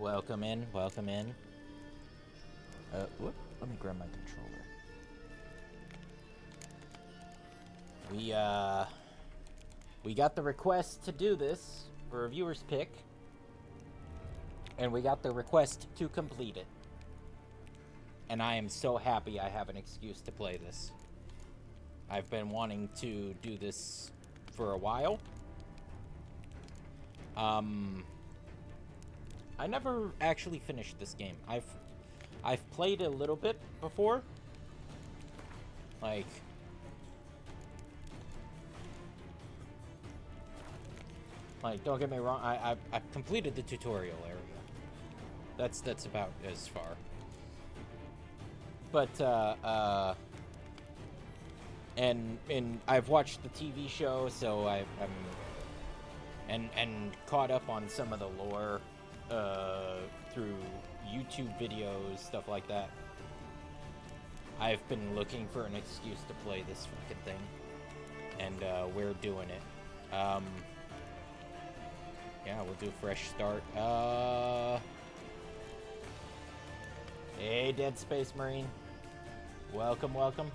Welcome in, welcome in. Whoop, let me grab my controller. We got the request to do this for a viewer's pick, and we got the request to complete it. And I am so happy I have an excuse to play this. I've been wanting to do this for a while. I never actually finished this game. I've played a little bit before. Like, don't get me wrong, I've completed the tutorial area. That's about as far. But and I've watched the TV show, so I'm caught up on some of the lore through YouTube videos, stuff like that. I've been looking for an excuse to play this fucking thing, and we're doing it. Yeah, we'll do a fresh start. Hey, Dead Space Marine. Welcome, welcome.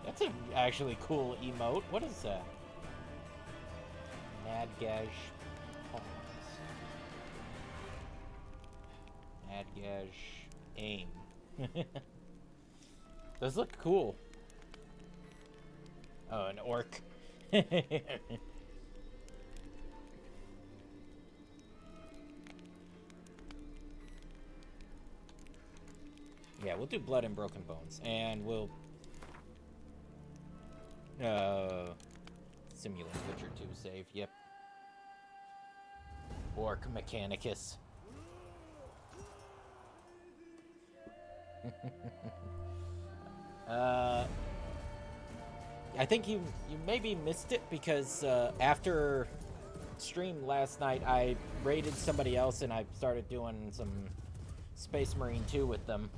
That's an actually cool emote. What is that? Nadgash pawns. Nadgash aim. Those look cool. Oh, an orc. Yeah, we'll do Blood and Broken Bones, and we'll simulate Witcher 2 save. Yep. Orc Mechanicus. I think you maybe missed it because after stream last night, I raided somebody else and I started doing some Space Marine 2 with them.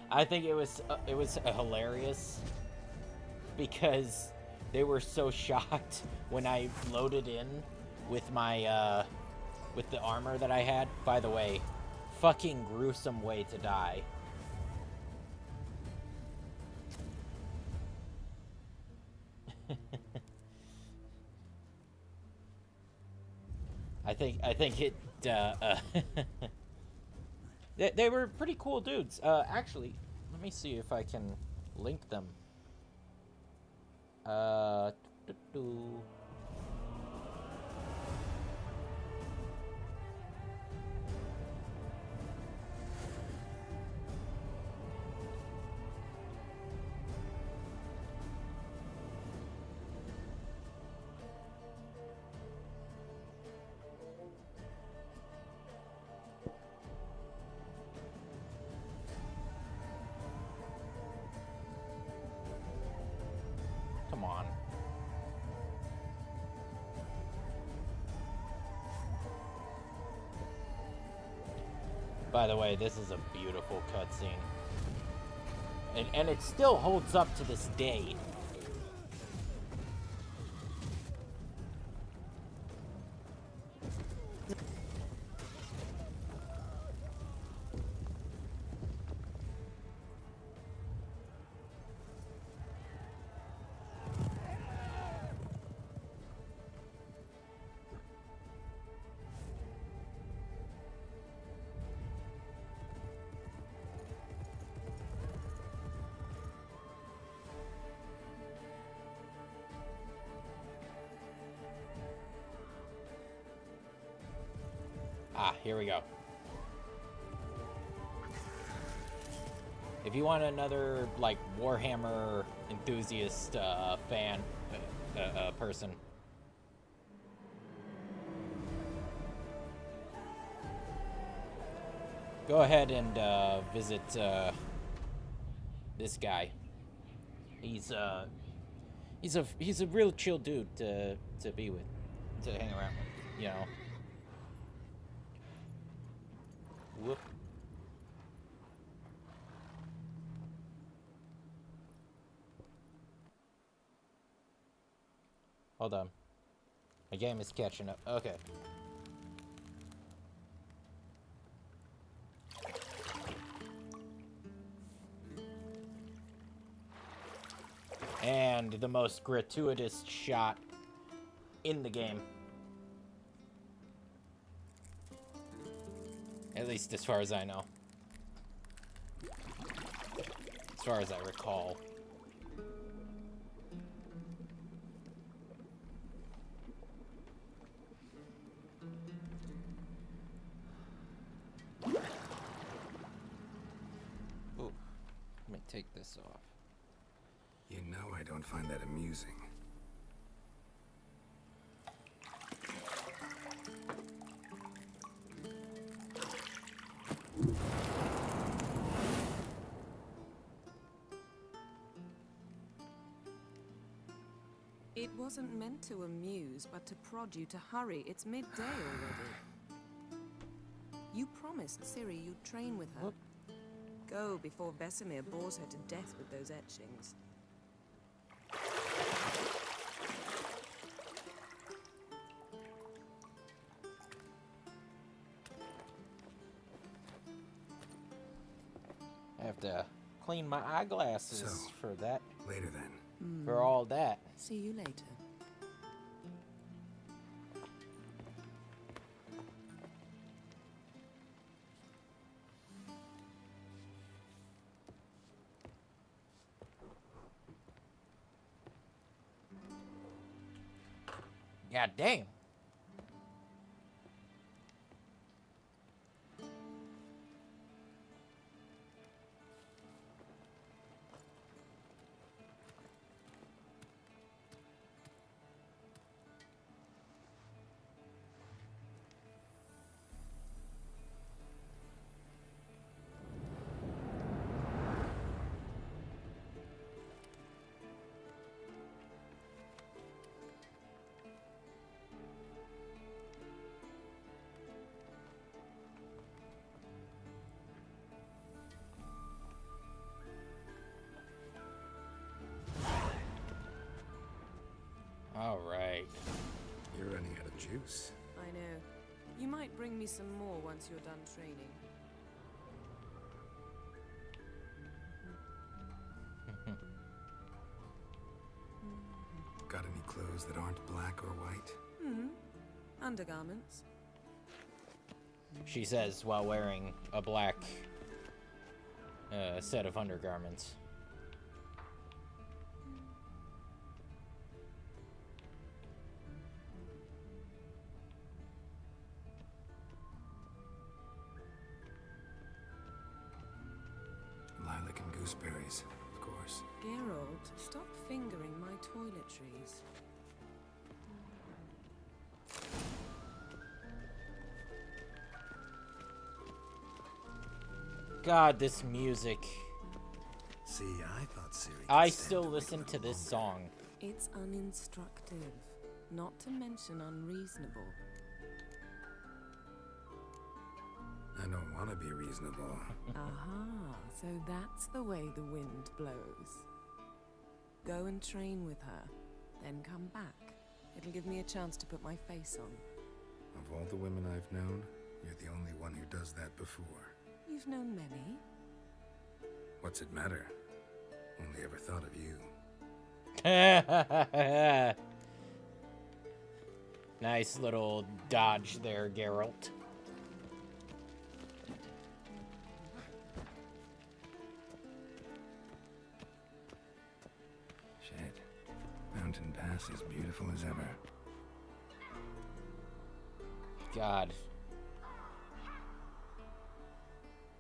I think it was hilarious because they were so shocked when I loaded in with my with the armor that I had. By the way, fucking gruesome way to die. I think it they were pretty cool dudes. Actually, let me see if I can link them. Come on. By the way, this is a beautiful cutscene. And it still holds up to this day. Ah, here we go. If you want another, like, Warhammer enthusiast fan person, go ahead and visit this guy. He's a real chill dude to be with, to hang around with. you know. Whoop. Hold on. My game is catching up. Okay. And the most gratuitous shot in the game. At least as far as I know. As far as I recall. Ooh, let me take this off. You know I don't find that amusing. It wasn't meant to amuse, but to prod you to hurry. It's midday already. You promised Ciri you'd train with her. Go before Vesemir bores her to death with those etchings. I have to clean my eyeglasses So, for that. Later then. For all that. See you later. God damn. All right. You're running out of juice. I know. You might bring me some more once you're done training. Got any clothes that aren't black or white? Undergarments. She says while wearing a black set of undergarments. Lilac and gooseberries, of course. Geralt, stop fingering my toiletries. God, this music. See, I thought Ciri could I stand still to listen make to it this longer. song. It's uninstructive, not to mention unreasonable. I don't want to be reasonable. Aha, so that's the way the wind blows. Go and train with her, then come back. It'll give me a chance to put my face on. Of all the women I've known, you're the only one who does that before. You've known many. What's it matter? Only ever thought of you. Nice little dodge there, Geralt. Shit. Mountain Pass is beautiful as ever. God.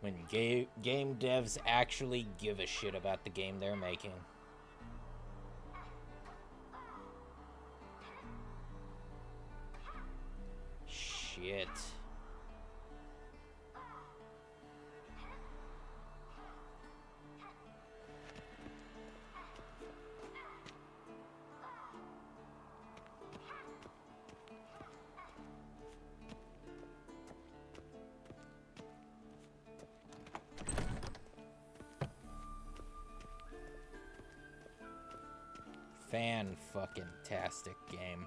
When game devs actually give a shit about the game they're making. Shit. Fan-fucking-tastic game.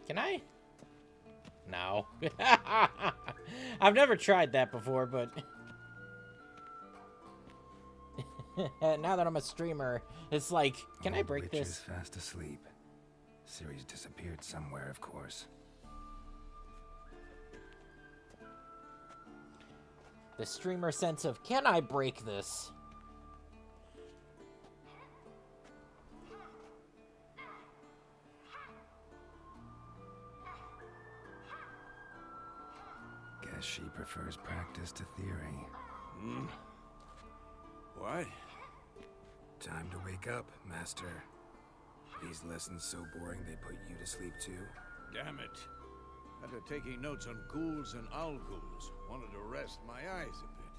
Can I? No. I've never tried that before, but... now that I'm a streamer, it's like, can I break Witcher's this? fast asleep. Ciri's disappeared somewhere, of course. The streamer sense of, can I break this? Guess she prefers practice to theory. What? Time to wake up, Master. These lessons so boring they put you to sleep too? Damn it. After taking notes on ghouls and owl ghouls, wanted to rest my eyes a bit.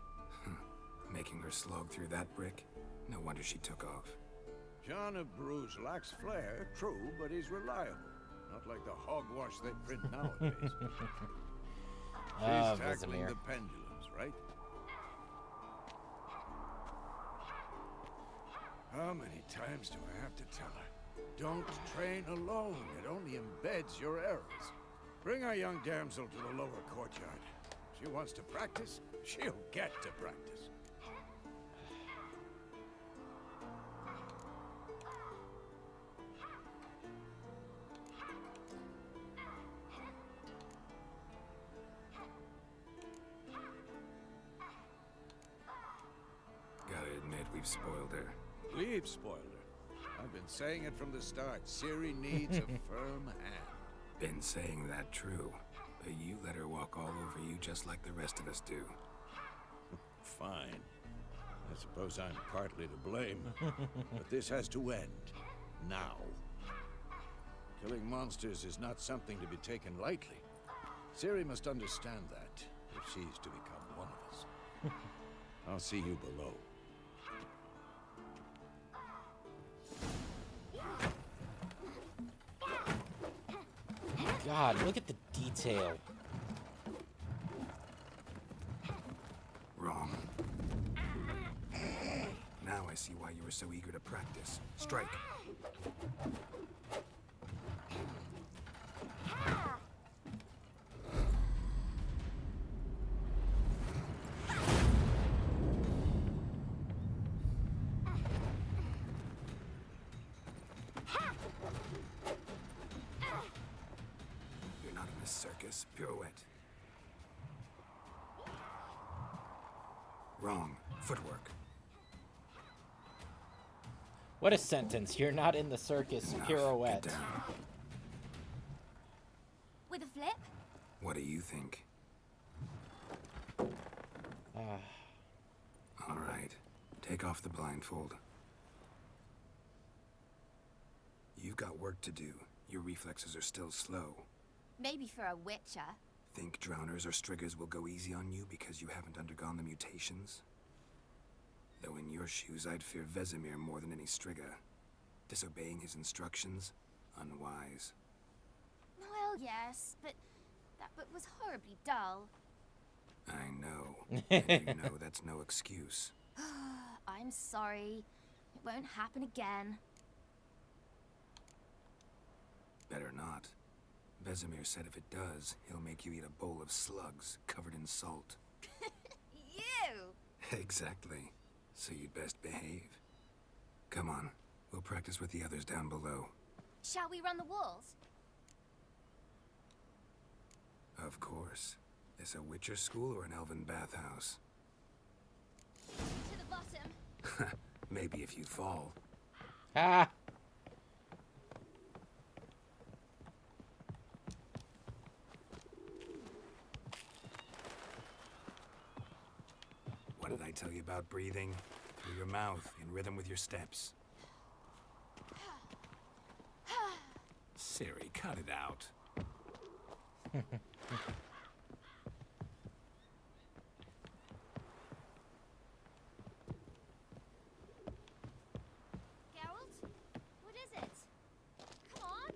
Making her slog through that brick? No wonder she took off. John of Bruges lacks flair, true, but he's reliable. Not like the hogwash they print nowadays. She's tackling Vesemir. the pendulums, right? How many times do I have to tell her? Don't train alone. It only embeds your errors. Bring our young damsel to the lower courtyard. She wants to practice, she'll get to practice. Gotta admit, we've spoiled her. We've spoiled her. I've been saying it from the start. Ciri needs a firm hand. Been saying that true, but you let her walk all over you just like the rest of us do. Fine. I suppose I'm partly to blame. But this has to end. Now. Killing monsters is not something to be taken lightly. Ciri must understand that, if she's to become one of us. I'll see you below. God, look at the detail. Wrong. Now I see why you were so eager to practice. Strike. You're not in a circus. Pirouette. Wrong. Footwork. What a sentence. You're not in the circus. Enough. Pirouette. Get down. With a flip? What do you think? All right. Take off the blindfold. You've got work to do. Your reflexes are still slow. Maybe for a witcher. Think drowners or striggers will go easy on you because you haven't undergone the mutations? Though in your shoes, I'd fear Vesemir more than any strigger. Disobeying his instructions? Unwise. Well, yes, but that book was horribly dull. I know. And you know that's no excuse. I'm sorry. It won't happen again. Better not. Vesemir said if it does, he'll make you eat a bowl of slugs covered in salt. You! Exactly. So you'd best behave. Come on. We'll practice with the others down below. Shall we run the walls? Of course. This a Witcher school or an elven bathhouse? To the bottom. Maybe if you fall. Ah! What did I tell you about breathing? Through your mouth, in rhythm with your steps. Ciri, cut it out. Geralt? What is it? Come on.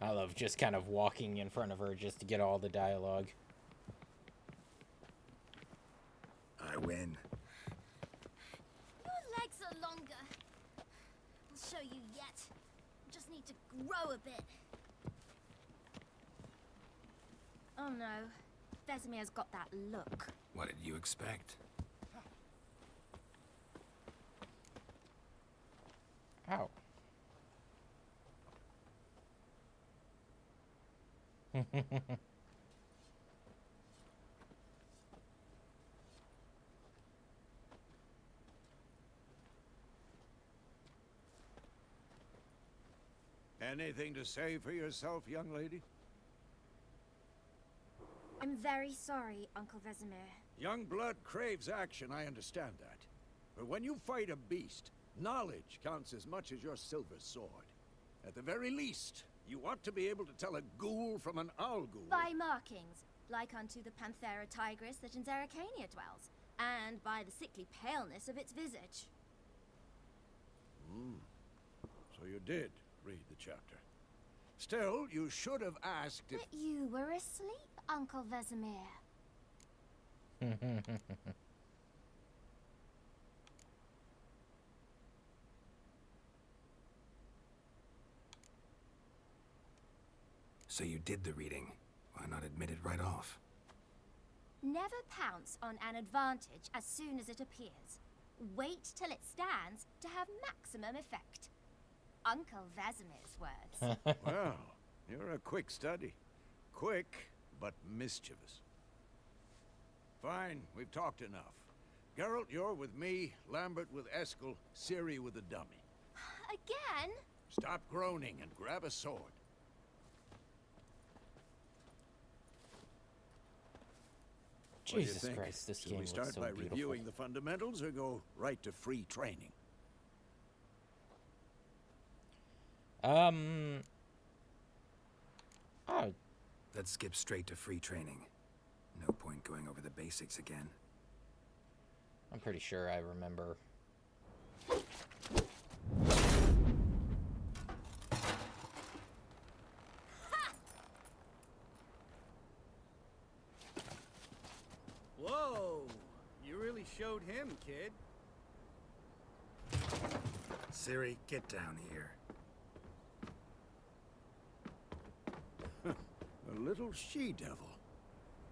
I love just kind of walking in front of her just to get all the dialogue. I win. Your legs are longer. I'll show you yet. Just need to grow a bit. Oh no. Vesemir's got that look. What did you expect? Ow. Anything to say for yourself, young lady? I'm very sorry, Uncle Vesemir. Young blood craves action, I understand that. But when you fight a beast, knowledge counts as much as your silver sword. At the very least, you ought to be able to tell a ghoul from an owl ghoul. By markings, like unto the Panthera tigris that in Zerrikania dwells, and by the sickly paleness of its visage. So you did read the chapter. Still, you should have asked if... But you were asleep, Uncle Vesemir. So you did the reading. Why not admit it right off? Never pounce on an advantage as soon as it appears. Wait till it stands to have maximum effect. Uncle Vesemir's words. Well, you're a quick study. Quick, but mischievous. Fine, we've talked enough. Geralt, you're with me, Lambert with Eskel, Ciri with the dummy. Again? Stop groaning and grab a sword. What do you Jesus think? Christ, this Should game we looks start so by beautiful. reviewing the fundamentals or go right to free training? Oh, Let's skip straight to free training. No point going over the basics again. I'm pretty sure I remember. Whoa! You really showed him, kid. Ciri, get down here. A little she-devil.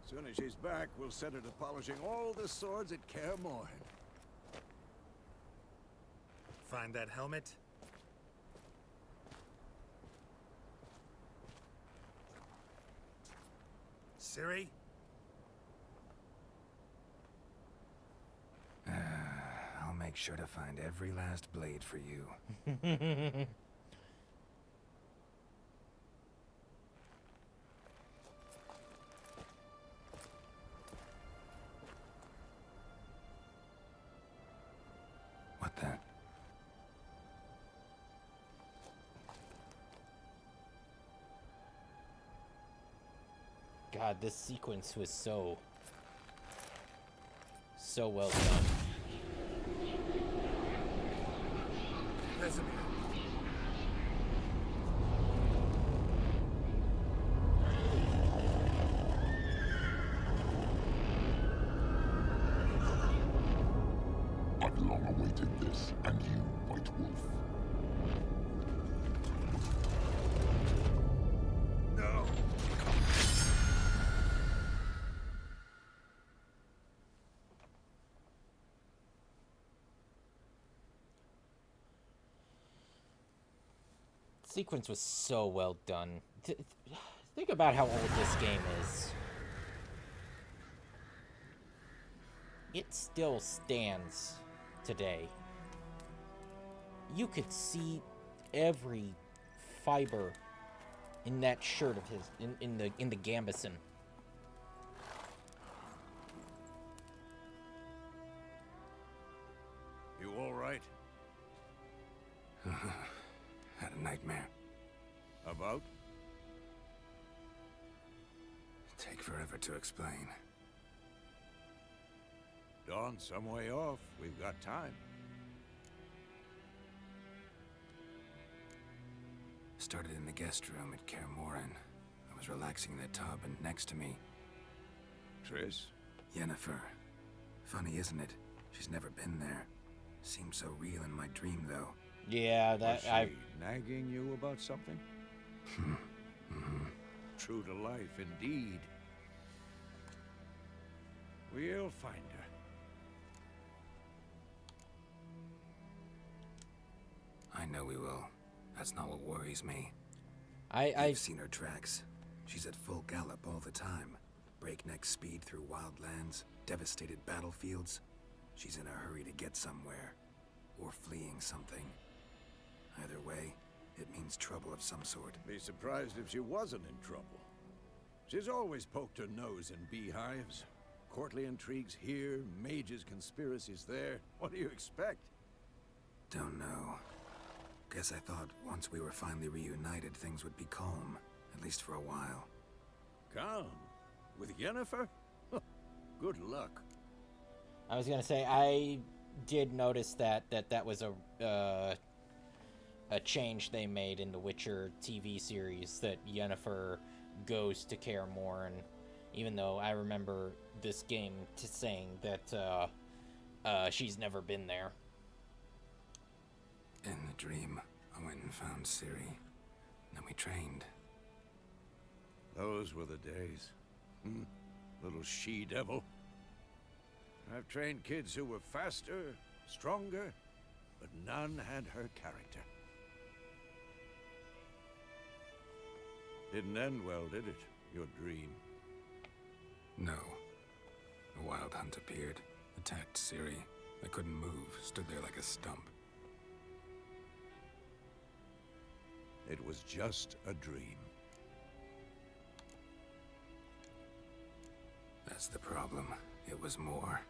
Soon as she's back, we'll set her to polishing all the swords at Kaer Morhen. Find that helmet? Ciri? I'll make sure to find every last blade for you. What the? God, this sequence was so well done. Vesemir. I've long awaited this, and you, White Wolf. No! Sequence was so well done. Think about how old this game is. It still stands today. You could see every fiber in that shirt of his, in the Gambison. You all right? Had a nightmare. About? Take forever to explain. Dawn's some way off. We've got time. started in the guest room at Kaer Morhen. I was relaxing in the tub, and next to me, Triss? Yennefer. Funny, isn't it? She's never been there. Seems so real in my dream, though. Yeah, Was that she I. nagging you about something? True to life, indeed. We'll find her. I know we will. That's not what worries me. I've I've seen her tracks. She's at full gallop all the time. Breakneck speed through wildlands, devastated battlefields. She's in a hurry to get somewhere. Or fleeing something. Either way, it means trouble of some sort. Be surprised if she wasn't in trouble. She's always poked her nose in beehives. Courtly intrigues here, mages' conspiracies there. What do you expect? Don't know. Guess I thought once we were finally reunited, things would be calm. At least for a while. Calm? With Yennefer? Good luck. I was gonna say I did notice that was a change they made in the Witcher TV series, that Yennefer goes to Kaer Morhen, even though I remember this game saying that she's never been there. In the dream, I went and found Ciri. Then we trained. Those were the days. Little she-devil. I've trained kids who were faster, stronger, but none had her character. Didn't end well, did it? Your dream? No. A wild hunt appeared, attacked Ciri. I couldn't move, stood there like a stump. It was just a dream. That's the problem. It was more.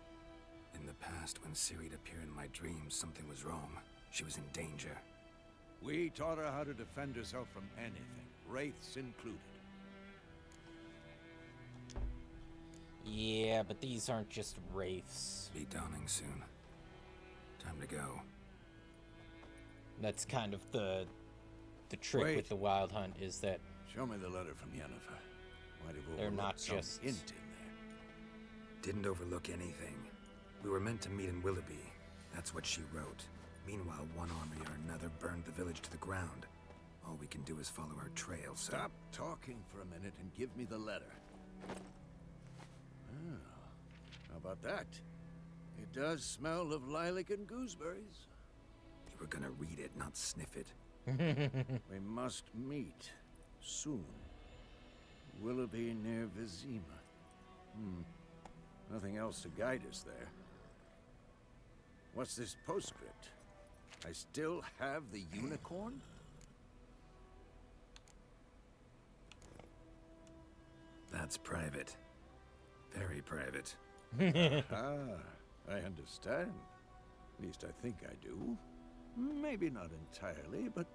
In the past, when Ciri'd appear in my dreams, something was wrong. She was in danger. We taught her how to defend herself from anything, wraiths included. Yeah, but these aren't just wraiths. Be dawning soon. Time to go. That's kind of the trick Wait. with the Wild Hunt, is that Show me the letter from Yennefer. Might have They're not overlooked some just- hint in there. Didn't overlook anything. We were meant to meet in Willoughby. That's what she wrote. Meanwhile, one army or another burned the village to the ground. All we can do is follow her trail, so... Stop talking for a minute and give me the letter. How about that? It does smell of lilac and gooseberries. You were gonna read it, not sniff it. We must meet soon. Willoughby near Vizima. Nothing else to guide us there. What's this postscript? I still have the unicorn? That's private. Very private. I understand. At least I think I do. Maybe not entirely, but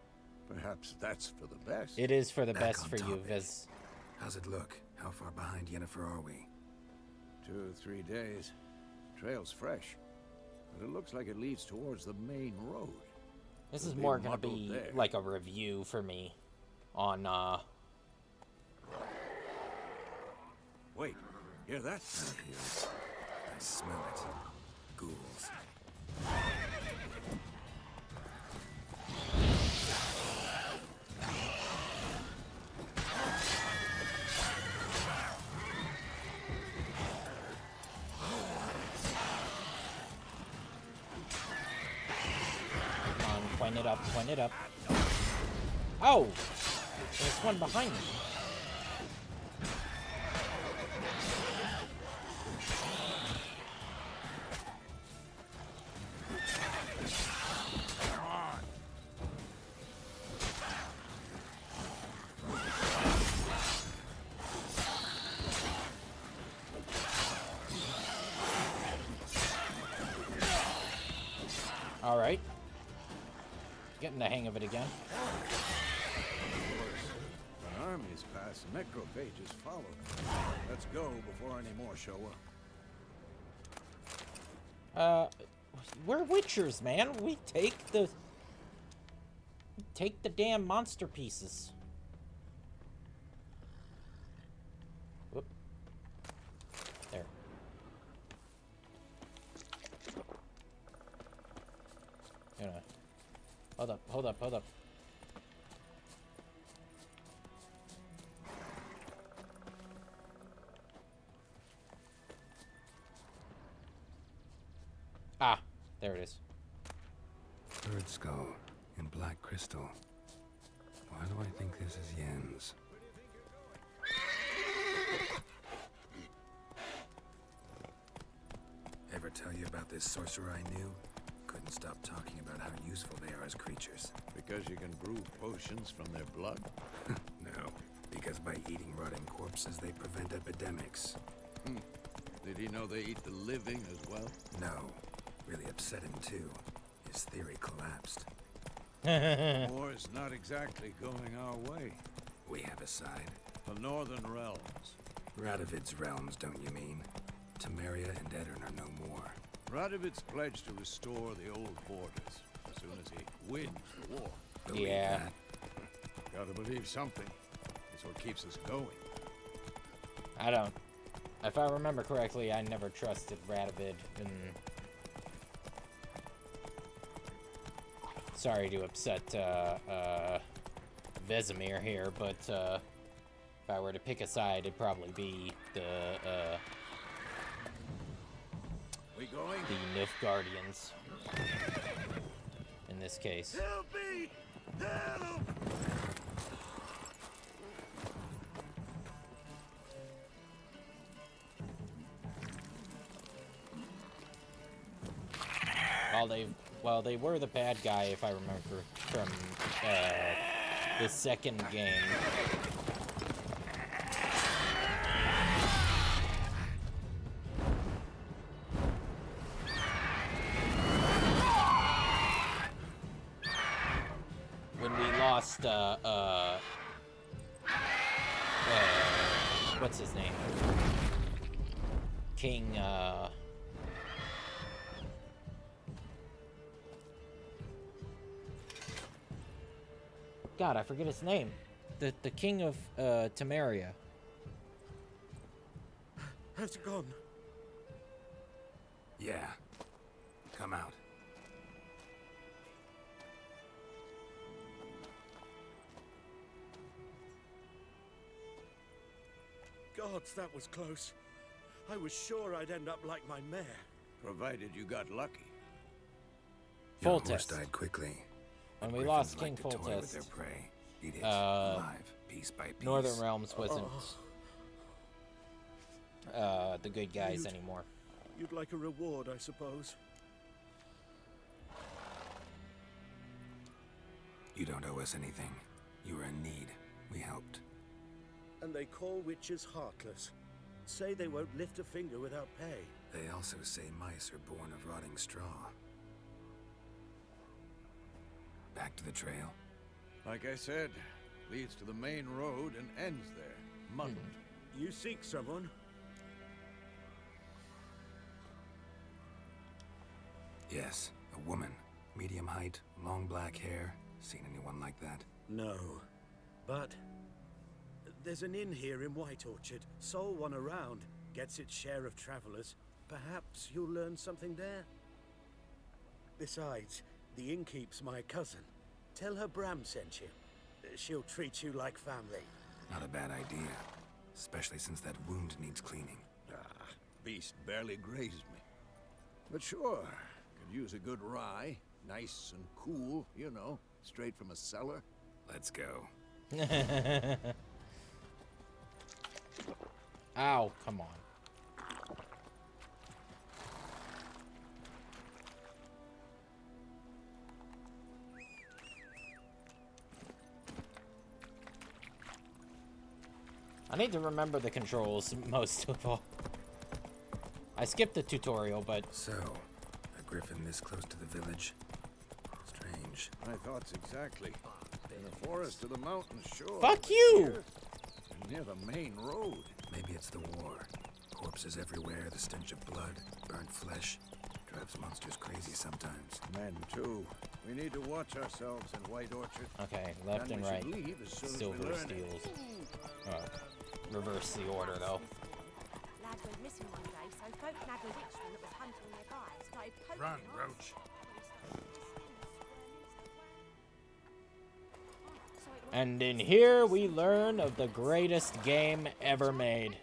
perhaps that's for the best. it is for the Back best on for you, topic. Viz. How's it look? How far behind Yennefer are we? 2 or 3 days. Trail's fresh, but it looks like it leads towards the main road. This It'll is be more gonna muddled be there. like a review for me on Wait, hear that? I hear it. I smell it. Ghouls. Come on, point it up, point it up. Oh! There's one behind me. Alright. Getting the hang of it again. When armies pass, necrophages follow. Let's go before any more show up. We're Witchers, man. We take the damn monster pieces. Whoop. There. Hold up, hold up, hold up. Ah, there it is. Bird skull and black crystal. Why do I think this is Yen's? Ever tell you about this sorcerer I knew? Couldn't stop talking about how useful they are as creatures. Because you can brew potions from their blood? No, because by eating rotting corpses, they prevent epidemics. Did he know they eat the living as well? No, really upset him too. His theory collapsed. War's not exactly going our way. We have a side. The Northern Realms. Radovid's realms, don't you mean? Temeria and Edirn are no more. Radovid's pledged to restore the old borders as soon as he wins the war. Believe Yeah. that? Gotta believe something. It's what keeps us going. I don't. If I remember correctly, I never trusted Radovid. And sorry to upset Vesemir here, but if I were to pick a side, it'd probably be the We going? Nilfgaardians. In this case. Help me! Help! Well, they were the bad guy, if I remember from the second game. When we lost, what's his name? King, God, I forget his name. The king of Temeria. Has it gone? Yeah. Come out. Gods, that was close. I was sure I'd end up like my mare. Provided you got lucky. Your horse Foltest. died quickly. When but we griffins lost like King to toy with their Foltest, prey. Eat it alive, piece by piece. Northern Realms wasn't the good guys anymore. You'd like a reward, I suppose. You don't owe us anything. You were in need. We helped. And they call witches heartless. Say they won't lift a finger without pay. They also say mice are born of rotting straw. Back to the trail. Like I said, leads to the main road and ends there. Muddled. You seek someone? Yes, a woman. Medium height, long black hair. Seen anyone like that? No. But there's an inn here in White Orchard. Sole one around. Gets its share of travelers. Perhaps you'll learn something there. Besides, the innkeep's my cousin. Tell her Bram sent you. She'll treat you like family. Not a bad idea. Especially since that wound needs cleaning. Ah, beast barely grazed me. But sure, could use a good rye. Nice and cool, you know, straight from a cellar. Let's go. Ow, come on. I need to remember the controls most of all. I skipped the tutorial, but So, a griffin this close to the village? Strange. My thoughts exactly. In the forest or the mountains, sure. fuck you! Near the main road. Maybe it's the war. Corpses everywhere, the stench of blood, burnt flesh. Drives monsters crazy sometimes. Men, too. We need to watch ourselves in White Orchard. Okay, left Then and we right. should leave as soon as we Silver learn steals. Reverse the order, though. Lad went missing one day, so folk nabbed a witchman that was hunting nearby. Started poking Run, holes. Roach. So it was And in here, we learn of the greatest game ever made.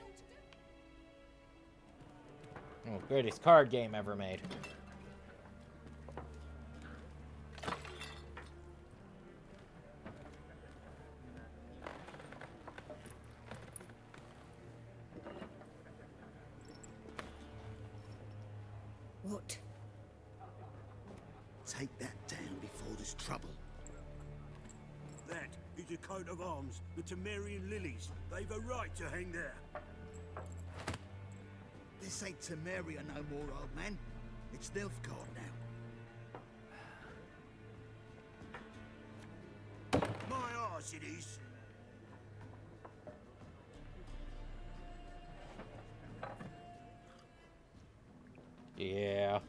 Oh, greatest card game ever made. What? Take that down before there's trouble. That is a coat of arms, the Temerian lilies. They've a right to hang there. This ain't Temeria no more, old man. It's Nilfgaard now. My arse it is. Yeah.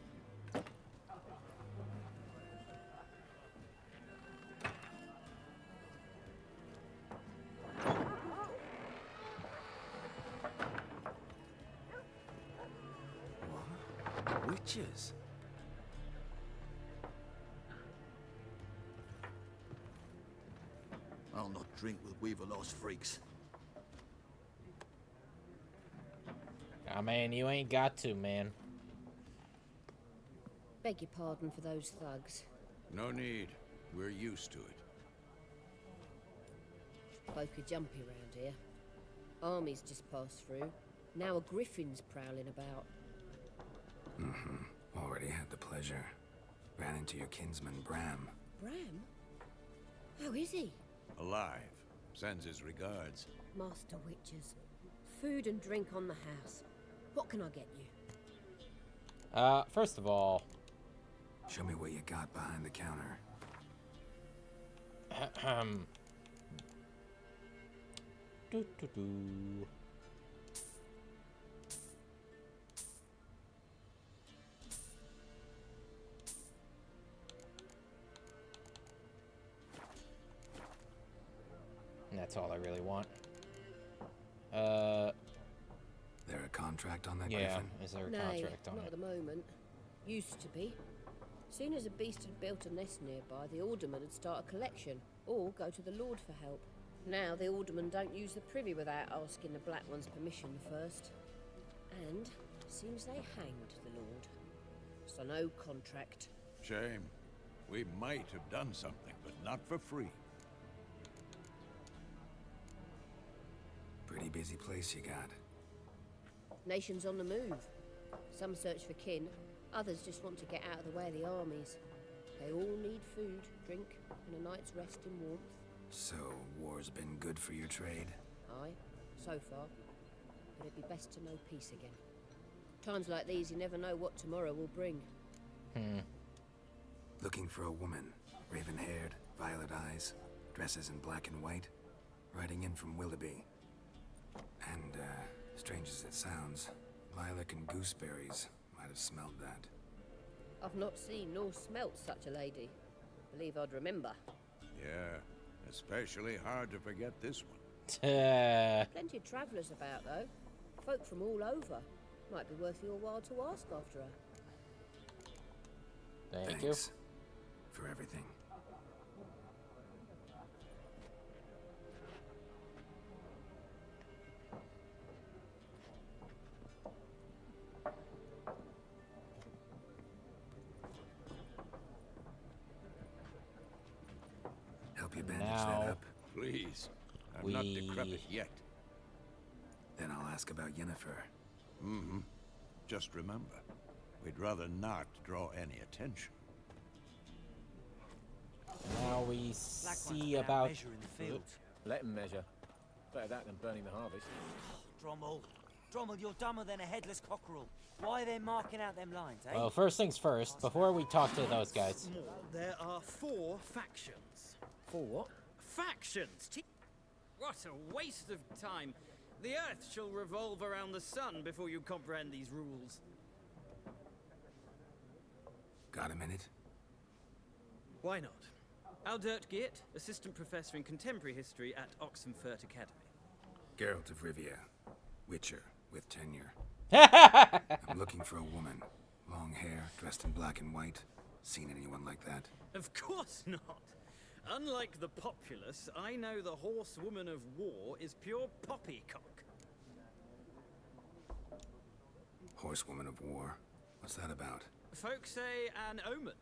Witches? I'll not drink with Weaverlost freaks. I mean, you ain't got to, man. Beg your pardon for those thugs. No need. We're used to it. Folk are jumpy round here. Armies just passed through. Now a griffin's prowling about. Already had the pleasure. Ran into your kinsman, Bram. Bram? How is he? Alive. Sends his regards. Master Witches. Food and drink on the house. What can I get you? First of all, Show me what you got behind the counter. doo-doo-doo. And that's all I really want. There a contract on that Yeah, griffin? is there a Nay, contract on not it? at the moment. Used to be. Soon as a beast had built a nest nearby, the alderman would start a collection, or go to the Lord for help. Now the aldermen don't use the privy without asking the Black One's permission first. And seems they hanged the Lord. So no contract. Shame. We might have done something, but not for free. Pretty busy place you got. Nations on the move. Some search for kin, others just want to get out of the way of the armies. They all need food, drink, and a night's rest in warmth. So, war's been good for your trade? Aye, so far. But it'd be best to know peace again. Times like these, you never know what tomorrow will bring. Looking for a woman. Raven-haired, violet eyes, dresses in black and white. Riding in from Willoughby. And, strange as it sounds, lilac and gooseberries might have smelled that. I've not seen nor smelt such a lady. Believe I'd remember. Yeah, especially hard to forget this one. Plenty of travellers about, though. Folk from all over. Might be worth your while to ask after her. Thank you. Thanks for everything. Help you bandage Now- that up? Please. I'm not We- decrepit yet. Then I'll ask about Yennefer. Mm-hmm. Just remember, we'd rather not draw any attention. Now we see about. measuring the fields. Let them measure. Better that than burning the harvest. Drommel, you're dumber than a headless cockerel. Why are they marking out them lines, eh? Well, first things first. Before we talk to those guys. There are 4 factions. 4 what? Factions! What a waste of time. The Earth shall revolve around the sun before you comprehend these rules. Got a minute? Why not? Aldert Geert, assistant professor in contemporary history at Oxenfurt Academy. Geralt of Rivia, Witcher with tenure. I'm looking for a woman. Long hair, dressed in black and white. Seen anyone like that? Of course not. Unlike the populace, I know the horsewoman of war is pure poppycock. Horsewoman of war? What's that about? Folk say an omen.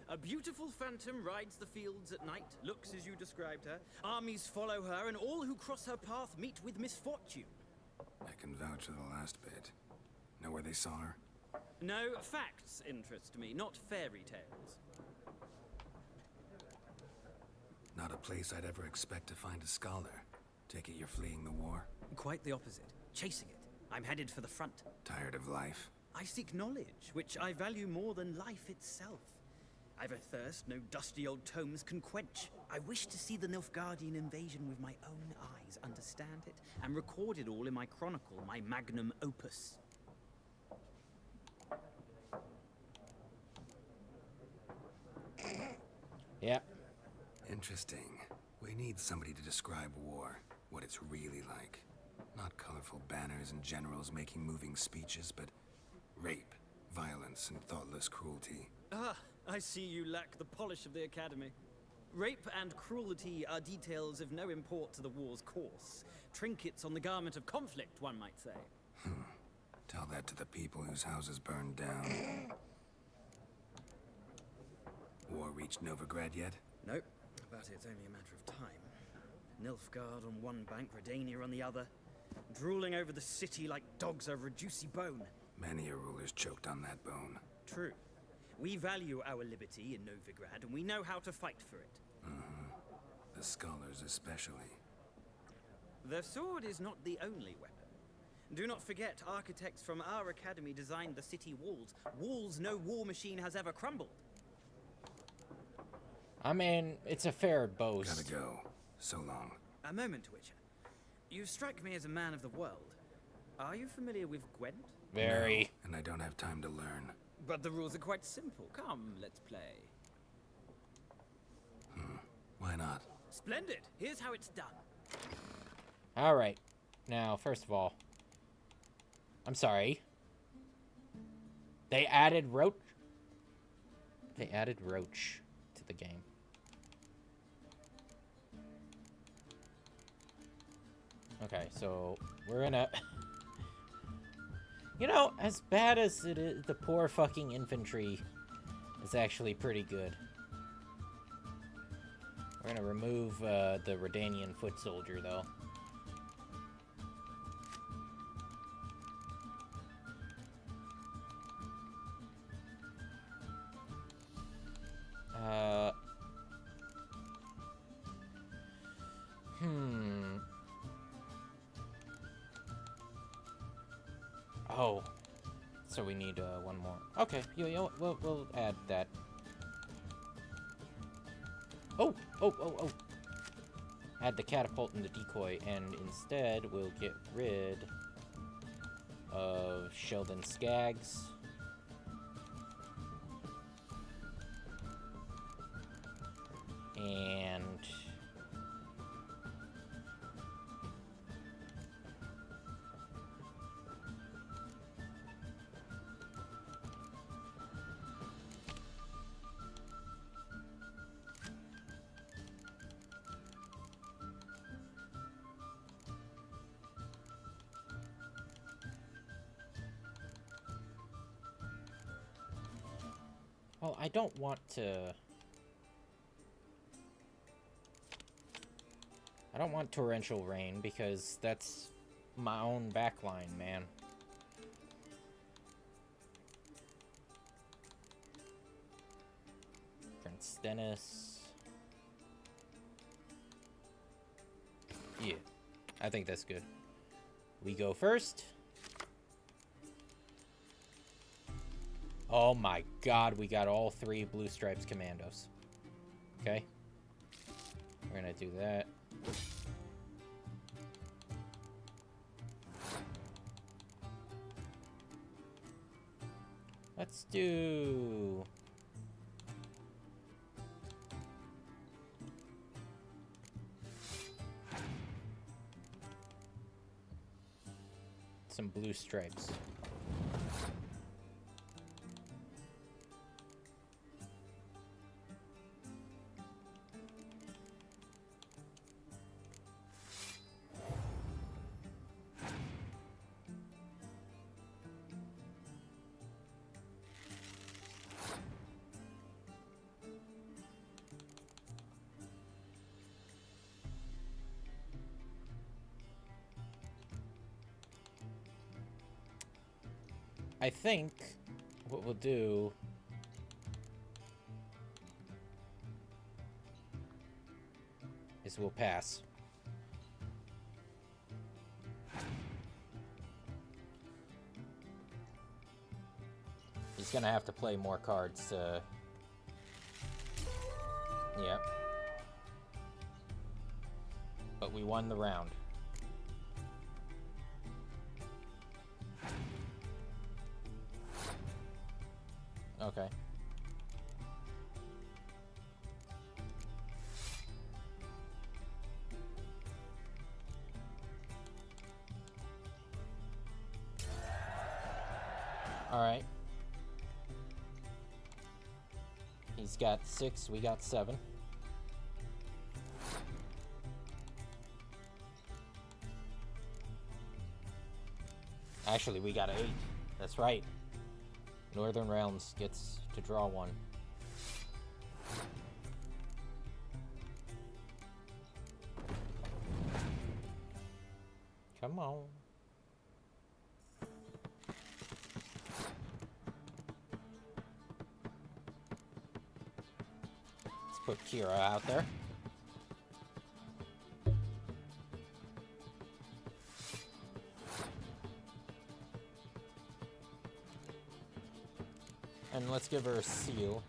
A beautiful phantom rides the fields at night, looks as you described her. Armies follow her, and all who cross her path meet with misfortune. I can vouch for the last bit. Know where they saw her? No, facts interest me, not fairy tales. Not a place I'd ever expect to find a scholar. Take it you're fleeing the war? Quite the opposite. Chasing it. I'm headed for the front. Tired of life? I seek knowledge, which I value more than life itself. I've a thirst no dusty old tomes can quench. I wish to see the Nilfgaardian invasion with my own eyes, understand it, and record it all in my chronicle, my magnum opus. Yeah. Interesting. We need somebody to describe war, what it's really like. Not colorful banners and generals making moving speeches, but rape, violence, and thoughtless cruelty. Ah, I see you lack the polish of the Academy. Rape and cruelty are details of no import to the war's course. Trinkets on the garment of conflict, one might say. Tell that to the people whose houses burned down. War reached Novigrad yet? Nope, but it's only a matter of time. Nilfgaard on one bank, Redania on the other, drooling over the city like dogs over a juicy bone. Many a ruler's choked on that bone. True. We value our liberty in Novigrad, and we know how to fight for it. The scholars especially. The sword is not the only weapon. Do not forget, architects from our academy designed the city walls. Walls no war machine has ever crumbled. I mean, it's a fair boast. Gotta go. So long. A moment, Witcher. You strike me as a man of the world. Are you familiar with Gwent? Very. No, and I don't have time to learn. But the rules are quite simple. Come, let's play. Why not? Splendid. Here's how it's done. All right. Now, first of all, I'm sorry. They added Roach. They added Roach to the game. Okay, so we're gonna... You know, as bad as it is, the poor fucking infantry is actually pretty good. We're gonna remove the Redanian foot soldier, though. Oh, so we need one more. Okay, you know what? We'll add that. Oh! Add the catapult and the decoy, and instead we'll get rid of Sheldon Skaggs. And... well, I don't want to... I don't want torrential rain because that's my own backline, man. Prince Dennis. Yeah, I think that's good. We go first. Oh my god, we got all 3 Blue Stripes Commandos. Okay. We're gonna do that. Let's do... some blue stripes. I think what we'll do is we'll pass. He's gonna have to play more cards to... Yep. But we won the round. Okay. All right. He's got 6, we got 7. Actually, we got 8. That's right. Northern Realms gets to draw 1. Come on. Let's put Kira out there. And let's give her a seal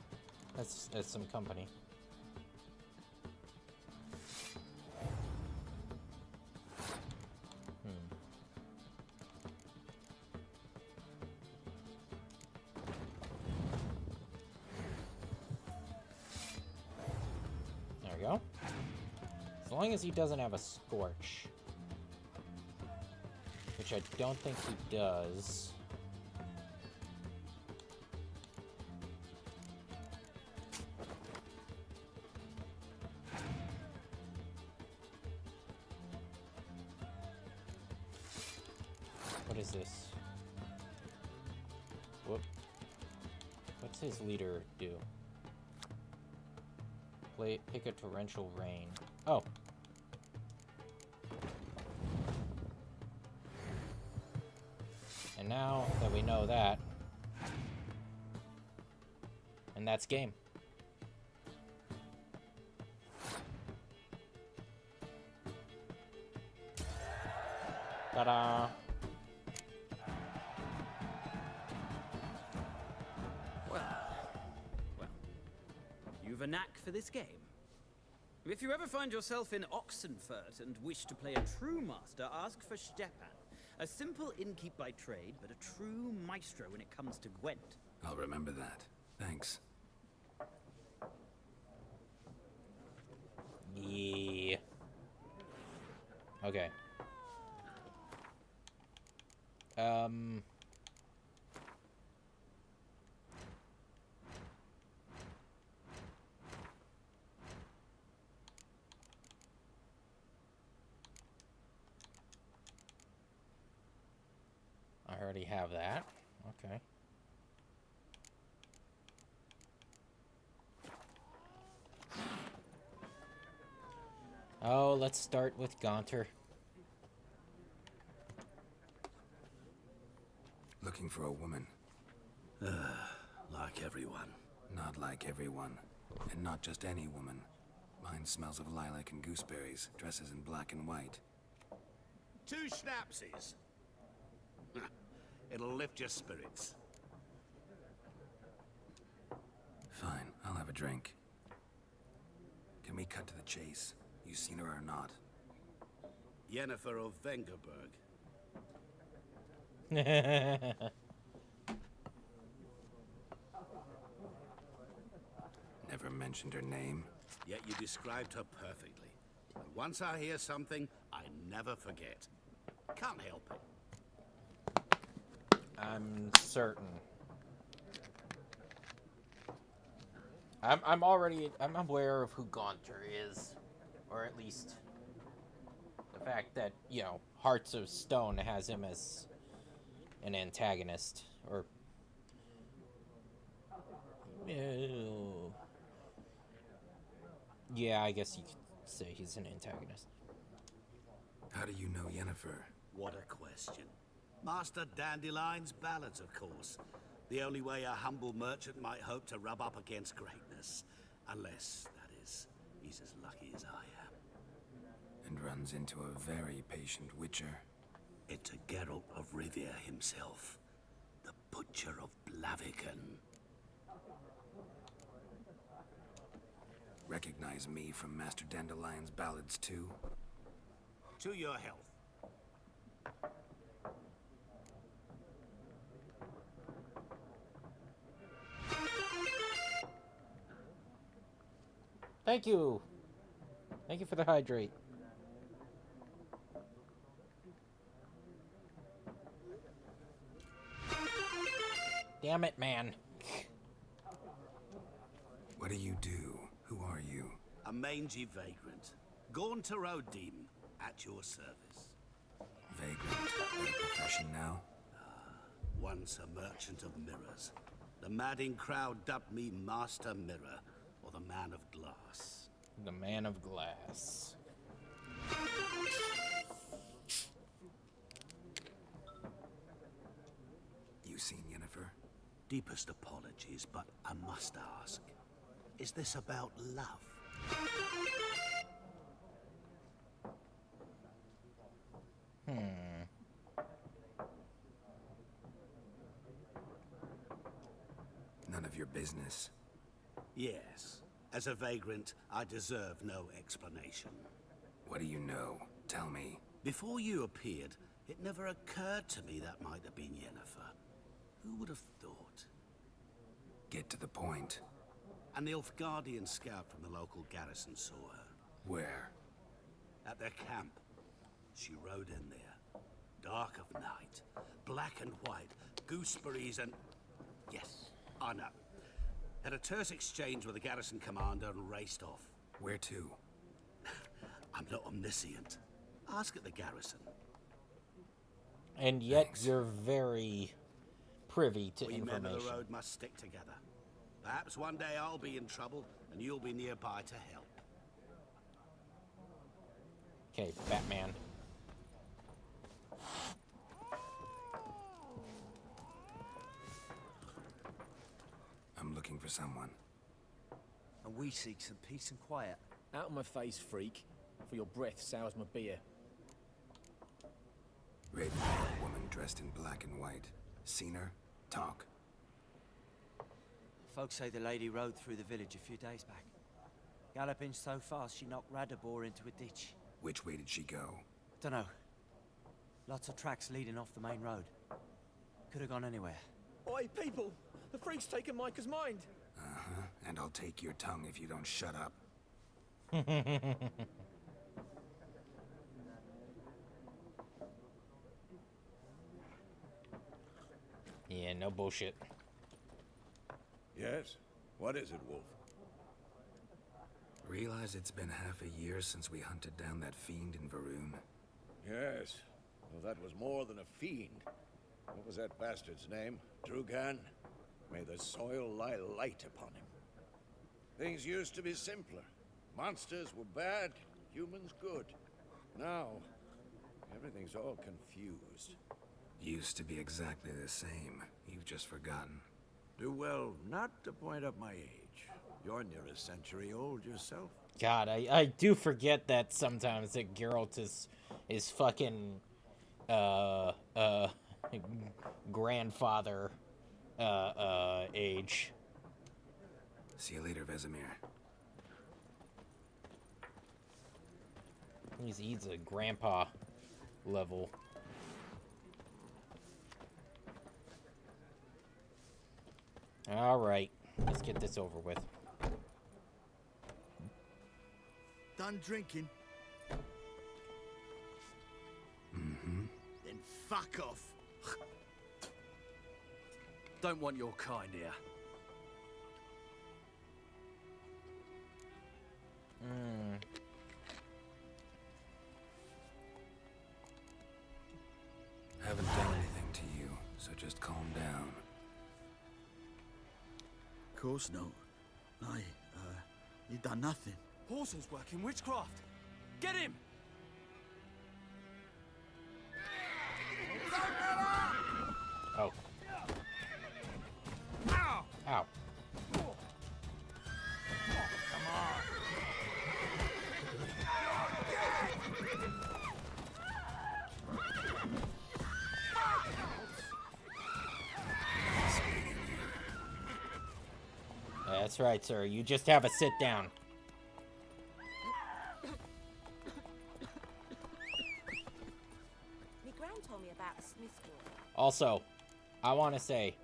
as some company. There we go. As long as he doesn't have a Scorch. Which I don't think he does. What is this? Whoop. What's his leader do? Pick a torrential rain. Oh. And now that we know that, and that's game. Ta-da! Well, you've a knack for this game. If you ever find yourself in Oxenfurt and wish to play a true master, ask for Stepan. A simple innkeep by trade, but a true maestro when it comes to Gwent. I'll remember that. Thanks. Yeah. Okay. I already have that. Okay. Oh, let's start with Gaunter. Looking for a woman. Like everyone. Not like everyone. And not just any woman. Mine smells of lilac and gooseberries, dresses in black and white. 2 schnapsies. It'll lift your spirits. Fine, I'll have a drink. Can we cut to the chase? You seen her or not? Yennefer of Vengerberg. Never mentioned her name. Yet you described her perfectly. And once I hear something, I never forget. Can't help it. I'm certain. I'm aware of who Gaunter is, or at least the fact that, you know, Hearts of Stone has him as an antagonist, or yeah, I guess you could say he's an antagonist. How do you know Yennefer? What a question. Master Dandelion's ballads, of course. The only way a humble merchant might hope to rub up against greatness. Unless, that is, he's as lucky as I am. And runs into a very patient witcher. It's a Geralt of Rivia himself. The Butcher of Blaviken. Recognize me from Master Dandelion's ballads too? To your health. Thank you. Thank you for the hydrate. Damn it, man. What do you do? Who are you? A mangy vagrant. Gaunter O'Deem, at your service. Vagrant? Got a profession now? Once a merchant of mirrors. The madding crowd dubbed me Master Mirror, or the Man of Glass. The Man of Glass. You seen Yennefer? Deepest apologies, but I must ask. Is this about love? None of your business. Yes. As a vagrant, I deserve no explanation. What do you know? Tell me. Before you appeared, it never occurred to me that might have been Yennefer. Who would have thought? Get to the point. An Nilfgaardian scout from the local garrison saw her. Where? At their camp. She rode in there. Dark of night. Black and white. Gooseberries and... Yes, I know. Had a terse exchange with the garrison commander and raced off. Where to? I'm not omniscient. Ask at the garrison. And yet you're very privy to We information. men of the road must stick together. Perhaps one day I'll be in trouble and you'll be nearby to help. Okay, Batman. I'm looking for someone. And we seek some peace and quiet. Out of my face, freak. For your breath sours my beer. Raven-haired woman dressed in black and white. Seen her? Talk. Folks say the lady rode through the village a few days back. Galloping so fast she knocked Radabor into a ditch. Which way did she go? Dunno. Lots of tracks leading off the main road. Could have gone anywhere. Oi, people! The freak's taken Micah's mind! Uh-huh. And I'll take your tongue if you don't shut up. Yeah, no bullshit. Yes? What is it, Wolf? Realize it's been half a year since we hunted down that fiend in Varun? Yes. Well, that was more than a fiend. What was that bastard's name? Drugan? May the soil lie light upon him. Things used to be simpler. Monsters were bad, humans good. Now, everything's all confused. Used to be exactly the same. You've just forgotten. Do well not to point up my age. You're near a century old yourself. God, I do forget that sometimes that Geralt is fucking grandfather age. See you later, Vesemir. He's a grandpa level. All right, let's get this over with. Done drinking? Mm-hmm. Then fuck off. don't want your kind here. Haven't done anything to you, so just calm down. Of course not. You done nothing. Horson's working witchcraft. Get him! Oh. Ow! Ow. Come on. That's right, sir. You just have a sit down. My gran told me about Smith's daughter. Also, I want to say,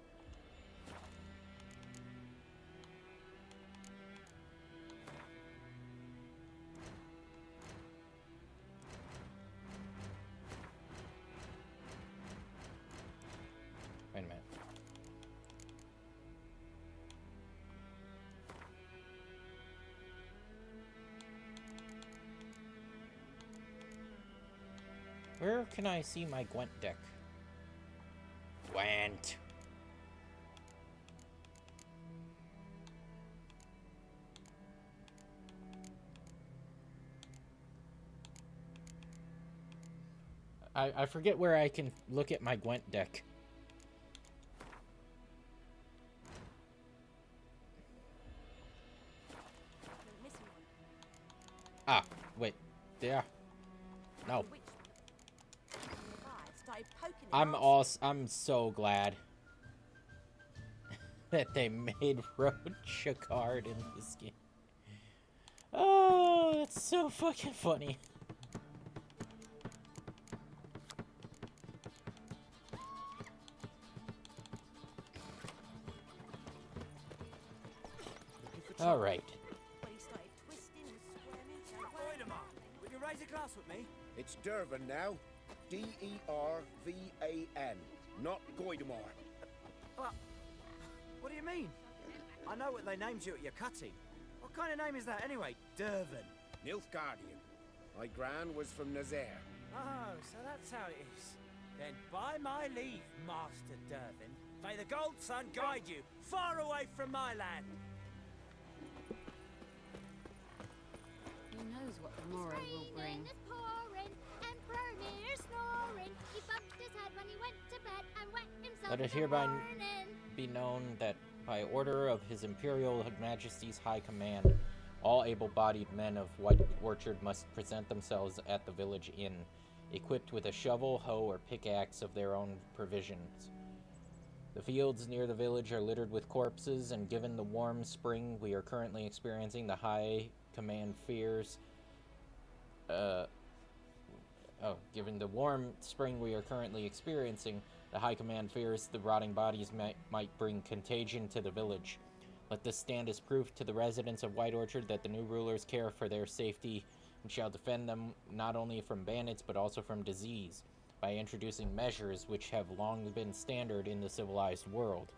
wait a minute. Where can I see my Gwent deck? Gwent. I forget where I can look at my Gwent deck. Ah, wait. Yeah. No. I'm so glad that they made Road Shakard in this game. Oh, that's so fucking funny. All right. Would you raise a glass with me? It's Dervan now. D-E-R-V-A-N, not Goidemar. What do you mean? I know what they named you at your cutting. What kind of name is that anyway? Dervan. Nilfgaardian. My gran was from Nazaire. Oh, so that's how it is. Then by my leave, Master Dervan, may the Gold Sun guide you far away from my land. Who knows what the morrow will bring? Let it hereby be known that by order of His Imperial Majesty's High Command, all able-bodied men of White Orchard must present themselves at the village inn, equipped with a shovel, hoe, or pickaxe of their own provisions. The fields near the village are littered with corpses, and given the warm spring we are currently experiencing, the High Command fears... given the warm spring we are currently experiencing, the High Command fears the rotting bodies might bring contagion to the village. Let this stand as proof to the residents of White Orchard that the new rulers care for their safety and shall defend them not only from bandits but also from disease, by introducing measures which have long been standard in the civilized world.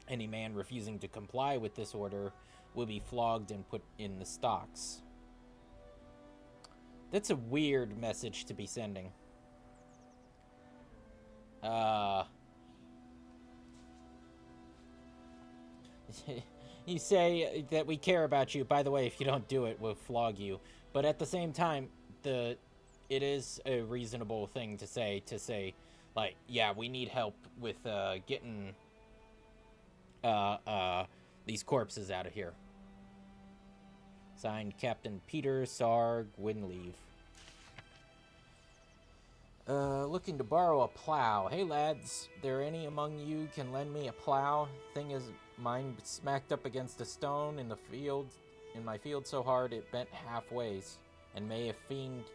Any man refusing to comply with this order will be flogged and put in the stocks. That's a weird message to be sending. You say that we care about you. By the way, if you don't do it, we'll flog you. But at the same time, it is a reasonable thing to say, like, yeah, we need help with getting these corpses out of here. Signed, Captain Peter Sar Gwynleave. Looking to borrow a plow. Hey lads, there any among you can lend me a plow? Thing is, mine smacked up against a stone in the field, in my field so hard it bent halfways. And may a fiend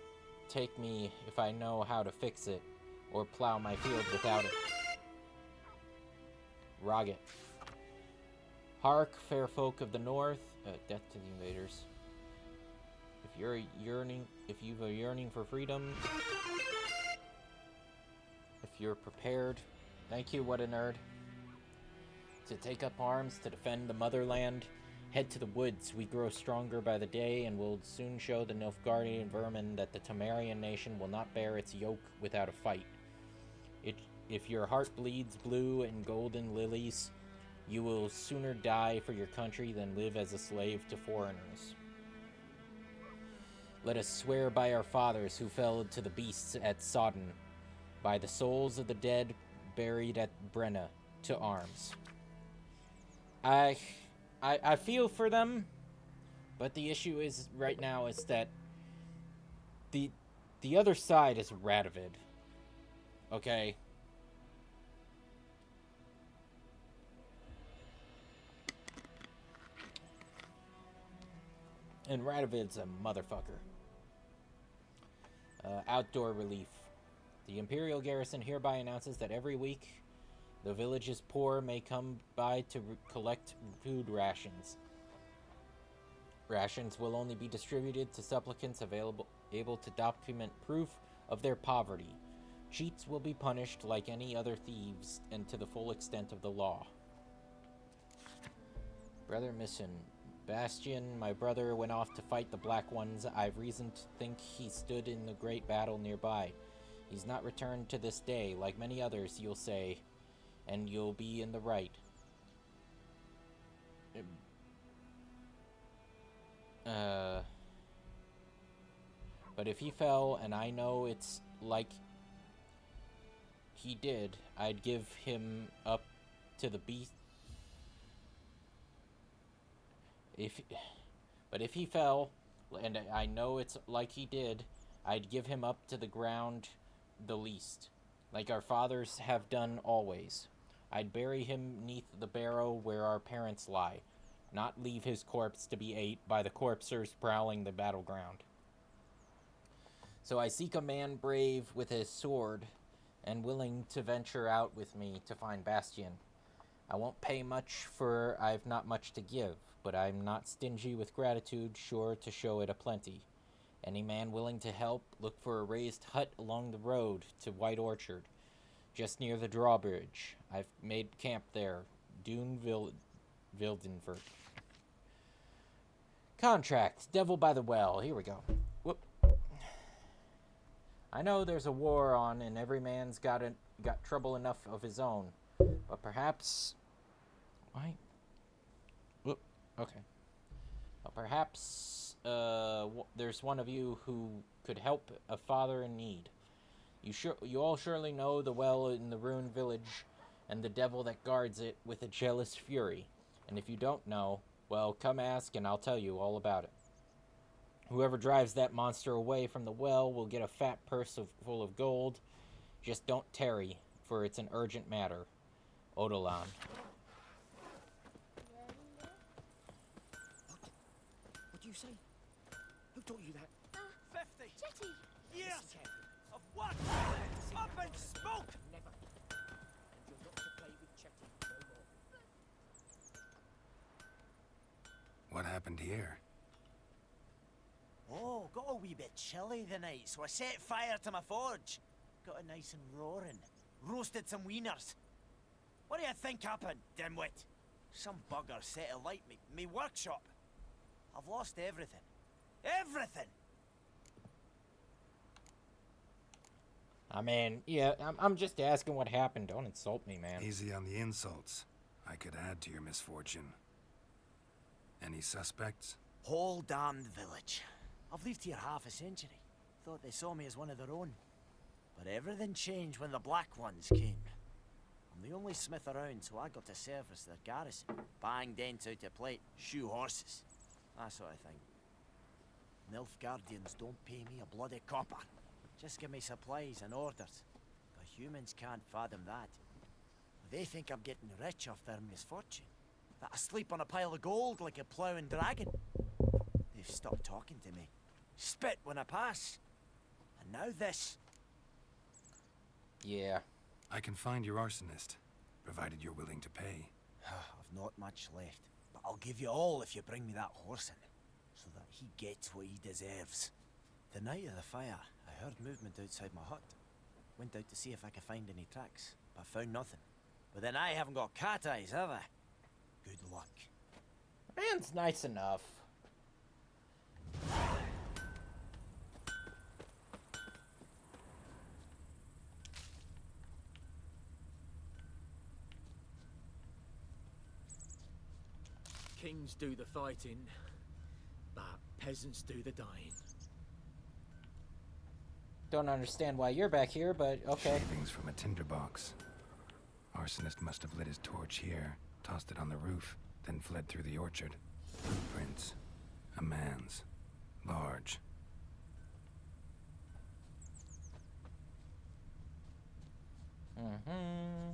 take me if I know how to fix it, or plow my field without it. Roggett. Hark, fair folk of the north, death to the invaders. If you've a yearning for freedom, if you're prepared. Thank you, what a nerd. to take up arms to defend the motherland. Head to the woods. We grow stronger by the day, and will soon show the Nilfgaardian vermin that the Temerian nation will not bear its yoke without a fight. If your heart bleeds blue and golden lilies, you will sooner die for your country than live as a slave to foreigners. Let us swear by our fathers who fell to the beasts at Sodden, by the souls of the dead buried at Brenna, to arms. I feel for them, but the issue is right now is that the other side is Radovid. Okay? And Radovid's a motherfucker. Outdoor relief. The Imperial garrison hereby announces that every week the village's poor may come by to collect food rations. Rations will only be distributed to supplicants able to document proof of their poverty. Cheats will be punished like any other thieves and to the full extent of the law. Brother Misson. Bastion, my brother, went off to fight the Black Ones. I've reason to think he stood in the great battle nearby. He's not returned to this day. Like many others, you'll say, and you'll be in the right. But if he fell, and I know it's like he did, I'd give him up to the beast. But if he fell, and I know it's like he did, I'd give him up to the ground the least, like our fathers have done always. I'd bury him neath the barrow where our parents lie, not leave his corpse to be ate by the corpsers prowling the battleground. So I seek a man brave with his sword, and willing to venture out with me to find Bastion. I won't pay much, for I've not much to give, but I'm not stingy with gratitude, sure to show it aplenty. Any man willing to help, look for a raised hut along the road to White Orchard, just near the drawbridge. I've made camp there, Dune Wildenberg. Contract, Devil by the Well, here we go. Whoop. I know there's a war on, and every man's got trouble enough of his own, but perhaps... Why? Whoop. Okay. Well, perhaps there's one of you who could help a father in need. You all surely know the well in the ruined village and the devil that guards it with a jealous fury. And if you don't know, well, come ask and I'll tell you all about it. Whoever drives that monster away from the well will get a fat purse full of gold. Just don't tarry, for it's an urgent matter. Odolan. What do you say? Who taught you that? 50! Jetty! Years of what? Up and smoke! Never. And you're not to play with Chetty no more. What happened here? Oh, got a wee bit chilly the night, so I set fire to my forge. Got it nice and roaring. Roasted some wieners. What do you think happened, dimwit? Some bugger set alight me workshop. I've lost everything. Everything! I mean, yeah, I'm just asking what happened. Don't insult me, man. Easy on the insults. I could add to your misfortune. Any suspects? Whole damned village. I've lived here half a century. Thought they saw me as one of their own. But everything changed when the Black Ones came. I'm the only smith around, so I got to service their garrison. Bang dents out of plate, shoe horses. That sort of thing. Nilfgaardians don't pay me a bloody copper. Just give me supplies and orders. But humans can't fathom that. They think I'm getting rich off their misfortune. That I sleep on a pile of gold like a ploughing dragon. They've stopped talking to me. Spit when I pass. And now this. Yeah. I can find your arsonist, provided you're willing to pay. I've not much left, but I'll give you all if you bring me that horse in, so that he gets what he deserves. The night of the fire, I heard movement outside my hut. Went out to see if I could find any tracks, but found nothing. But then I haven't got cat eyes, have I? Good luck. Man's nice enough. Kings do the fighting, but peasants do the dying. Don't understand why you're back here, but okay. Shavings from a tinderbox. Arsonist must have lit his torch here, tossed it on the roof, then fled through the orchard. Footprints. A man's. Large. Mm-hmm.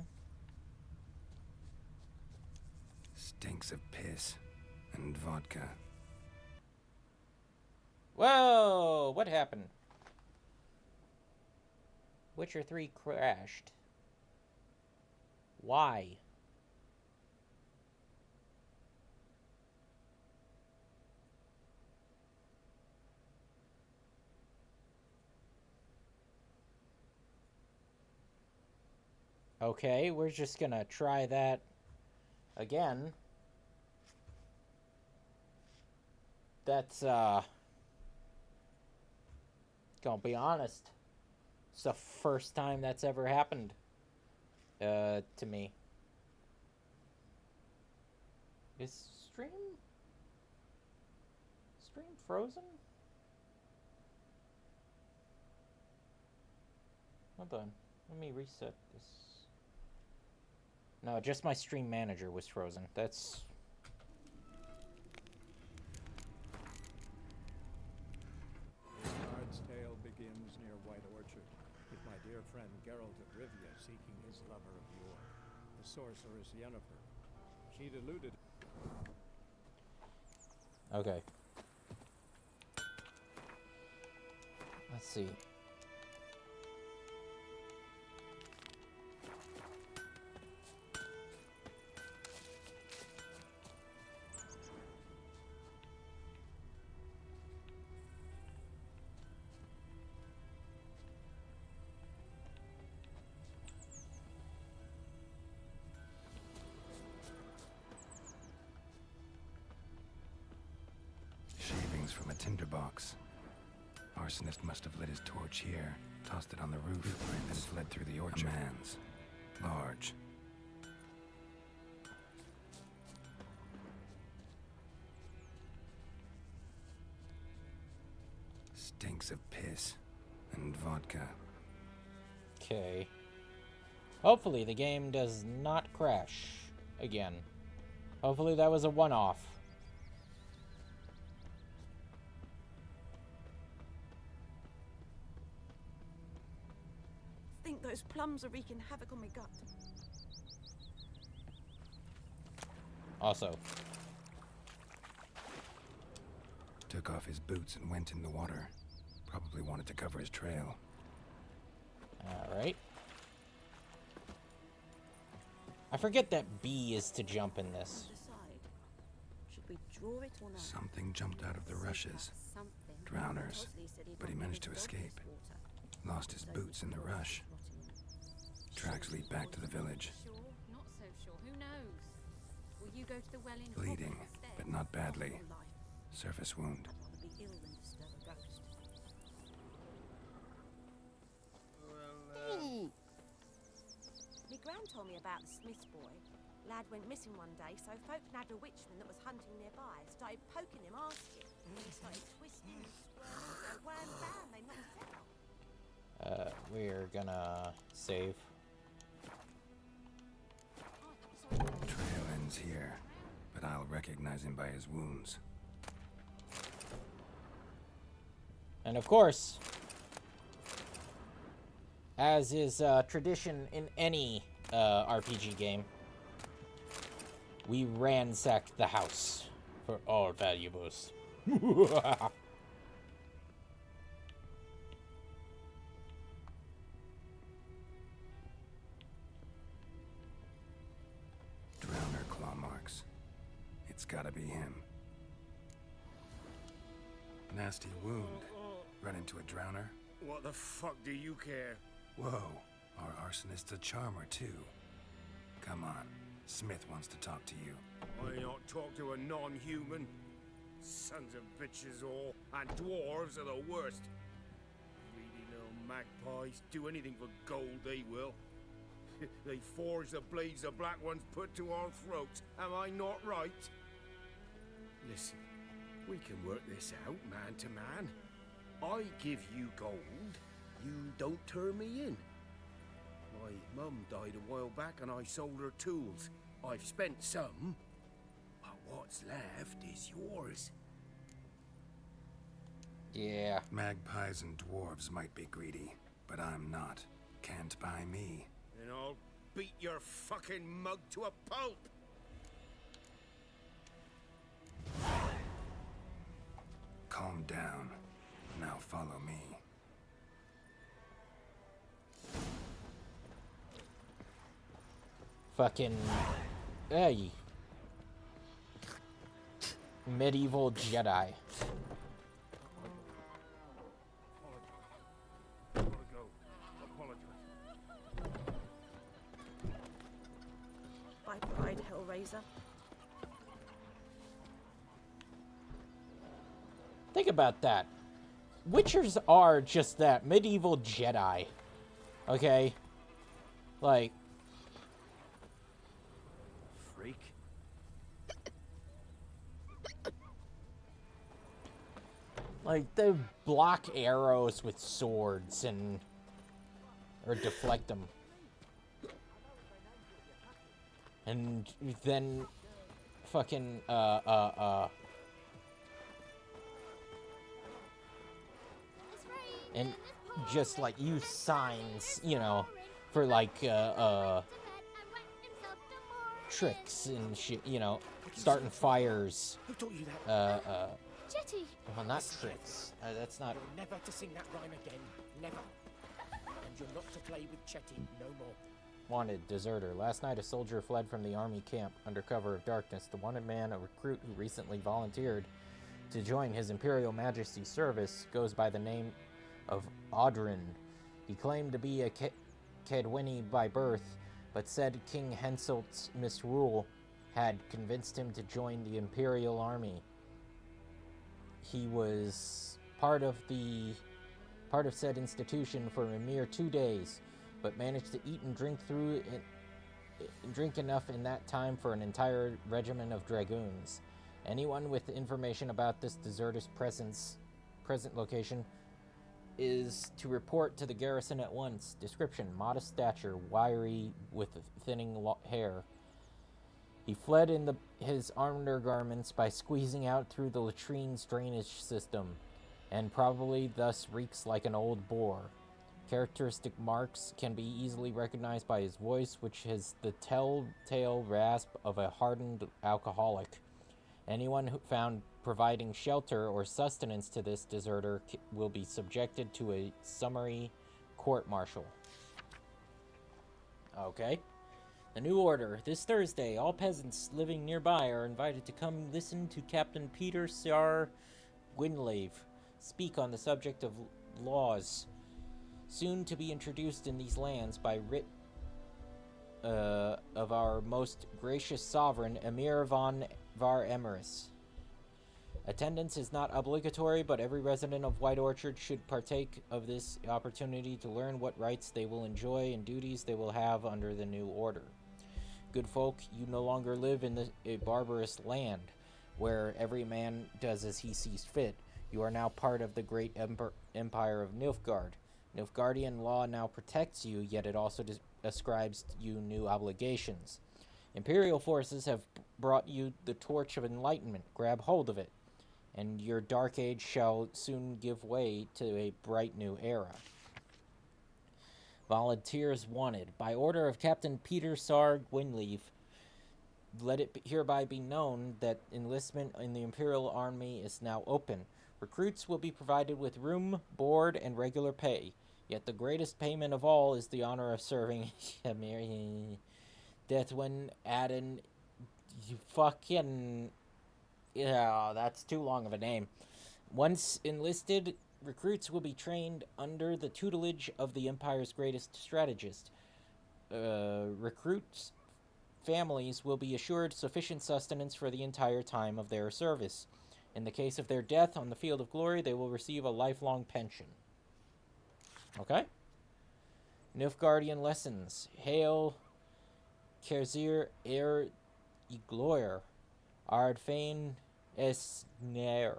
Stinks of piss and vodka. Whoa! What happened? Witcher 3 crashed. Why? Okay, we're just gonna try that again. That's, gonna be honest. It's the first time that's ever happened, to me. Is stream frozen? Hold on, let me reset this. No, just my stream manager was frozen. That's... Bard's tale begins near White Orchard, with my dear friend Geralt of Rivia seeking his lover of yore, the sorceress Yennefer. She'd eluded... Okay. Let's see. Shavings from a tinderbox. Arsonist must have lit his torch here, tossed it on the roof, then fled through the orchard. A man's. Large. Stinks of piss and vodka. Okay. Hopefully the game does not crash again. Hopefully that was a one-off. I think those plums are wreaking havoc on my gut. Also. Took off his boots and went in the water. Probably wanted to cover his trail. Alright. I forget that B is to jump in this. Should we draw it or not? Something jumped out of the rushes. Drowners. But he managed to escape. Lost his boots in the rush. Tracks lead back to the village. Sure, not so sure. Who knows? Will you go to the well in Bleeding, but not badly. Surface wound. Me gran told me about the Smith's boy. Lad went missing one day, so folk nabbed a witchman that was hunting nearby. Started poking him, asking. He started twisting and squirming, so wham bam, they knocked it out. We're gonna save. Trail ends here, but I'll recognize him by his wounds. And of course, as is tradition in any RPG game, we ransack the house for all valuables. Drowner claw marks. It's gotta be him. Nasty wound. Run into a drowner? What the fuck do you care? Whoa, our arsonist's a charmer too. Come on, Smith wants to talk to you. I not talk to a non-human. Sons of bitches all, and dwarves are the worst. Greedy little magpies do anything for gold, they will. They forge the blades the Black Ones put to our throats. Am I not right? Listen, we can work this out, man to man. I give you gold, you don't turn me in. My mum died a while back and I sold her tools. I've spent some, but what's left is yours. Yeah. Magpies and dwarves might be greedy, but I'm not. Can't buy me. Then I'll beat your fucking mug to a pulp! Calm down. Now follow me. Fucking... Hey. Medieval Jedi. By pride, Hellraiser. Think about that. Witchers are just that, medieval Jedi. Okay? Like... Freak. Like, they block arrows with swords and... or deflect them. And then... fucking, and just, like, use signs, you know, for, like, tricks and shit, you know, starting fires. Who taught you that? Jetty! Well, not tricks. That's not... You're never to sing that rhyme again. Never. And you're not to play with Chetty no more. Wanted, deserter. Last night, a soldier fled from the army camp under cover of darkness. The wanted man, a recruit who recently volunteered to join His Imperial Majesty's service, goes by the name of Audrin. He claimed to be a Kedwini by birth, but said King Henselt's misrule had convinced him to join the Imperial Army. He was part of said institution for a mere 2 days, but managed to eat and drink enough in that time for an entire regiment of dragoons. Anyone with information about this deserter's present location is to report to the garrison at once. Description: modest stature, wiry with thinning hair. He fled in his undergarments by squeezing out through the latrine's drainage system, and probably thus reeks like an old boar. Characteristic marks can be easily recognized by his voice, which has the telltale rasp of a hardened alcoholic. Anyone who found providing shelter or sustenance to this deserter will be subjected to a summary court-martial. Okay. The new order. This Thursday, all peasants living nearby are invited to come listen to Captain Peter Sar Gwynlave speak on the subject of laws soon to be introduced in these lands by writ of our most gracious sovereign, Emir von Var Emrys. Attendance is not obligatory, but every resident of White Orchard should partake of this opportunity to learn what rights they will enjoy and duties they will have under the new order. Good folk, you no longer live in a barbarous land, where every man does as he sees fit. You are now part of the great empire of Nilfgaard. Nilfgaardian law now protects you, yet it also ascribes you new obligations. Imperial forces have brought you the torch of enlightenment. Grab hold of it, and your dark age shall soon give way to a bright new era. Volunteers wanted. By order of Captain Peter Sar Gwynleve, let it hereby be known that enlistment in the Imperial Army is now open. Recruits will be provided with room, board, and regular pay. Yet the greatest payment of all is the honor of serving Deathwin Adden. You fucking... Yeah, that's too long of a name. Once enlisted, recruits will be trained under the tutelage of the Empire's greatest strategist. Recruits families will be assured sufficient sustenance for the entire time of their service. In the case of their death on the field of glory, they will receive a lifelong pension. Okay? Nilfgaardian lessons. Hail, Kerzir Igloir, Ardfain Esner.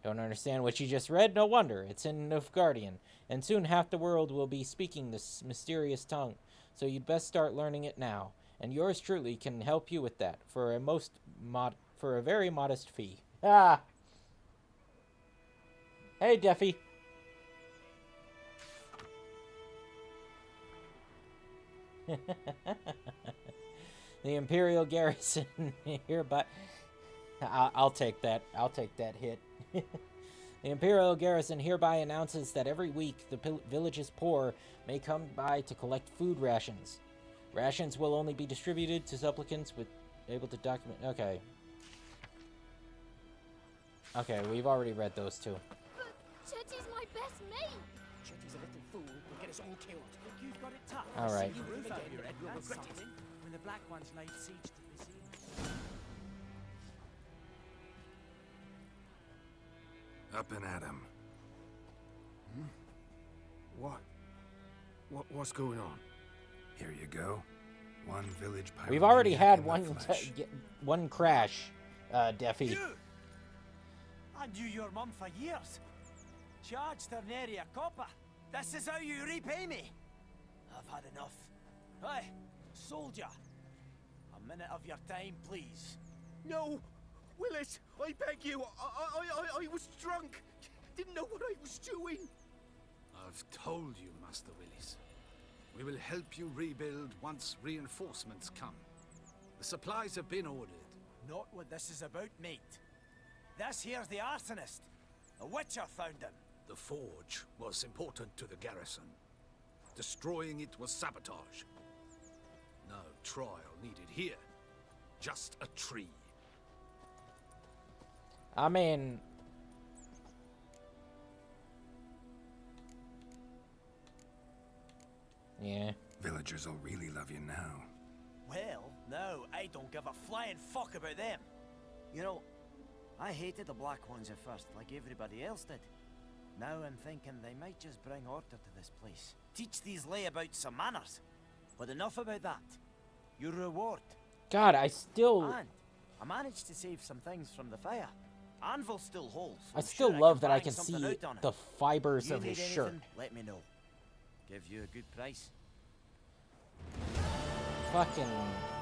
Don't understand what you just read? No wonder. It's in Nilfgaardian. And soon half the world will be speaking this mysterious tongue. So you'd best start learning it now. And yours truly can help you with that for a very modest fee. Ah! Hey, Deffy. The Imperial garrison hereby... I'll take that. I'll take that hit. The Imperial garrison hereby announces that every week the village's poor may come by to collect food rations. Rations will only be distributed to supplicants with able to document... Okay. Okay, we've already read those two. But Chetty's my best mate. Chetty's a little fool. He'll get us all killed. Think you've got it tough. All right. You will forget your head. You'll regret it. When the Black Ones laid siege to this inn. Up and at 'em. What's going on? Here you go. One village pirate. We've already had one crash, Deffy. You! I knew your mum for years. Charged her nary a copper. This is how you repay me. I've had enough. Hey, soldier. A minute of your time, please. No! Willis, I beg you. I was drunk. Didn't know what I was doing. I've told you, Master Willis. We will help you rebuild once reinforcements come. The supplies have been ordered. Not what this is about, mate. This here's the arsonist. A witcher found him. The forge was important to the garrison. Destroying it was sabotage. No trial needed here. Just a tree. I mean... Yeah. Villagers will really love you now. Well, no, I don't give a flying fuck about them. You know, I hated the Black Ones at first, like everybody else did. Now I'm thinking they might just bring order to this place. Teach these layabouts some manners. But enough about that. Your reward. God, I still... And I managed to save some things from the fire. Anvil still holds. I still love that I can see the fibers of his shirt. Let me know. Give you a good price. Fucking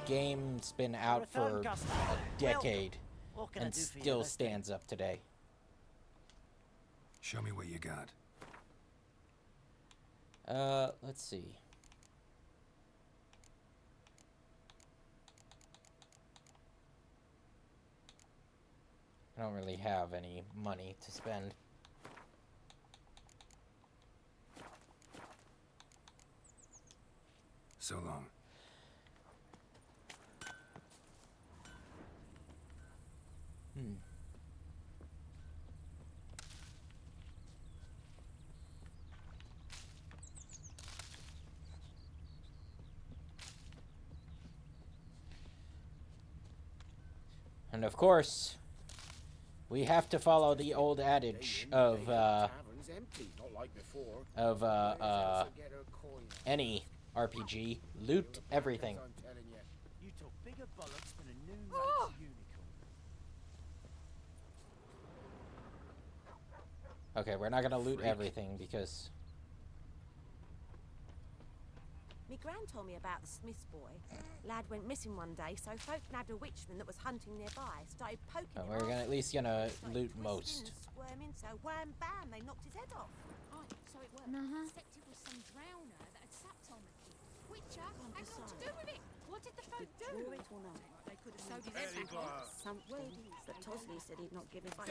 game's been out for a decade and still stands up today. Show me what you got. Let's see. I don't really have any money to spend. So long. And of course, we have to follow the old adage of any RPG, loot everything. You took bigger bullets than a new unicorn. Okay, we're not gonna loot everything because... Me gran told me about the Smith's boy. Lad went missing one day, so folk nabbed a witchman that was hunting nearby. Started poking him. We're gonna at least loot most. Squirming, so wham bam, they knocked his head off. Oh, so it worked. Except it was some drowner that had sapped on the kid. Witcher had got to do with it. What did the folk do? Draw it or not? They could have sewed his head off. Something. But Tosley said he'd not give his dog a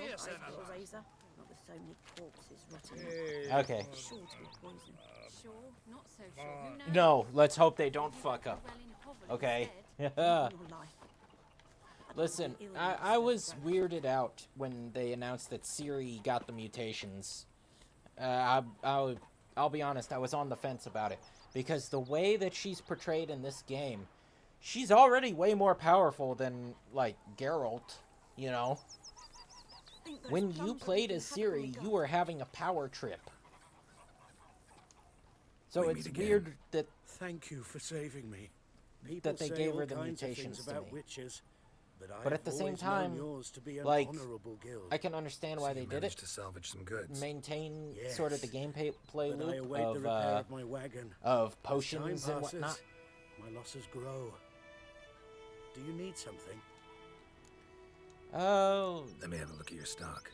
razor. Not with so many corpses rotting. Okay. Sure to be poison. Sure, not so sure. Who knows? No, let's hope they don't fuck up. Okay. Listen, I was weirded out when they announced that Ciri got the mutations. I'll be honest, I was on the fence about it. Because the way that she's portrayed in this game, She's already way more powerful than, like, Geralt, you know? When you played as Ciri, you were having a power trip. So it's weird that... Thank you for saving me. That they gave her the mutations to me. But at the same time, like, I can understand why they did it. To salvage some goods. Maintain sort of the gameplay loop wagon. of potions and whatnot. My losses grow. Do you need something? Oh. Let me have a look at your stock.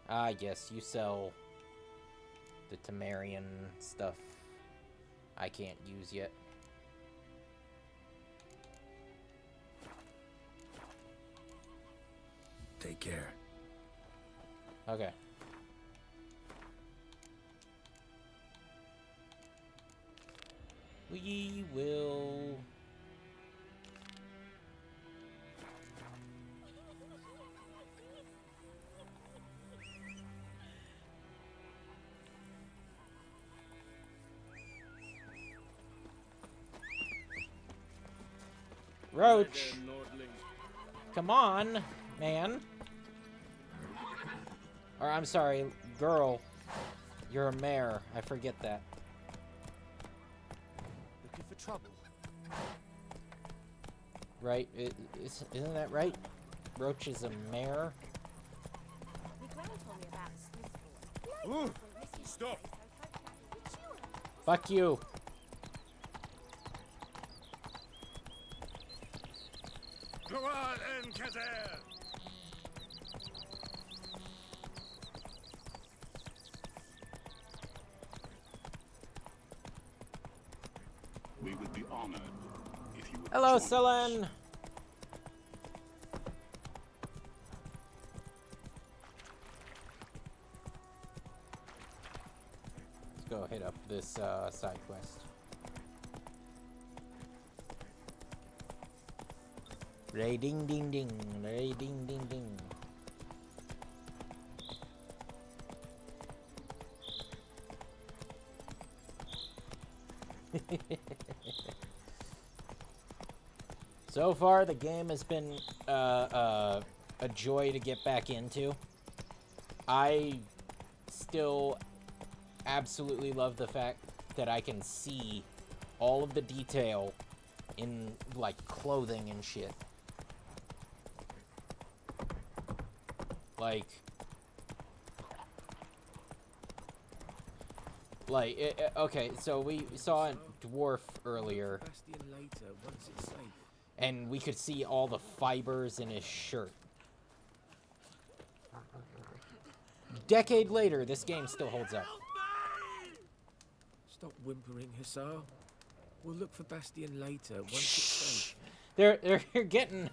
I guess you sell the Temerian stuff I can't use yet. Take care. Okay. We will... Roach! Come on, man. Or, I'm sorry, girl. You're a mare. I forget that. Looking for trouble? Right? Isn't that right? Roach is a mare? Ooh, stop! Fuck you. Go on, Encader! We would be honored if you would Hello, join Selen. us. Let's go hit up this side quest. Ray ding ding ding. Ray ding ding ding. So far, the game has been a joy to get back into. I still absolutely love the fact that I can see all of the detail in, like, clothing and shit. Okay, so we saw a dwarf earlier, and we could see all the fibers in his shirt. Decade later, this game still holds up. Stop whimpering, Hussar. We'll look for Bastion later, once it's safe. They're getting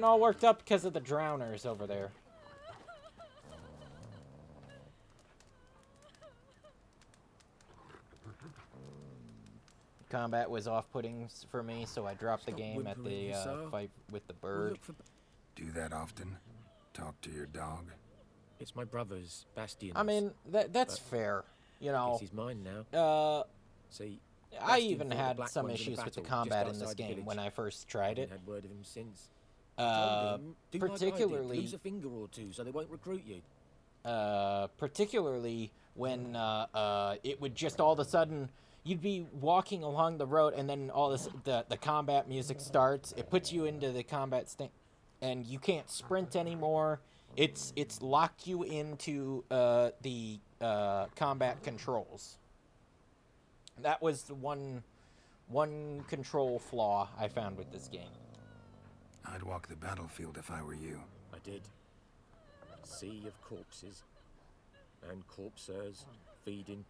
all worked up because of the drowners over there. Combat was off-putting for me, so I dropped the game at the fight with the bird. Do that often? Talk to your dog? It's my brother's, Bastion. I mean, that's fair, you know. Guess he's mine now. See, I even had some issues with the combat in this game when I first tried it. Had word of him since. Told him, do particularly like I did, lose a finger or two so they won't recruit you. Particularly when it would just all of a sudden you'd be walking along the road and then all this the combat music starts. It puts you into the combat state and you can't sprint anymore. It's locked you into the combat controls. That was the one control flaw I found with this game. I'd walk the battlefield if I were you. I did. Sea of corpses. And corpsers feeding.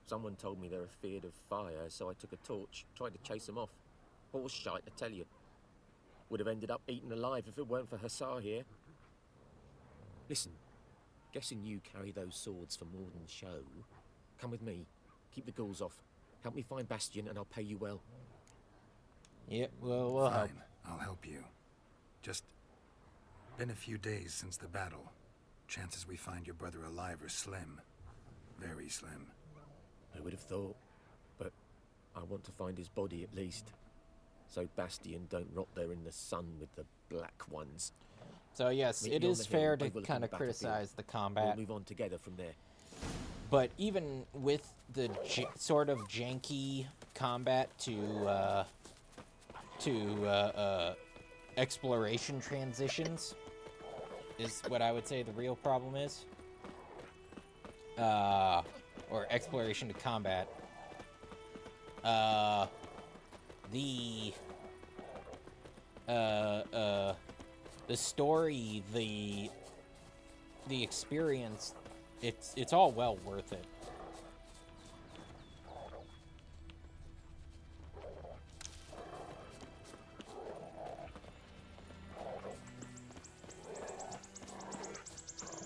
Someone told me they were feared of fire, so I took a torch, tried to chase them off. Horse shite, I tell you. Would have ended up eaten alive if it weren't for Hussar here. Listen, guessing you carry those swords for more than show. Come with me. Keep the ghouls off. Help me find Bastion and I'll pay you well. Yep, well, we'll help. Fine, I'll help you. Just been a few days since the battle. Chances we find your brother alive are slim. Very slim. I would have thought, but I want to find his body at least, so Bastion don't rot there in the sun with the Black Ones. So yes, Meet it me on is the fair hill to overlooking kind the of battlefield. criticize the combat. We'll move on together from there. But even with the sort of janky combat to exploration transitions is what I would say the real problem is. Or exploration to combat. The story, the experience, it's all well worth it.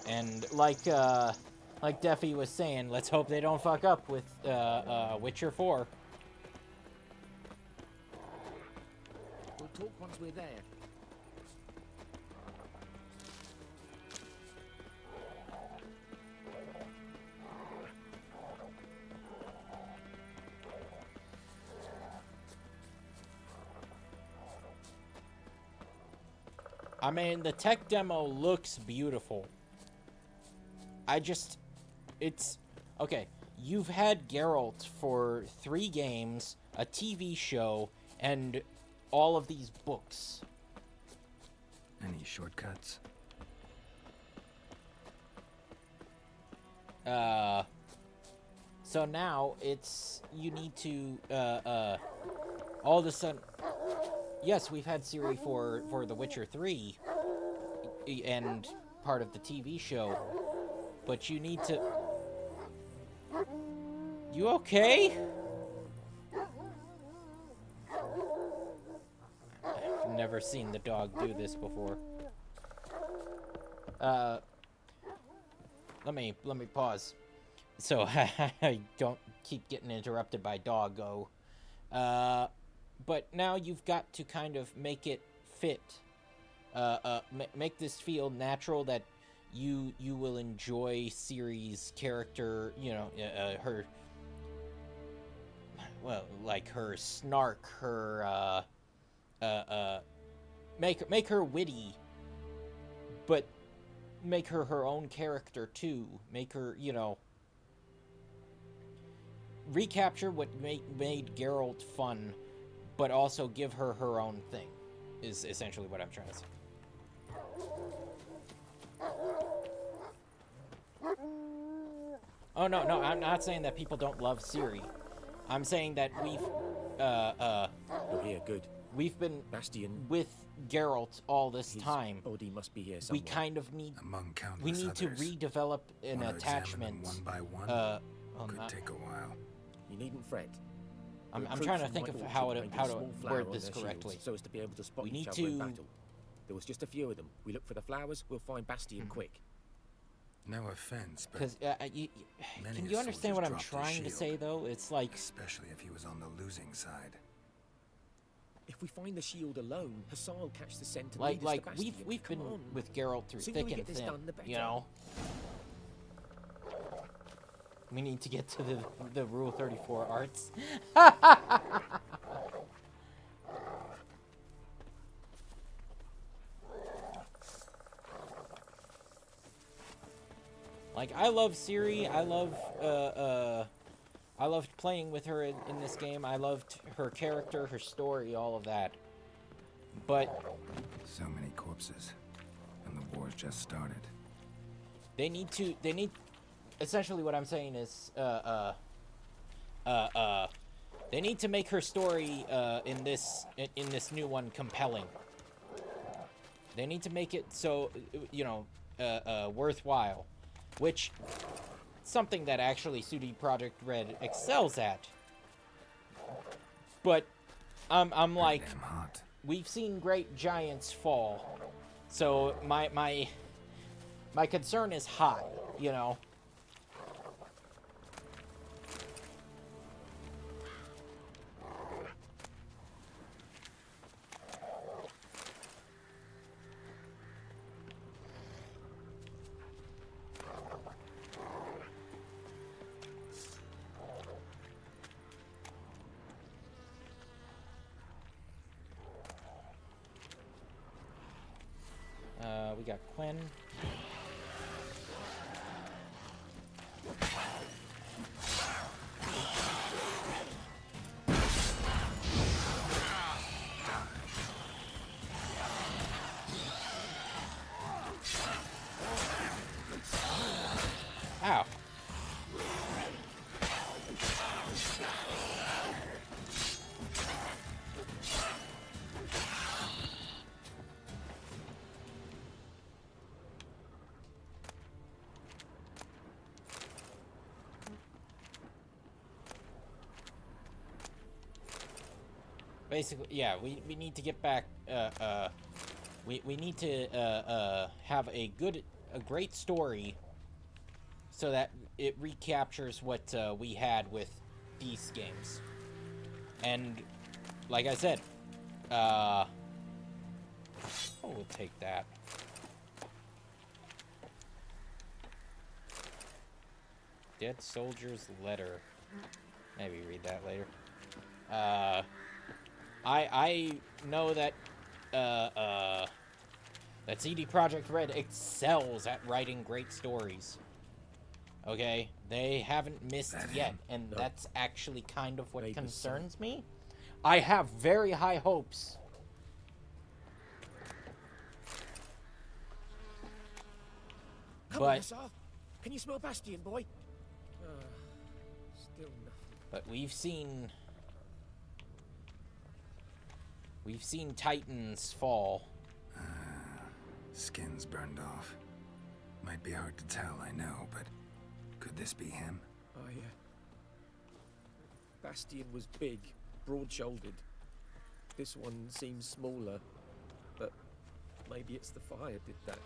And like Defi was saying, let's hope they don't fuck up with Witcher 4. We'll talk once we're there. I mean, the tech demo looks beautiful. It's... Okay, you've had Geralt for 3 games, a TV show, and all of these books. Any shortcuts? So now it's... You need to, all of a sudden... Yes, we've had Ciri for The Witcher 3 and part of the TV show, but you need to... You okay? I've never seen the dog do this before. Let me pause so I don't keep getting interrupted by doggo. But now you've got to kind of make it fit. Make this feel natural, that you will enjoy Ciri's character, you know, her... Well, like her snark, her, make her witty, but make her her own character too. Make her, you know... Recapture what made Geralt fun, but also give her her own thing, is essentially what I'm trying to say. Oh, no, I'm not saying that people don't love Ciri. I'm saying that we've, You're here, good. We've been Bastion with Geralt all this time. Body must be here We somewhere. kind of need... Among countless We need to others. redevelop an Wanna examine attachment. them one by one? Well, Could not- take a while. You needn't fret. I'm Recruits trying to from think White of Orchard how painted to a small flower word on this their shields correctly. so as to be able to spot We each need other in to- battle. There was just a few of them. We look for the flowers, we'll find Bastion quick. No offense, but Because many can a you understand what I'm soldier's dropped his trying to shield, say, though? It's like... especially if he was on the losing side. If we find the shield alone, Hassan will catch the scent and Like lead us to Bastion. we've Come been on. with Geralt through Sooner thick we and get this thin, done, the better. you know? We need to get to the Rule 34 arts. Like, I love Ciri. I loved playing with her in this game. I loved her character, her story, all of that. But So many corpses, and the war's just started. they need essentially what I'm saying is they need to make her story in this new one compelling. They need to make it so, you know, worthwhile, which something that actually CD Projekt Red excels at. But I'm like, we've seen great giants fall, so my concern is high, you know. we got Quinn. Ow. Basically, yeah, we need to get back, we need to, have a great story so that it recaptures what, we had with these games. And, like I said, oh, we'll take that. Dead Soldier's Letter. Maybe read that later. I know that that CD Projekt Red excels at writing great stories. Okay, they haven't missed yet, and that's actually kind of what concerns me. I have very high hopes. Come on, Hussar. Can you smell Bastion, boy? Still nothing. But we've seen Titans fall. Skin's burned off. Might be hard to tell, I know, but could this be him? Oh, yeah. Bastion was big, broad-shouldered. This one seems smaller, but maybe it's the fire did that.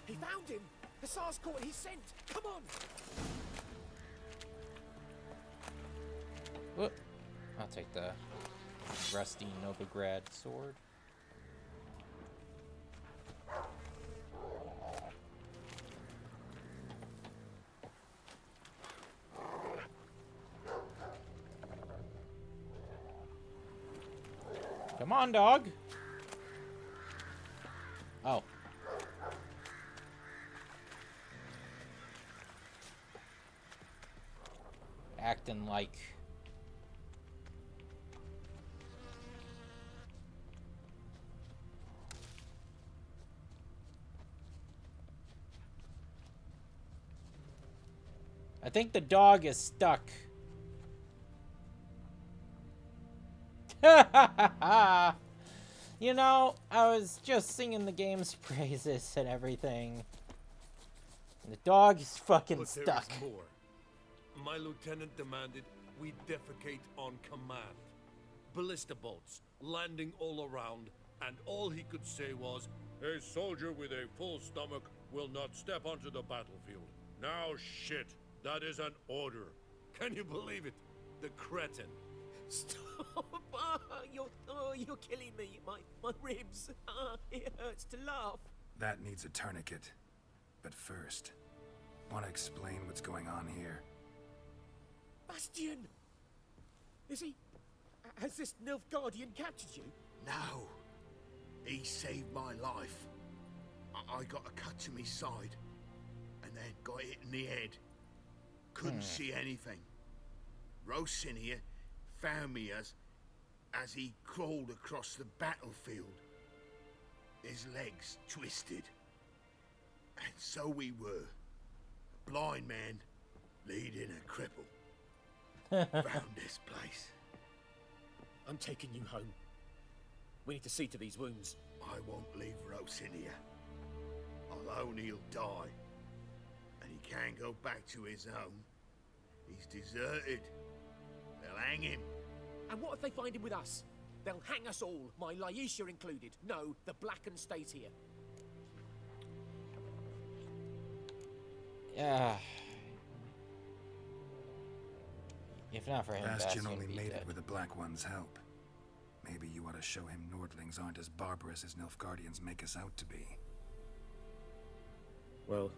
He found him! Hussar's caught his scent! Come on! Whoop. I'll take the rusty Novigrad sword. Come on, dog! Oh. Acting like... I think the dog is stuck. You know, I was just singing the game's praises and everything. And the dog is fucking But stuck. There is more. My lieutenant demanded we defecate on command. Ballista bolts landing all around, and all he could say was, "A soldier with a full stomach will not step onto the battlefield." Now shit, that is an order. Can you believe it? The cretin. Stop! You're killing me. My ribs. It hurts to laugh. That needs a tourniquet. But first, want to explain what's going on here? Bastion! Is he... Has this Nilfgaardian captured you? No. He saved my life. I got a cut to my side, and then got hit in the head. Couldn't see anything. Rosinia found me as he crawled across the battlefield. His legs twisted. And so we were. A blind man leading a cripple. Found this place. I'm taking you home. We need to see to these wounds. I won't leave Rosinia. Alone he'll die. And he can't go back to his home. He's deserted. They'll hang him. And what if they find him with us? They'll hang us all, my Laisha included. No, the Blacken stays here. Yeah. If not for him, Bastion only made it with the Black One's help. Maybe you ought to show him Nordlings aren't as barbarous as Nilfgaardians make us out to be. Well,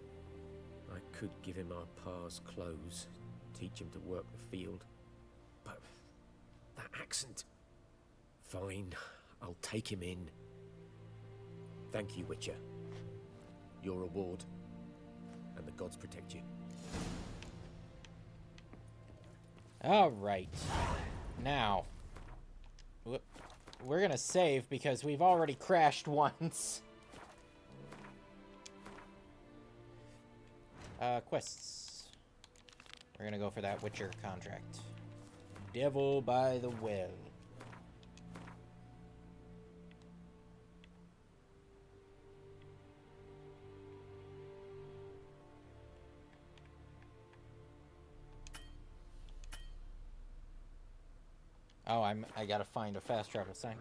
I could give him our pa's clothes teach him to work the field. But that accent... Fine, I'll take him in. Thank you, Witcher. Your reward. And the gods protect you. Alright. Now. We're gonna save because we've already crashed once. Quests. We're gonna go for that Witcher contract. Devil by the Well. Oh, I gotta find a fast travel sign.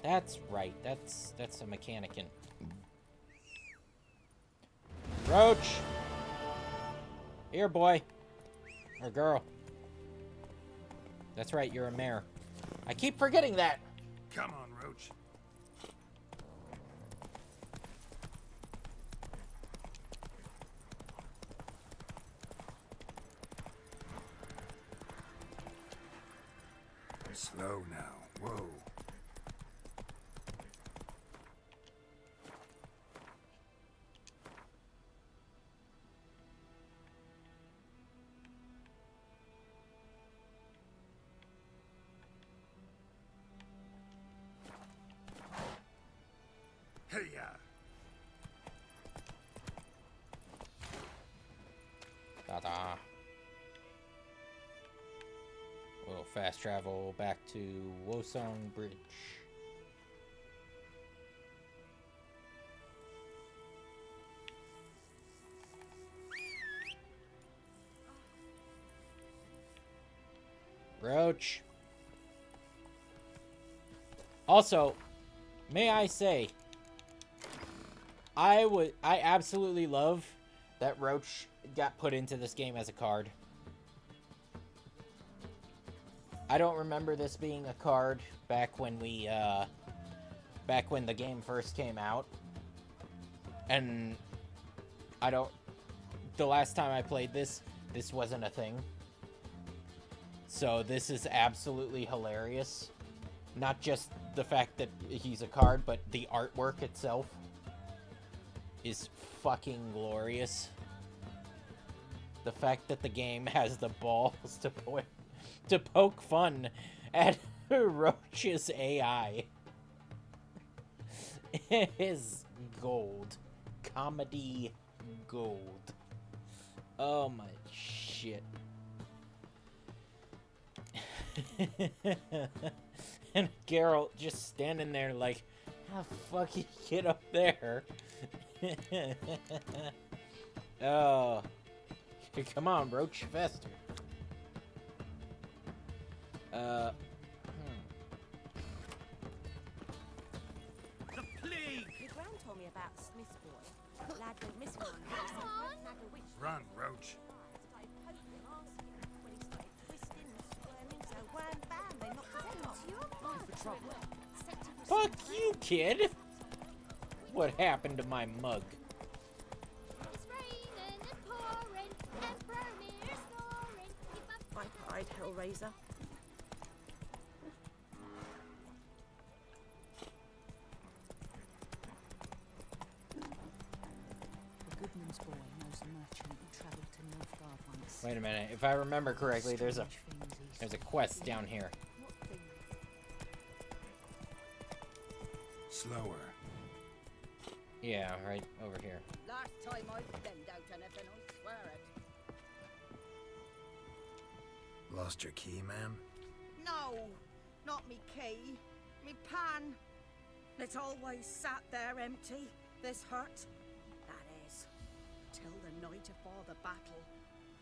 That's right. That's a mechanican. Roach! Here, boy. Or girl. That's right, you're a mare. I keep forgetting that! Come on, Roach. Slow now. Whoa. Hey-ya. Ta-da. We'll fast travel back to Wosong Bridge. Roach. Also, may I say, I absolutely love that Roach got put into this game as a card. I don't remember this being a card back when we, back when the game first came out. And the last time I played this wasn't a thing. So this is absolutely hilarious. Not just the fact that he's a card, but the artwork itself is fucking glorious. The fact that the game has the balls to poke fun at Roach's AI is gold. Comedy gold. Oh my shit. And Geralt just standing there like, how the fuck you get up there? Oh. Come on, Roach, faster. The plague! Your gran told me about the Smith's boy. Lad went missing one day, so I phoned Nagger Witch. Run, Roach. Started poking him, asking him. When he started twisting and squirming, so wham bam, they knocked his head off. Looking for trouble. Fuck you, kid! What happened to my mug? Bye-bye, Hellraiser. The Goodman's boy knows a merchant who travelled to Nilfgaard once. Wait a minute. If I remember correctly, there's a quest down here. Slower. Yeah, right over here. Last time I lend out anything, I swear it. Lost your key, ma'am? No, not me key, me pan. It's always sat there empty, this hut. That is, till the night afore the battle.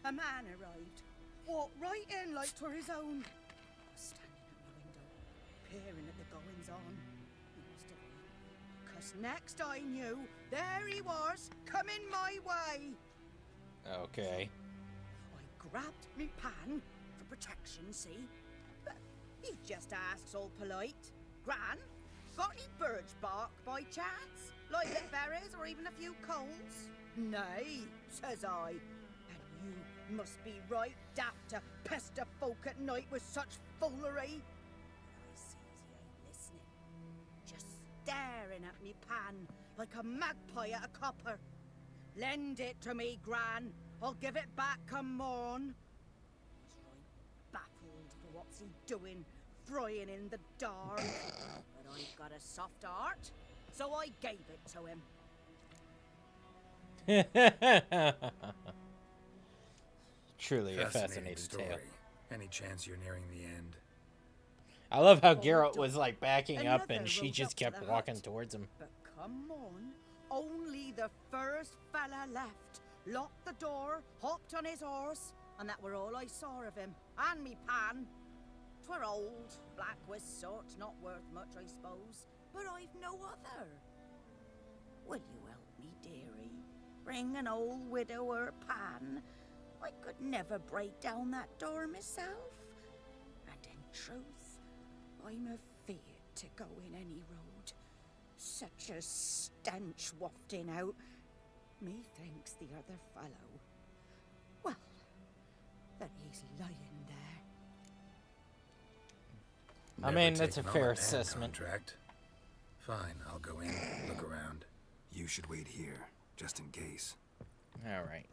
A man arrived, walked right in like 'twere his own. Standing at my window, peering at the goings-on. He must have been. 'Cause next I knew, there he was, coming my way. Okay. I grabbed me pan, for protection, see? But he just asks all polite. Gran, got any birch bark by chance? Lilac berries or even a few cones? Nay, says I. And You must be right daft to pester folk at night with such foolery. I sees he ain't listening. Just staring at me pan like a magpie at a copper. Lend it to me, Gran. I'll give it back come morn. He's right baffled for what's he doing, frying in the dark. But I've got a soft heart, so I gave it to him. Truly a fascinating tale. Any chance you're nearing the end? I love how Geralt was like backing up and she just kept walking towards him. But come on, only the first fella left. Locked the door, hopped on his horse, and that were all I saw of him. And me pan. 'Twere old, black with sort, not worth much, I suppose. But I've no other. Will you help me, dearie? Bring an old widower pan. I could never break down that door myself. And in truth, I'm afeard to go in any road. Such a stench wafting out. Methinks the other fellow, well, that he's lying there. I mean, that's a fair assessment. Contract. Fine, I'll go in, look around. You should wait here, just in case. All right.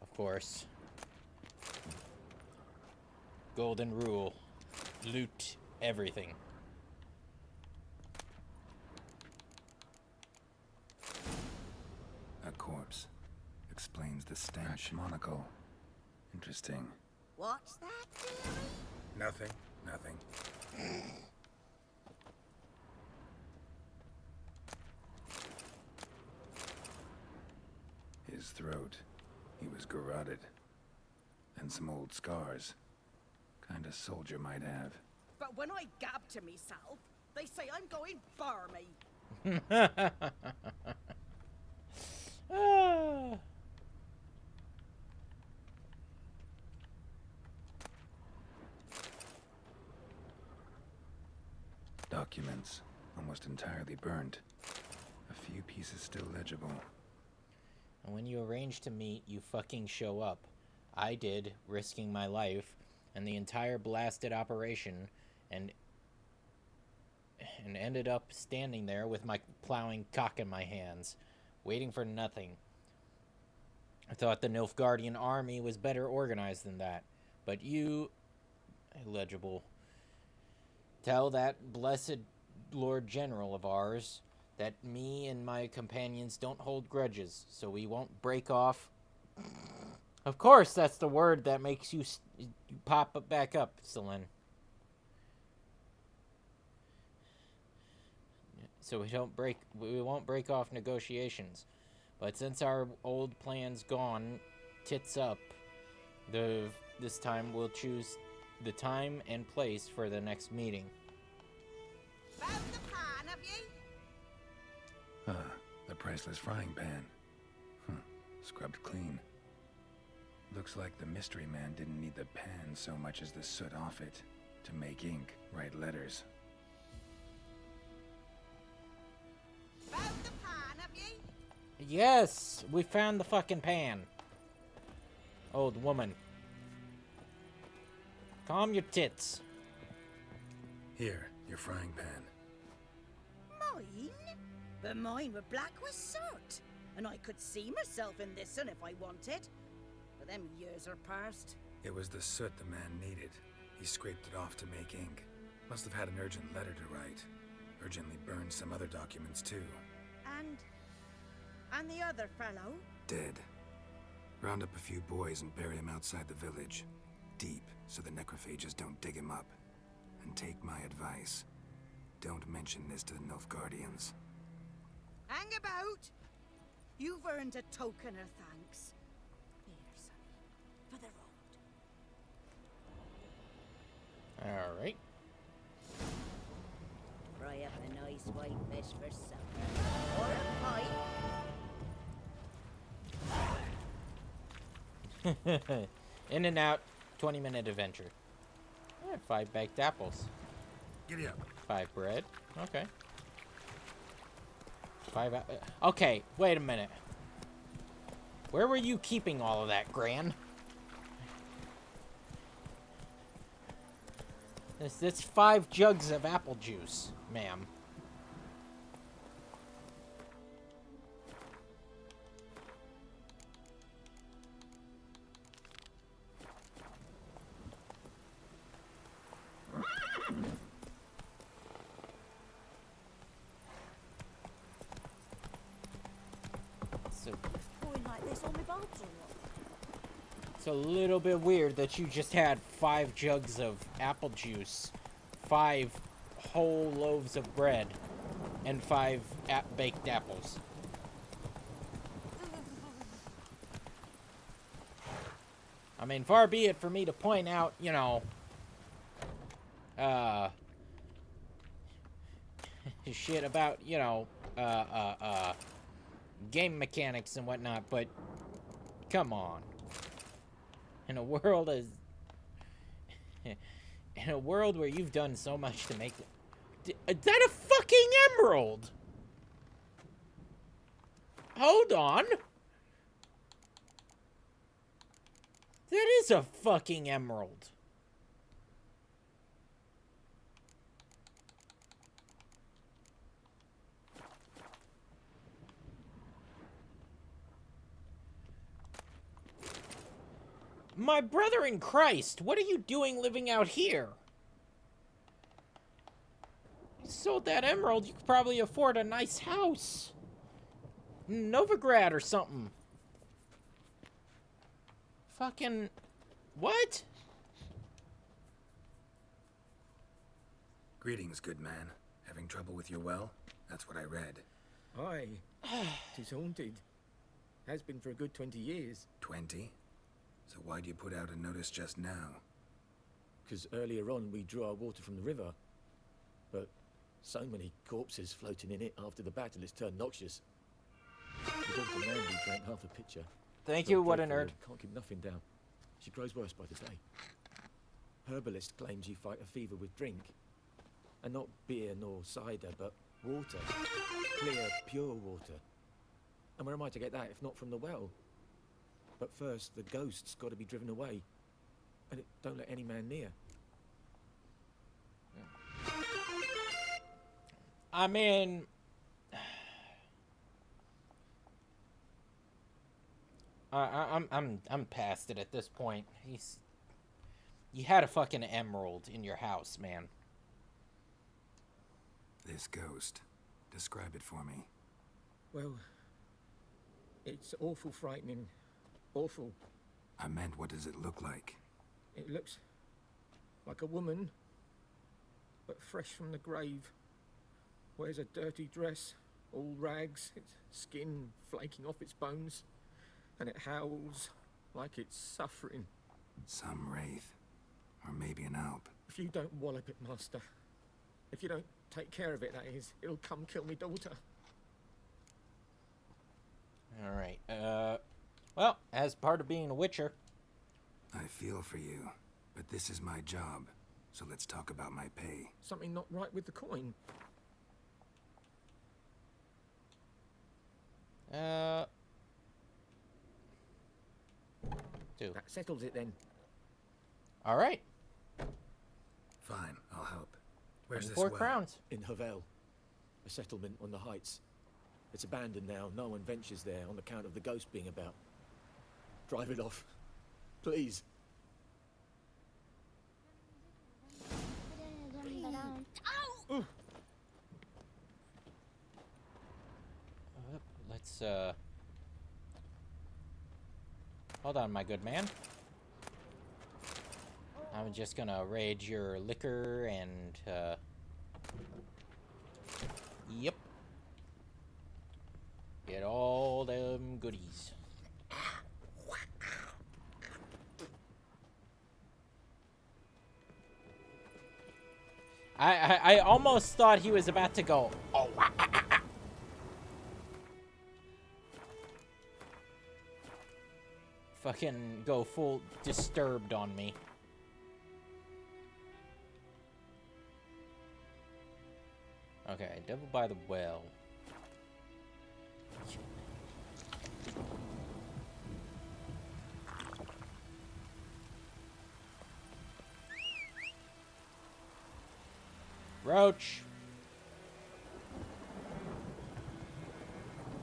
Of course. Golden rule. Loot everything. A corpse. Explains the stench. Monocle. Interesting. What's that, dearie? Nothing. Nothing. His throat. He was garroted. And some old scars. Kind of soldier might have. But when I gab to myself, they say I'm going barmy. Documents. Almost entirely burnt. A few pieces still legible. And when you arrange to meet, you fucking show up. I did, risking my life and the entire blasted operation, and ended up standing there with my plowing cock in my hands, waiting for nothing. I thought the Nilfgaardian army was better organized than that, but you, illegible, tell that blessed Lord General of ours that me and my companions don't hold grudges, so we won't break off. Of course, that's the word that makes you pop back up, Selene. So we won't break off negotiations. But since our old plan's gone, tits up, this time we'll choose the time and place for the next meeting. Found the pan, have you? The priceless frying pan. Scrubbed clean. Looks like the mystery man didn't need the pan so much as the soot off it to make ink, write letters. Found the pan, have you? Yes, we found the fucking pan. Old woman. Calm your tits. Here, your frying pan. Mine? But mine were black with soot. And I could see myself in this one if I wanted. But them years are past. It was the soot the man needed. He scraped it off to make ink. Must have had an urgent letter to write. Urgently burned some other documents too. And the other fellow? Dead. Round up a few boys and bury him outside the village. Deep, so the necrophages don't dig him up. And take my advice. Don't mention this to the Nilfgaardians. Hang about! You've earned a token of thanks. Here, sonny, for the road. Alright. Fry up a nice white fish for supper. Or a pie. In and out, 20-minute adventure. Yeah, Alright, 5 baked apples. Giddy up. 5 bread. Okay. 5 okay, wait a minute. Where were you keeping all of that, Gran? That's 5 jugs of apple juice, ma'am. So Pouring like this on my barbs or what? it's a little bit weird that you just had 5 jugs of apple juice, 5 whole loaves of bread, and 5 baked apples. I mean, far be it for me to point out, you know, shit about, you know, game mechanics and whatnot, but come on. In a world as... in a world where you've done so much to make... Is that a fucking emerald? Hold on. That is a fucking emerald. My brother in Christ, what are you doing living out here? You sold that emerald, you could probably afford a nice house. In Novigrad or something. Fucking... what? Greetings, good man. Having trouble with your well? That's what I read. Aye. 'Tis haunted. Has been for a good 20 years. 20? So why'd you put out a notice just now? 'Cause earlier on we drew our water from the river. But so many corpses floating in it after the battle it's turned noxious. The daughter Mandy drank half a pitcher. Thank you, what a nerd. Can't keep nothing down. She grows worse by the day. Herbalist claims you fight a fever with drink. And not beer nor cider, but water. Clear, pure water. And where am I to get that if not from the well? But first, the ghost's got to be driven away. And it don't let any man near. I mean... I'm past it at this point. You had a fucking emerald in your house, man. This ghost. Describe it for me. Well, it's awful frightening. Awful. I meant, what does it look like? It looks like a woman, but fresh from the grave. Wears a dirty dress, all rags, its skin flaking off its bones, and it howls like it's suffering. Some wraith. Or maybe an alp. If you don't wallop it, Master, if you don't take care of it, that is, it'll come kill me daughter. Alright, well, as part of being a witcher... I feel for you, but this is my job, so let's talk about my pay. Something not right with the coin. Two. That settles it then. Alright. Fine, I'll help. Where's this 4 well? crowns. In Havel, a settlement on the heights. It's abandoned now. No one ventures there on account of the ghost being about. Drive it off, please. Let's, hold on, my good man. I'm just gonna raid your liquor and, yep. Get all them goodies. I almost thought he was about to go, oh, fucking go full Disturbed on me. Okay, Devil by the Well. Roach!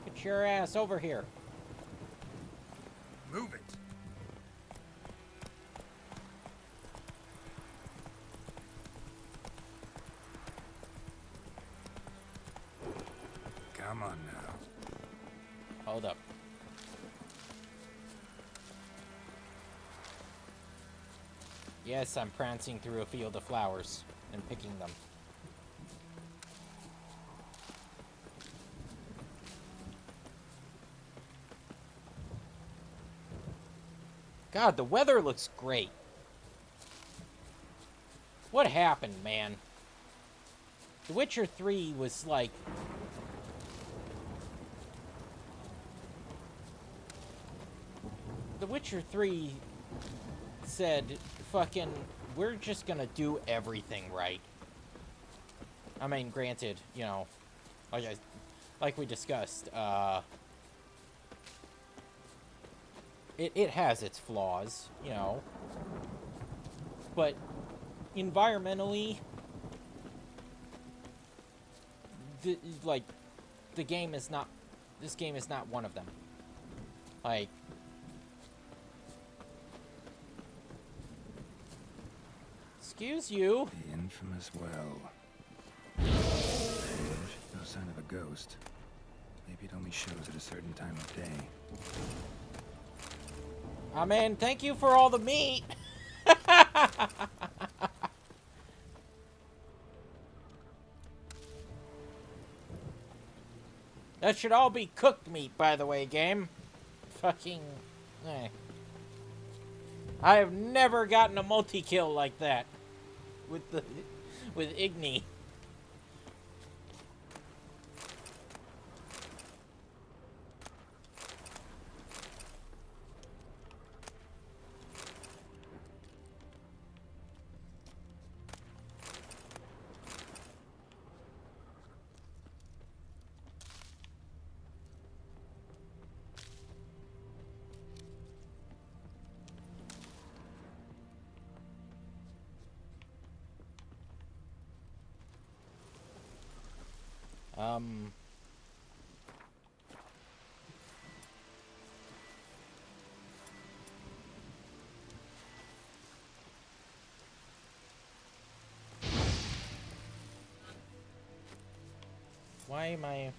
Get your ass over here. Move it. Come on now. Hold up. Yes, I'm prancing through a field of flowers and picking them. God, the weather looks great. What happened, man? The Witcher 3 was like... The Witcher 3 said, fucking, we're just gonna do everything right. I mean, granted, you know, like we discussed, it has its flaws, you know, but environmentally, this game is not one of them. Like, excuse you. The infamous well. No sign of a ghost. Maybe it only shows at a certain time of day. I mean, thank you for all the meat. That should all be cooked meat, by the way, game. Fucking... I have never gotten a multi-kill like that. With Igni. Why am I...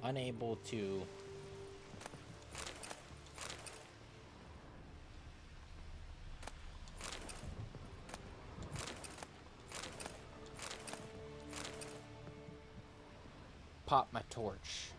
unable to... pop my torch?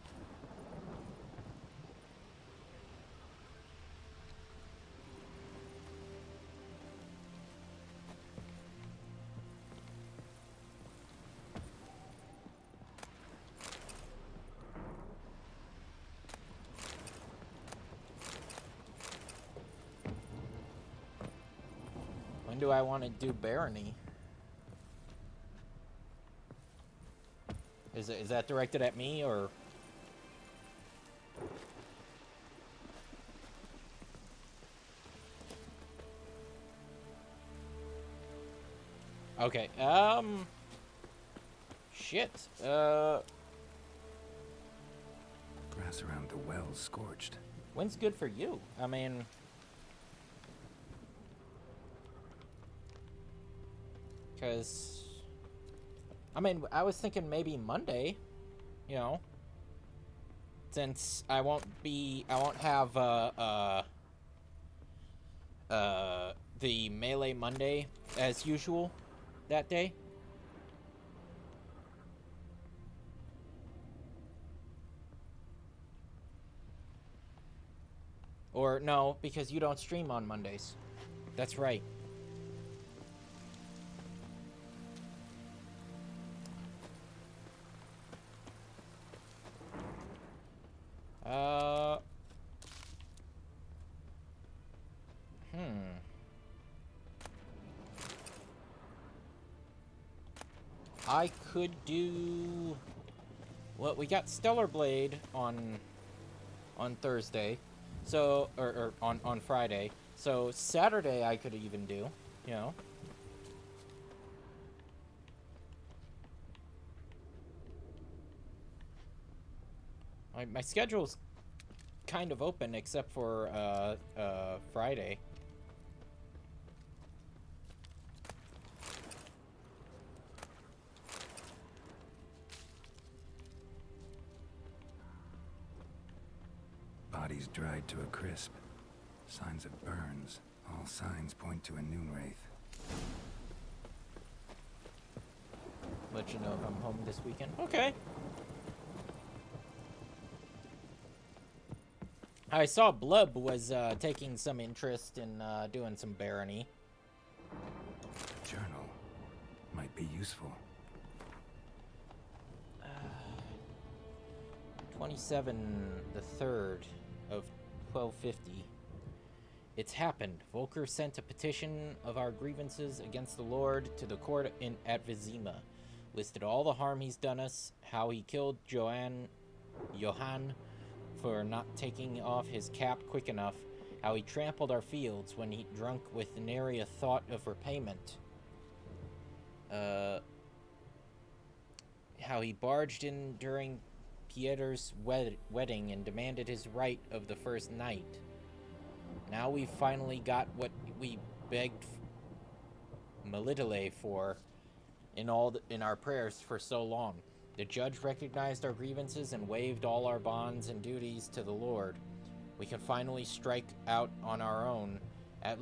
When do I want to do Barony? Is that directed at me, or... Okay, shit, Grass around the well's scorched. When's good for you? I mean... Because... I mean, I was thinking maybe Monday, you know, since I won't have, the Melee Monday as usual that day. Or, no, because you don't stream on Mondays. That's right. I could do... Well, we got Stellar Blade on Thursday, so or on Friday. So Saturday I could even do, you know. My schedule's kind of open except for Friday. Bodies dried to a crisp. Signs of burns. All signs point to a noon wraith. Let you know if I'm home this weekend. Okay. I saw Blub was taking some interest in doing some barony. Journal might be useful. 27 the 3rd of 1250. It's happened. Volker sent a petition of our grievances against the Lord to the court at Vizima. Listed all the harm he's done us, how he killed Johann for not taking off his cap quick enough, how he trampled our fields when he drunk with nary a thought of repayment. How he barged in during Pieter's wedding and demanded his right of the first night. Now we've finally got what we begged Melitele for in our prayers for so long. The judge recognized our grievances and waived all our bonds and duties to the Lord. We can finally strike out on our own. At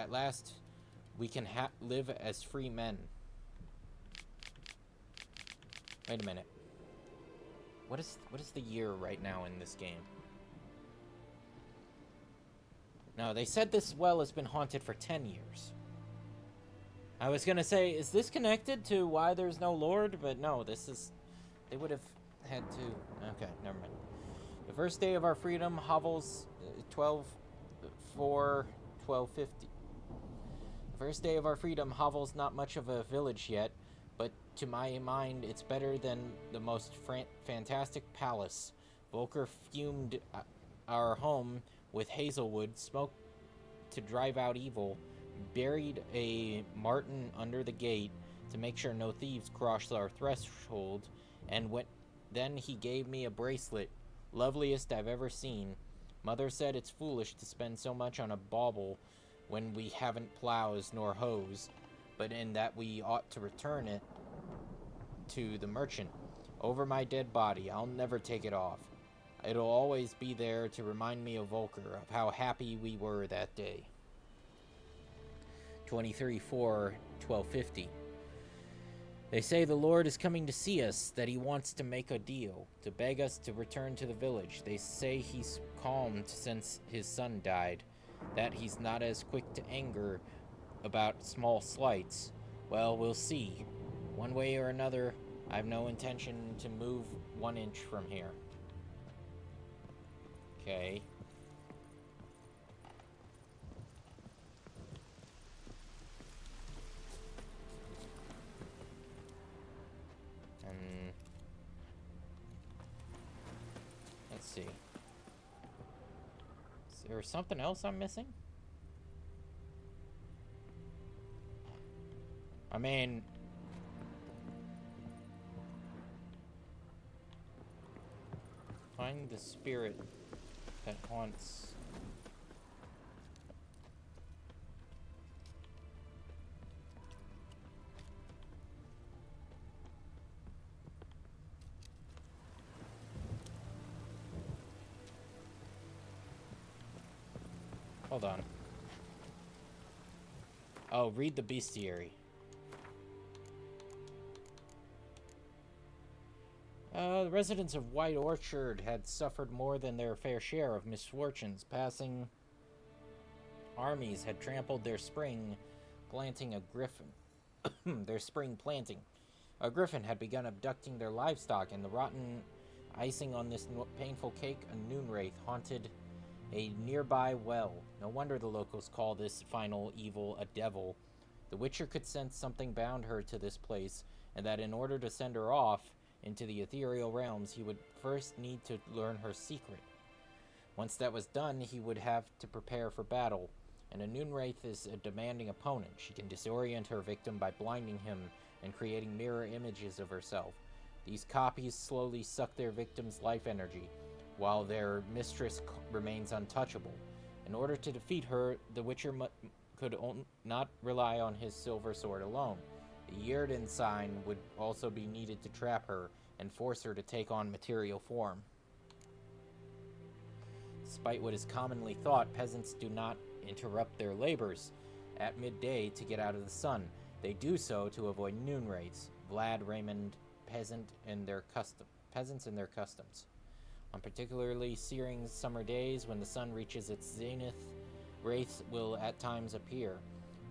last, we can live as free men. Wait a minute. What is the year right now in this game? No, they said this well has been haunted for 10 years. I was gonna say, is this connected to why there's no Lord? But no, this is... They would have had to... Okay, never mind. The first day of our freedom hovels 12/4/1250. The first day of our freedom hovels not much of a village yet, but to my mind, it's better than the most fantastic palace. Volker fumed our home with hazelwood, smoked to drive out evil, buried a marten under the gate to make sure no thieves crossed our threshold, and then he gave me a bracelet, loveliest I've ever seen. Mother said it's foolish to spend so much on a bauble when we haven't plows nor hoes, but in that we ought to return it to the merchant. Over my dead body, I'll never take it off. It'll always be there to remind me of Volker, of how happy we were that day. 23/4/1250. They say the Lord is coming to see us, that he wants to make a deal, to beg us to return to the village. They say he's calmed since his son died, that he's not as quick to anger about small slights. Well, we'll see. One way or another, I've no intention to move 1 inch from here. Okay. Let's see. Is there something else I'm missing? I mean... Find the spirit that haunts... Hold on. Oh, read the bestiary. The residents of White Orchard had suffered more than their fair share of misfortunes. Passing armies had trampled their spring planting a griffin. Their spring planting. A griffin had begun abducting their livestock, and the rotten icing on this painful cake, a noon wraith, haunted a nearby well. No wonder the locals call this final evil a devil. The Witcher could sense something bound her to this place, and that in order to send her off into the ethereal realms, he would first need to learn her secret. Once that was done, he would have to prepare for battle, and a Noonwraith is a demanding opponent. She can disorient her victim by blinding him and creating mirror images of herself. These copies slowly suck their victim's life energy, while their mistress remains untouchable. In order to defeat her, the Witcher could not rely on his silver sword alone. The Yrden sign would also be needed to trap her and force her to take on material form. Despite what is commonly thought, peasants do not interrupt their labors at midday to get out of the sun. They do so to avoid Noonwraiths. Vlad, Raymond, peasants and their customs. On particularly searing summer days, when the sun reaches its zenith, wraiths will at times appear,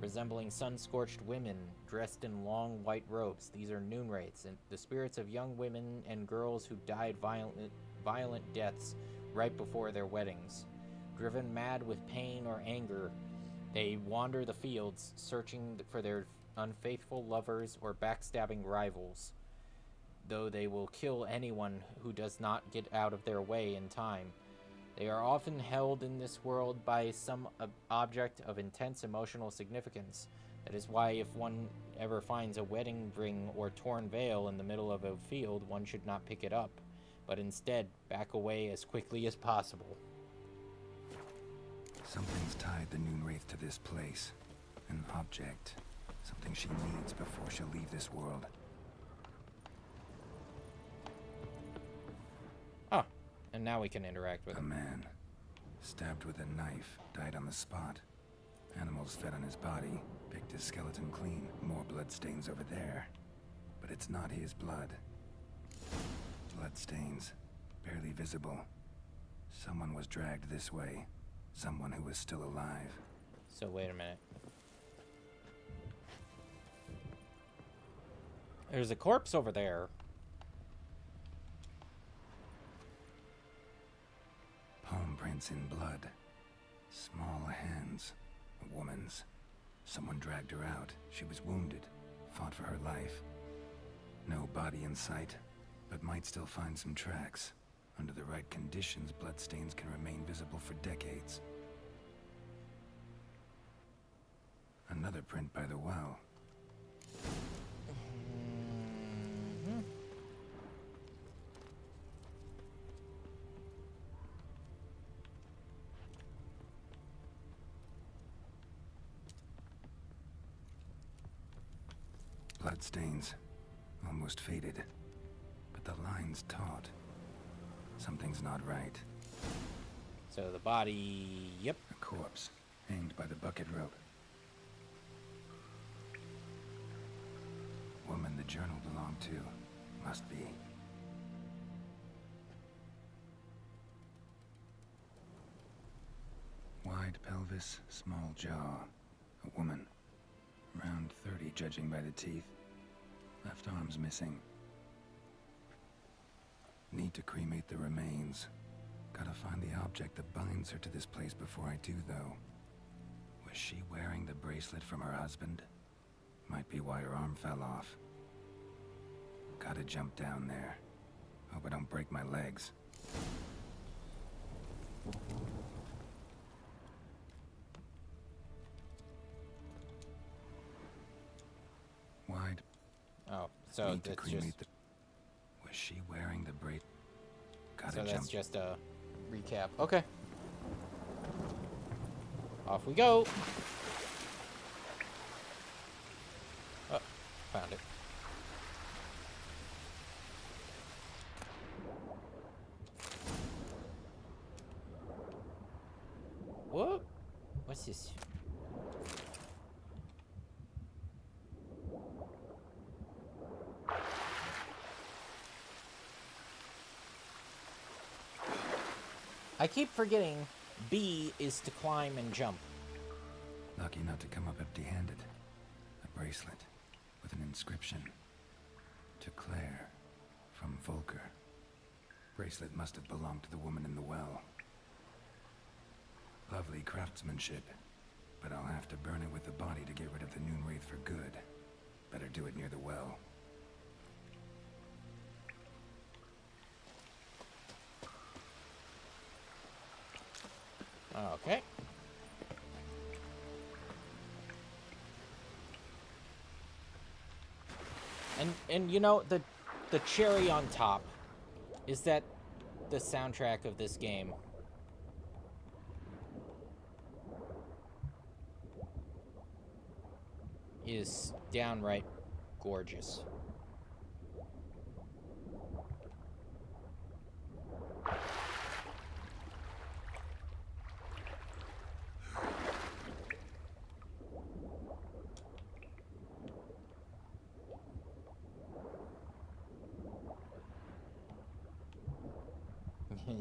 resembling sun-scorched women dressed in long white robes. These are Noonwraiths, and the spirits of young women and girls who died violent deaths right before their weddings. Driven mad with pain or anger, they wander the fields, searching for their unfaithful lovers or backstabbing rivals, though they will kill anyone who does not get out of their way in time. They are often held in this world by some object of intense emotional significance. That is why if one ever finds a wedding ring or torn veil in the middle of a field, one should not pick it up, but instead back away as quickly as possible. Something's tied the Noonwraith to this place. An object. Something she needs before she'll leave this world. Ah, and now we can interact with him. A man, stabbed with a knife, died on the spot. Animals fed on his body, picked his skeleton clean. More bloodstains over there. But it's not his blood. Bloodstains, barely visible. Someone was dragged this way. Someone who was still alive. So wait a minute. There's a corpse over there. Palm prints in blood. Small hands. A woman's. Someone dragged her out. She was wounded. Fought for her life. No body in sight, but might still find some tracks. Under the right conditions, bloodstains can remain visible for decades. Another print by the well. Bloodstains. Almost faded. But the line's taut. Something's not right. So the body... Yep. A corpse. Hanged by the bucket rope. Woman the journal belonged to. Must be. Wide pelvis, small jaw. A woman. Around 30, judging by the teeth. Left arm's missing. Need to cremate the remains. Gotta find the object that binds her to this place before I do, though. Was she wearing the bracelet from her husband? Might be why her arm fell off. Gotta jump down there. Hope I don't break my legs. Wide. Oh, so Need to that's cremate just... the... Was she wearing the bracelet? Gotta So jump. that's just a recap. Okay. Off we go. Oh, found it. What? What's this? I keep forgetting B is to climb and jump. Lucky not to come up empty-handed. A bracelet with an inscription. To Claire, from Volker. Bracelet must have belonged to the woman in the well. Lovely craftsmanship, but I'll have to burn it with the body to get rid of the Noonwraith for good. Better do it near the well. Okay. And you know, the cherry on top is that the soundtrack of this game is downright gorgeous.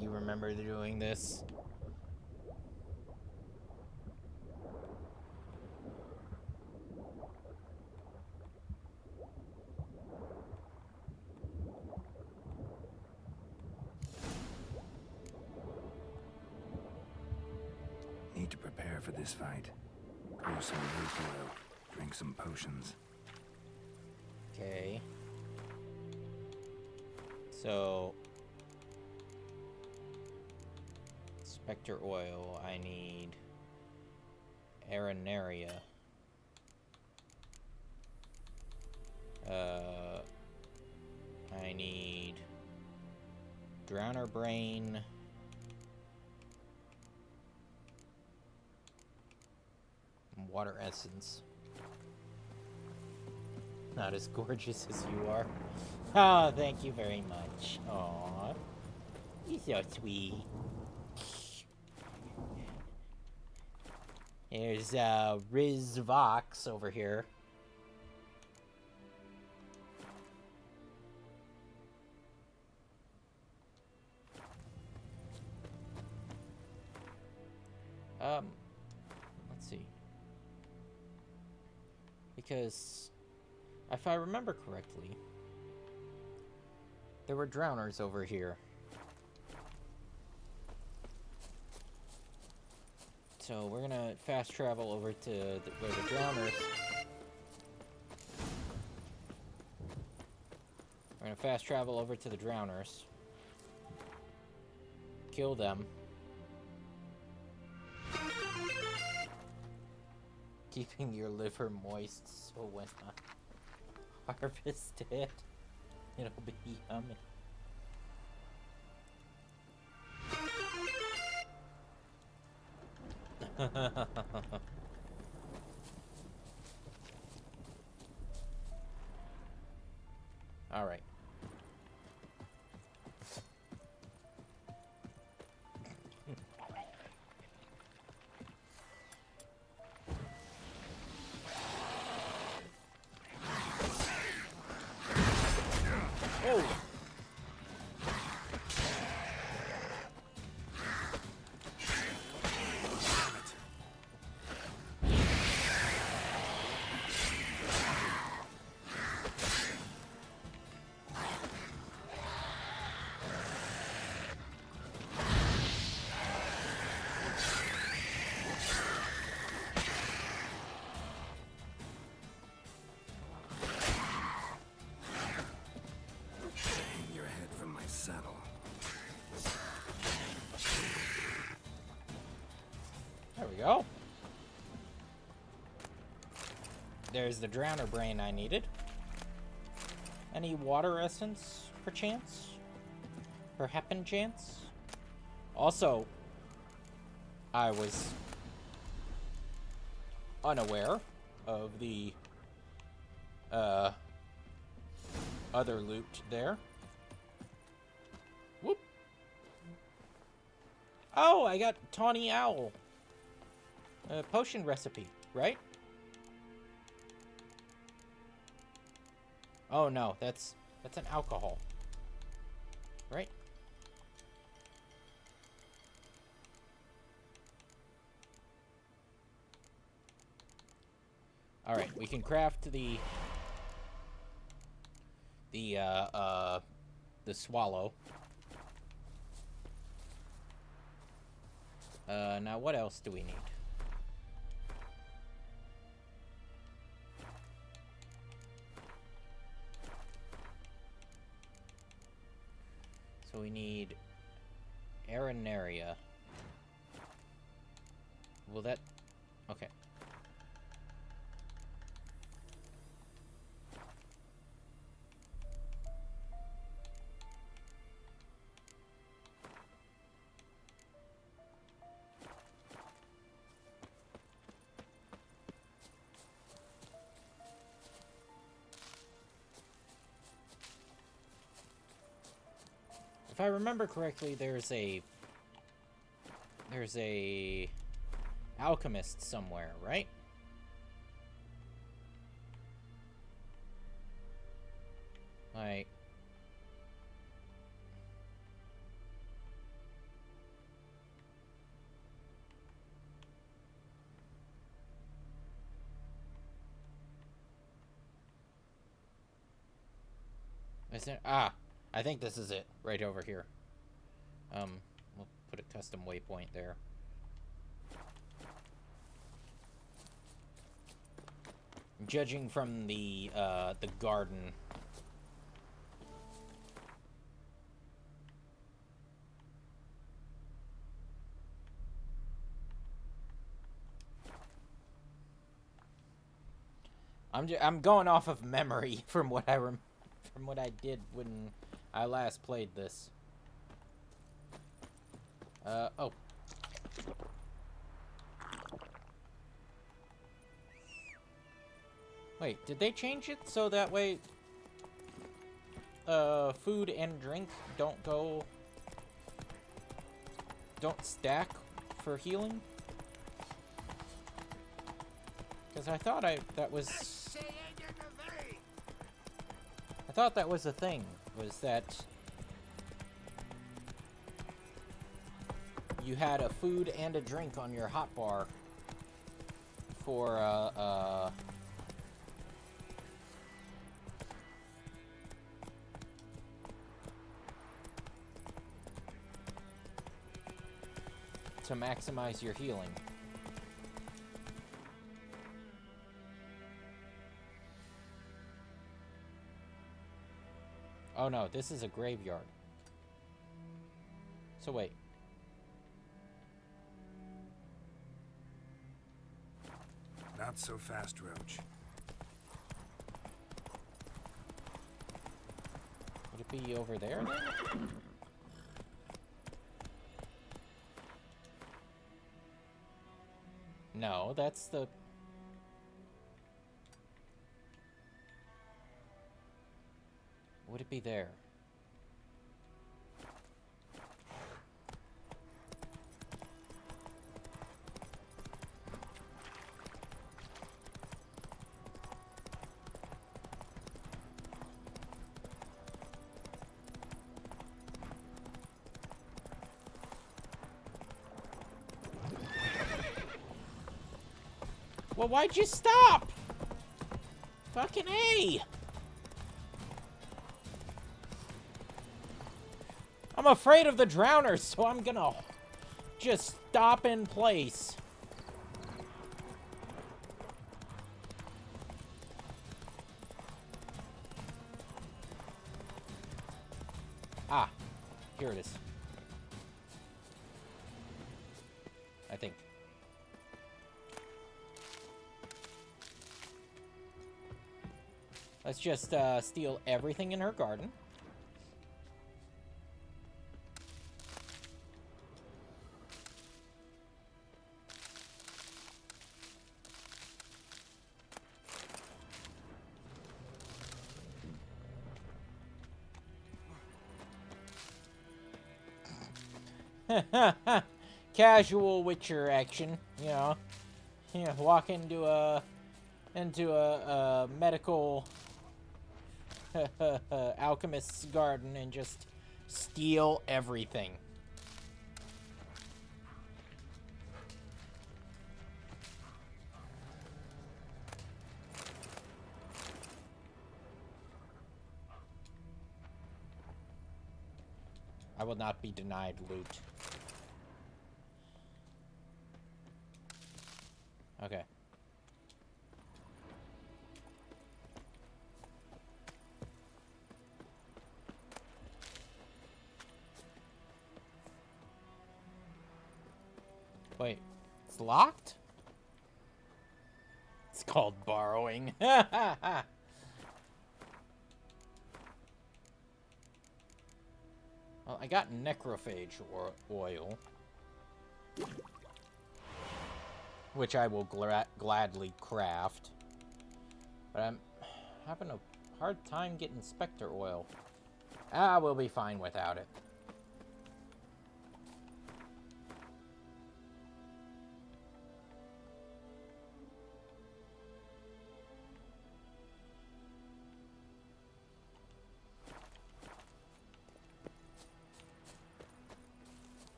You remember doing this? Need to prepare for this fight. Pour some rose oil. Drink some potions. Okay. So... Spectre oil, I need... Arenaria. I need... Drowner Brain... Water Essence. Not as gorgeous as you are. Oh, thank you very much. Aww. You're so sweet. There's, Riz Vox over here. Let's see. Because, if I remember correctly, there were drowners over here. So we're gonna fast travel over to where the drowners. We're gonna fast travel over to the drowners. Kill them. Keeping your liver moist so when I harvest it, it'll be yummy. All right. Oh. There we go. There's the Drowner Brain I needed. Any water essence, perchance? For happen chance? Also, I was unaware of the other loot there. Whoop. Oh, I got Tawny Owl. Potion recipe, right? Oh no, that's an alcohol. Right? All right, we can craft the swallow. Now what else do we need? So we need Arenaria. Will that... Okay. If I remember correctly, there's a alchemist somewhere, right? Like... Is there... Ah! I think this is it, right over here. We'll put a custom waypoint there. Judging from the garden. I'm going off of memory from what I did when I last played this. Oh. Wait, did they change it so that way food and drink don't stack for healing? Because I thought that was a thing, was that you had a food and a drink on your hotbar for to maximize your healing. Oh no, this is a graveyard. So wait. Not so fast, Roach. Would it be over there then? No, that's the... Would it be there? Well, why'd you stop? Fucking A! I'm afraid of the drowners, so I'm gonna just stop in place. Ah, here it is. I think. Let's just steal everything in her garden. Casual Witcher action, you know. Yeah, walk into a medical alchemist's garden and just steal everything. I will not be denied loot. Okay. Wait. It's locked? It's called borrowing. Well, I got necrophage oil, which I will gladly craft. But I'm having a hard time getting Spectre oil. Ah, we'll be fine without it.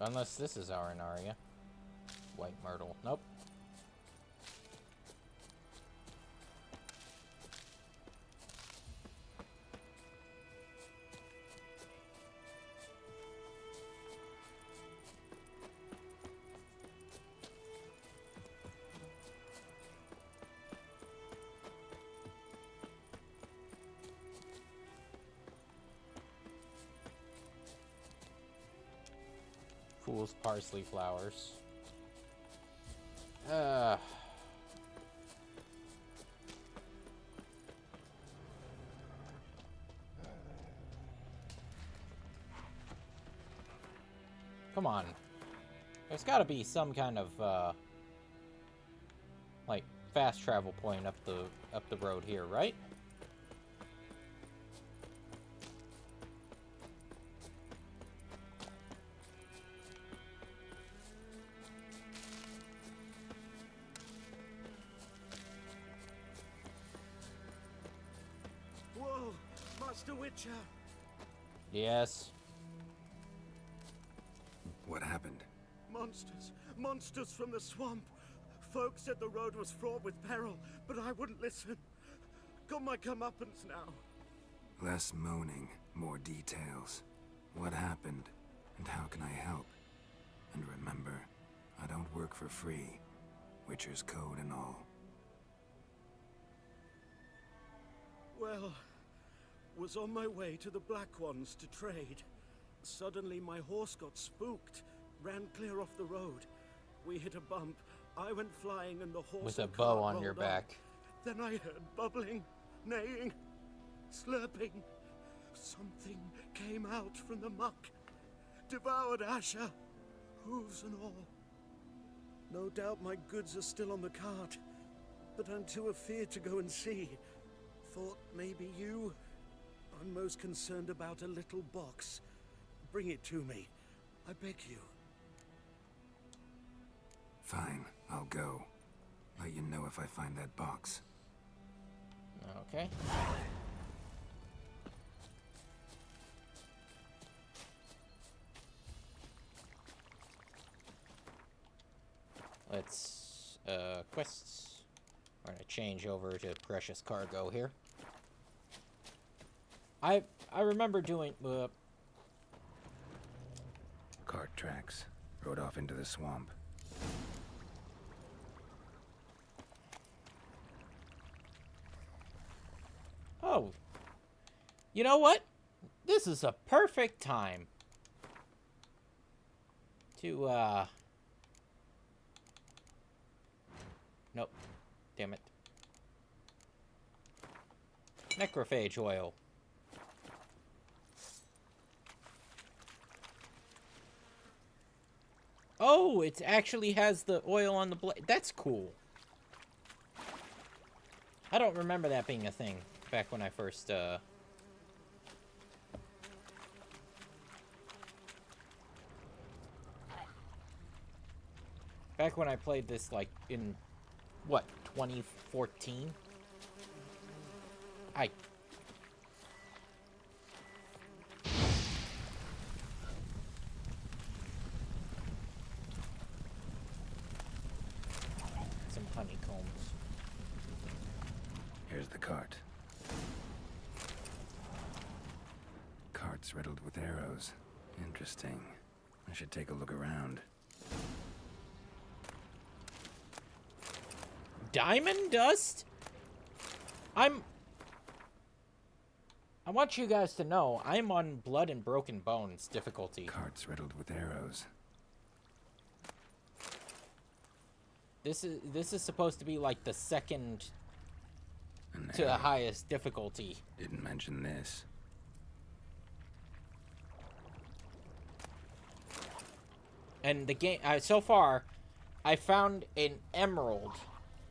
Unless this is Arenaria. White Myrtle. Nope. Fool's parsley flowers. Come on. There's gotta be some kind of, like, fast travel point up the road here, right? Whoa, Master Witcher! Yes. What happened? Monsters! Monsters from the swamp! Folks said the road was fraught with peril, but I wouldn't listen. Got my comeuppance now. Less moaning, more details. What happened, and how can I help? And remember, I don't work for free. Witcher's code and all. Well, was on my way to the Black Ones to trade. Suddenly my horse got spooked, ran clear off the road. We hit a bump, I went flying and the horse With a and bow cart on your rolled back. Then I heard bubbling, neighing, slurping. Something came out from the muck, devoured Asher, hooves and all. No doubt my goods are still on the cart, but I'm too afeard to go and see. Thought maybe you. I'm most concerned about a little box. Bring it to me. I beg you. Fine, I'll go. Let you know if I find that box. Okay. Let's, quests. We're gonna change over to Precious Cargo here. I remember doing, Cart tracks. Rode off into the swamp. oh. You know what? This is a perfect time to, Nope. Damn it. Necrophage oil. Oh, it actually has the oil on the blade. That's cool. I don't remember that being a thing back when I first, back when I played this, like, in, what, 2014? Some honeycombs. Here's the cart. Cart's riddled with arrows. Interesting. I should take a look around. Diamond dust? I want you guys to know, I'm on Blood and Broken Bones difficulty. Cart's riddled with arrows. This is supposed to be like the second An to the arrow. highest difficulty. Didn't mention this. And the game, so far, I found an emerald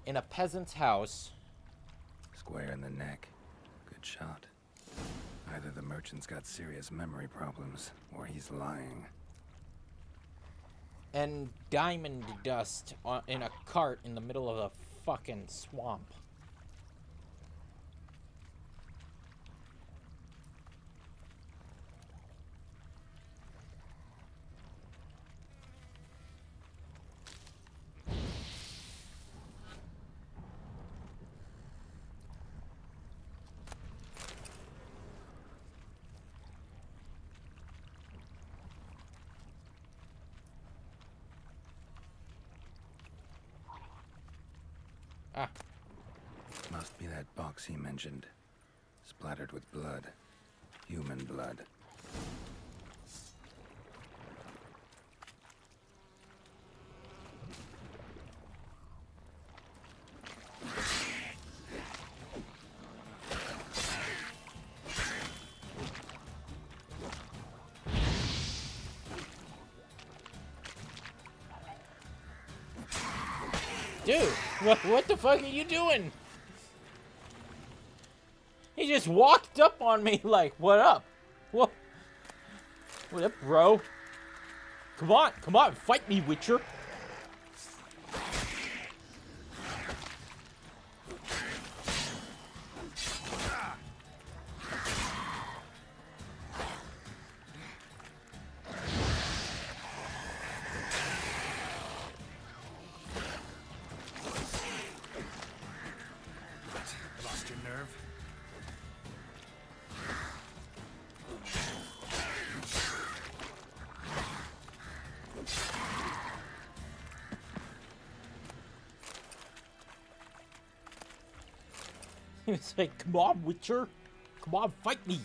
in a peasant's house. Square in the neck. Good shot. Either the merchant's got serious memory problems, or he's lying. And diamond dust in a cart in the middle of a fucking swamp. Ah. Must be that box he mentioned. Splattered with blood. Human blood. Dude, what the fuck are you doing? He just walked up on me like, what up? What up, bro? Come on, fight me, Witcher. Lost your nerve? It's like, come on, Witcher. Come on, fight me.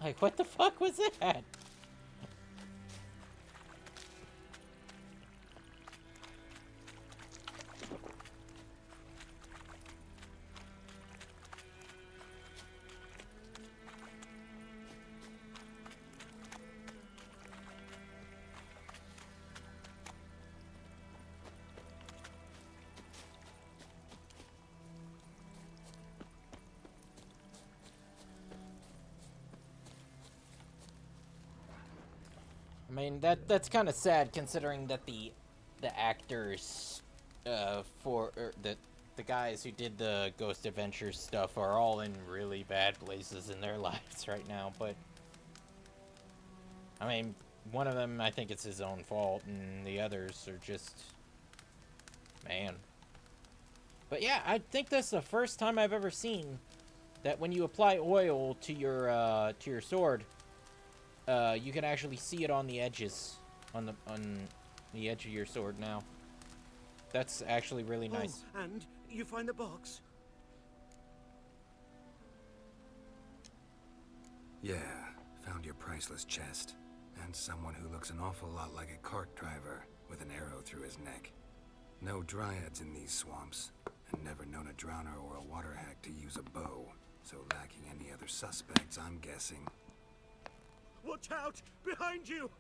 Like, what the fuck was that? I mean, that's kind of sad considering that the actors the guys who did the Ghost Adventures stuff are all in really bad places in their lives right now, but I mean, one of them I think it's his own fault and the others are just, man. But yeah, I think that's the first time I've ever seen that when you apply oil to your sword, you can actually see it on the edges, on the edge of your sword now. That's actually really nice. Oh, and you find the box? Yeah, found your priceless chest. And someone who looks an awful lot like a cart driver with an arrow through his neck. No dryads in these swamps, and never known a drowner or a water hack to use a bow. So lacking any other suspects, I'm guessing. Watch out! Behind you!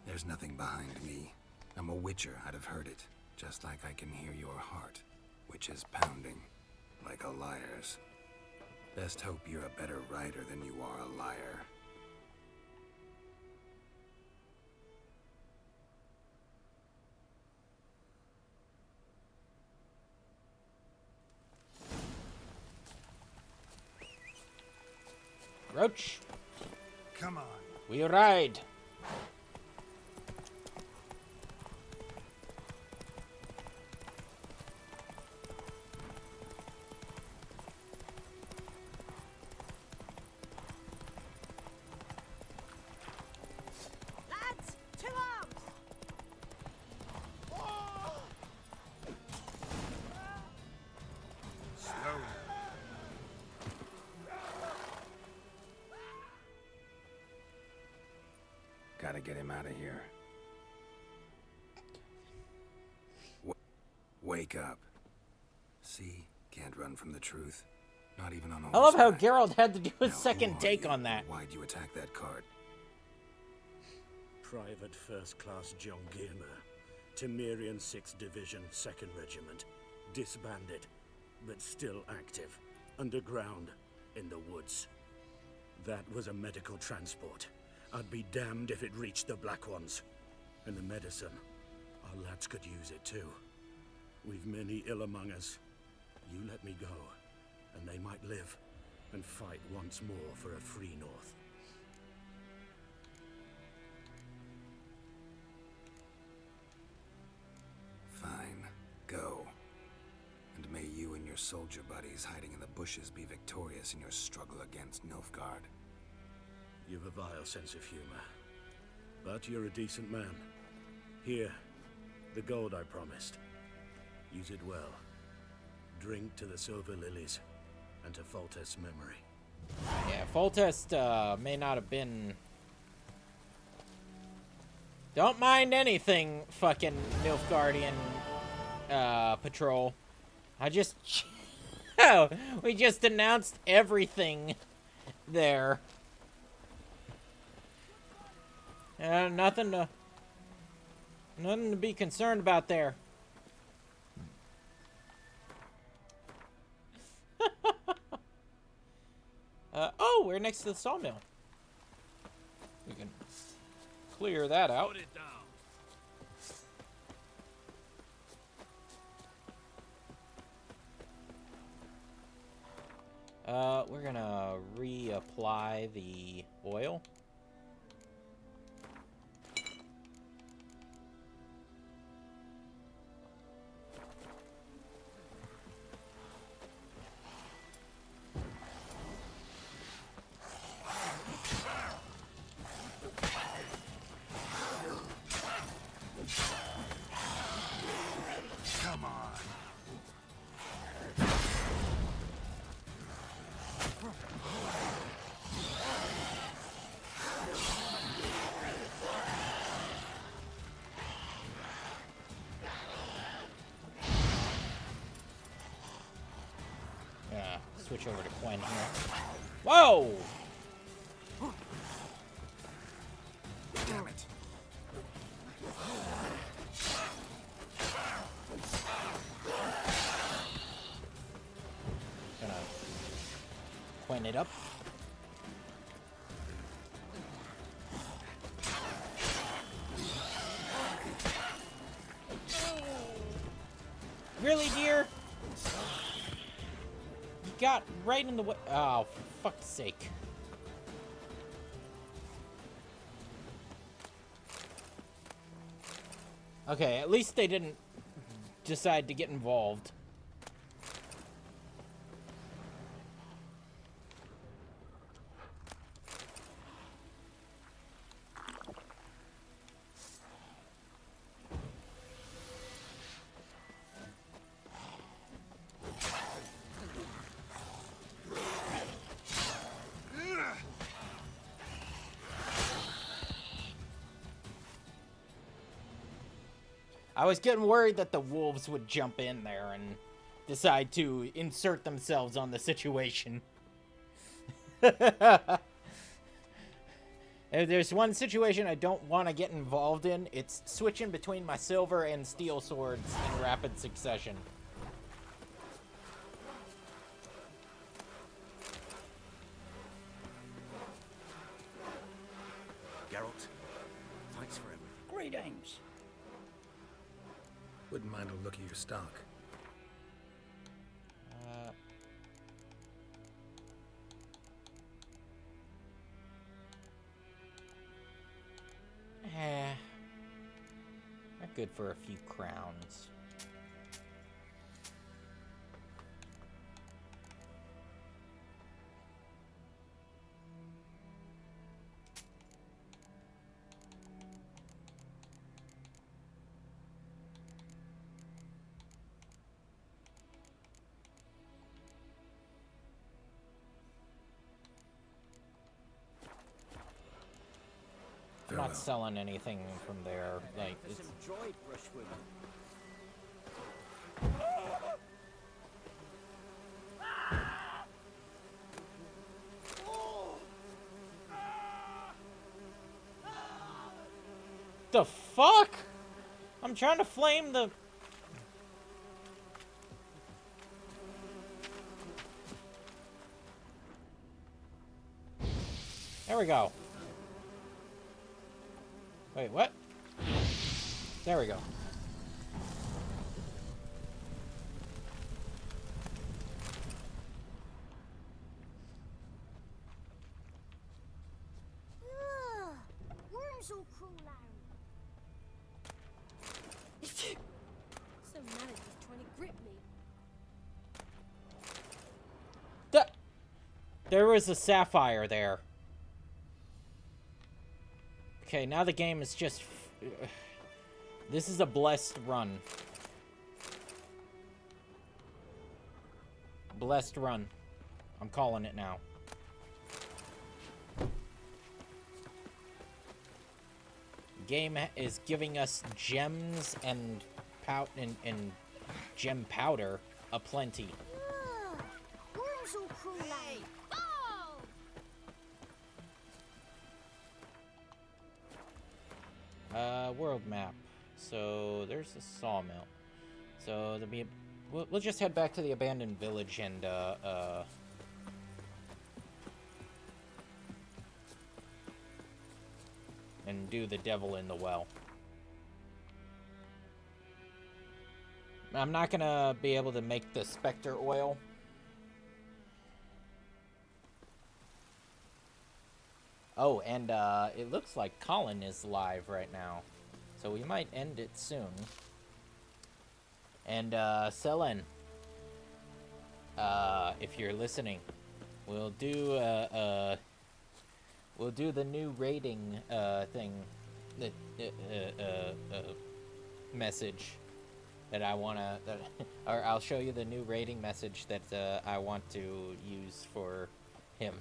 There's nothing behind me. I'm a witcher, I'd have heard it. Just like I can hear your heart, which is pounding, like a liar's. Best hope you're a better rider than you are a liar. Roach, Come on. we ride. Lads, to arms! Slowly. Gotta get him out of here. Wake up. See? Can't run from the truth. Not even on I love how horseback. Geralt had to do a Now, second who are take you? on that. Why'd you attack that cart? Private First Class John Gilmer, Temerian 6th Division, 2nd Regiment. Disbanded, but still active. Underground, in the woods. That was a medical transport. I'd be damned if it reached the Black Ones. And the medicine, our lads could use it too. We've many ill among us. You let me go, and they might live and fight once more for a free North. Fine. Go. And may you and your soldier buddies hiding in the bushes be victorious in your struggle against Nilfgaard. You've a vile sense of humor. But you're a decent man. Here, the gold I promised. Use it well. Drink to the Silver Lilies, and to Foltest's memory. Yeah, Foltest may not have been... Don't mind anything, fucking Nilfgaardian patrol. I just... we just announced everything there. Nothing to be concerned about there. Oh, we're next to the sawmill. We can clear that out. Put it down. We're gonna reapply the oil. Come on. Yeah, switch over to Quen here. Whoa! Damn it. Gonna Quen it up. Really, dear? You got right in the way. Oh, for fuck's sake. Okay, at least they didn't decide to get involved. I was getting worried that the wolves would jump in there and decide to insert themselves on the situation. If there's one situation I don't want to get involved in, it's switching between my silver and steel swords in rapid succession. Geralt, thanks for everything. Greetings. Wouldn't mind a look at your stock. Not good for a few crowns. I'm not selling anything from there. Like, it's... Some droid brushwood. The fuck? I'm trying to flame the... There we go. Wait, what? There we go. Worms will crawl out. So mad he's trying to grip me. There was a sapphire there. Okay, now the game is just... This is a blessed run. Blessed run. I'm calling it now. Game is giving us gems and gem powder aplenty. Worms will crawl out. World map. So there's a sawmill. So we'll just head back to the abandoned village and do the devil in the well. I'm not gonna be able to make the Spectre oil. Oh, and it looks like Colin is live right now. So we might end it soon. And Selen, if you're listening, we'll do the new rating thing, the message that I wanna, or I'll show you the new rating message that I want to use for him.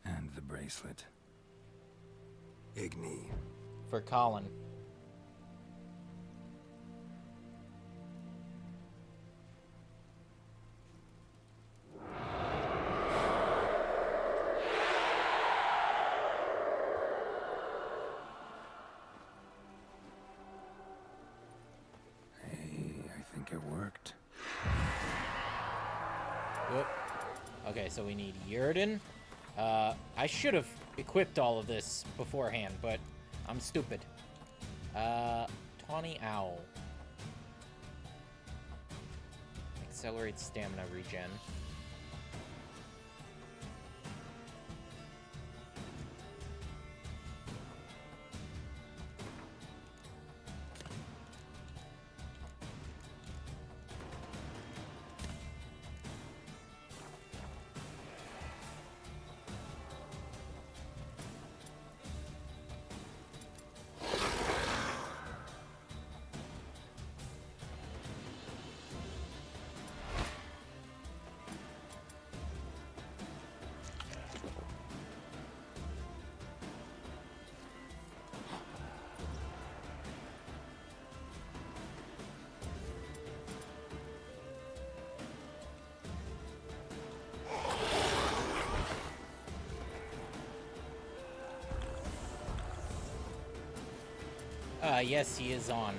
And the bracelet. Igni. For Colin. I think it worked. Yep. Okay, so we need Yurden. I should have equipped all of this beforehand, but I'm stupid. Tawny Owl. Accelerate stamina regen. Yes, he is on.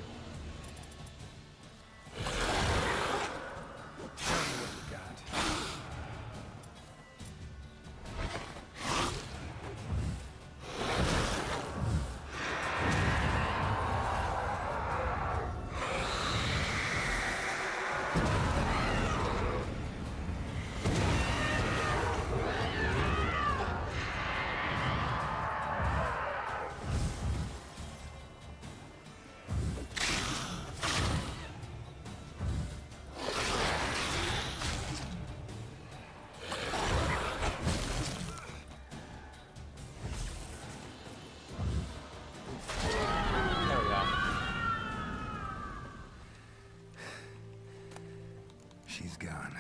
She's gone.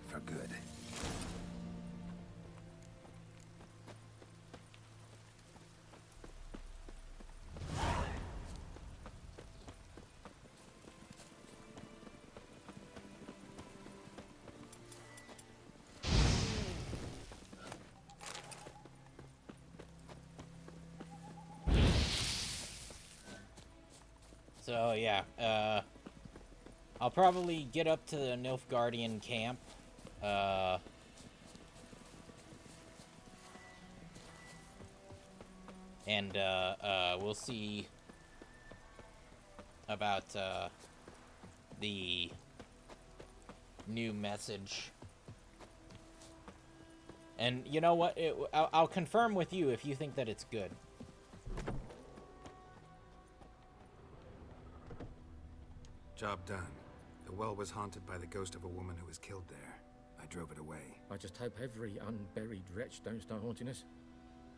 For good. So yeah, I'll probably get up to the Nilfgaardian camp. And we'll see about the new message. And you know what? I'll confirm with you if you think that it's good. Job done. The well was haunted by the ghost of a woman who was killed there. I drove it away. I just hope every unburied wretch don't start haunting us.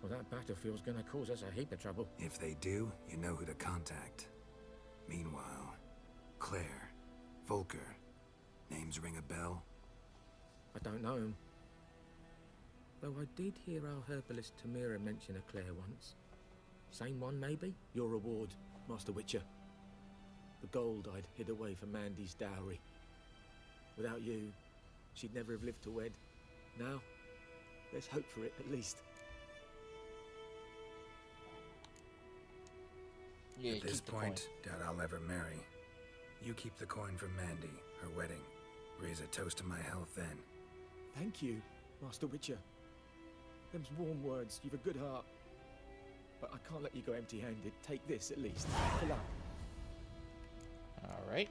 Well, that battlefield's gonna cause us a heap of trouble. If they do, you know who to contact. Meanwhile, Claire, Volker, names ring a bell? I don't know him. Though I did hear our herbalist Tamira mention a Claire once. Same one, maybe? Your reward, Master Witcher. The gold I'd hid away for Mandy's dowry. Without you, she'd never have lived to wed. Now, there's hope for it, at least. Yeah, at this point, doubt I'll ever marry. You keep the coin from Mandy, her wedding. Raise a toast to my health then. Thank you, Master Witcher. Them's warm words. You've a good heart. But I can't let you go empty-handed. Take this, at least. Fill up. Alright.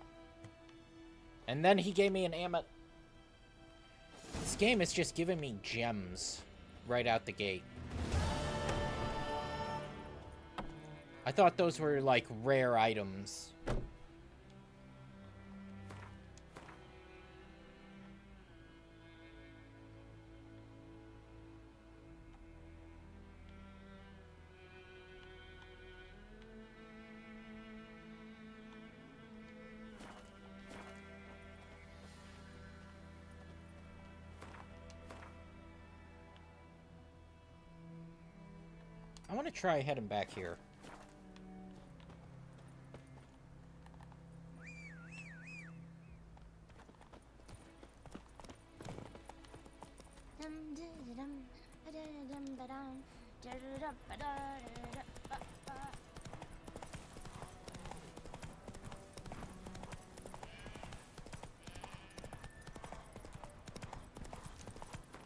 And then he gave me an amulet. This game is just giving me gems right out the gate. I thought those were like rare items. I want to try heading back here.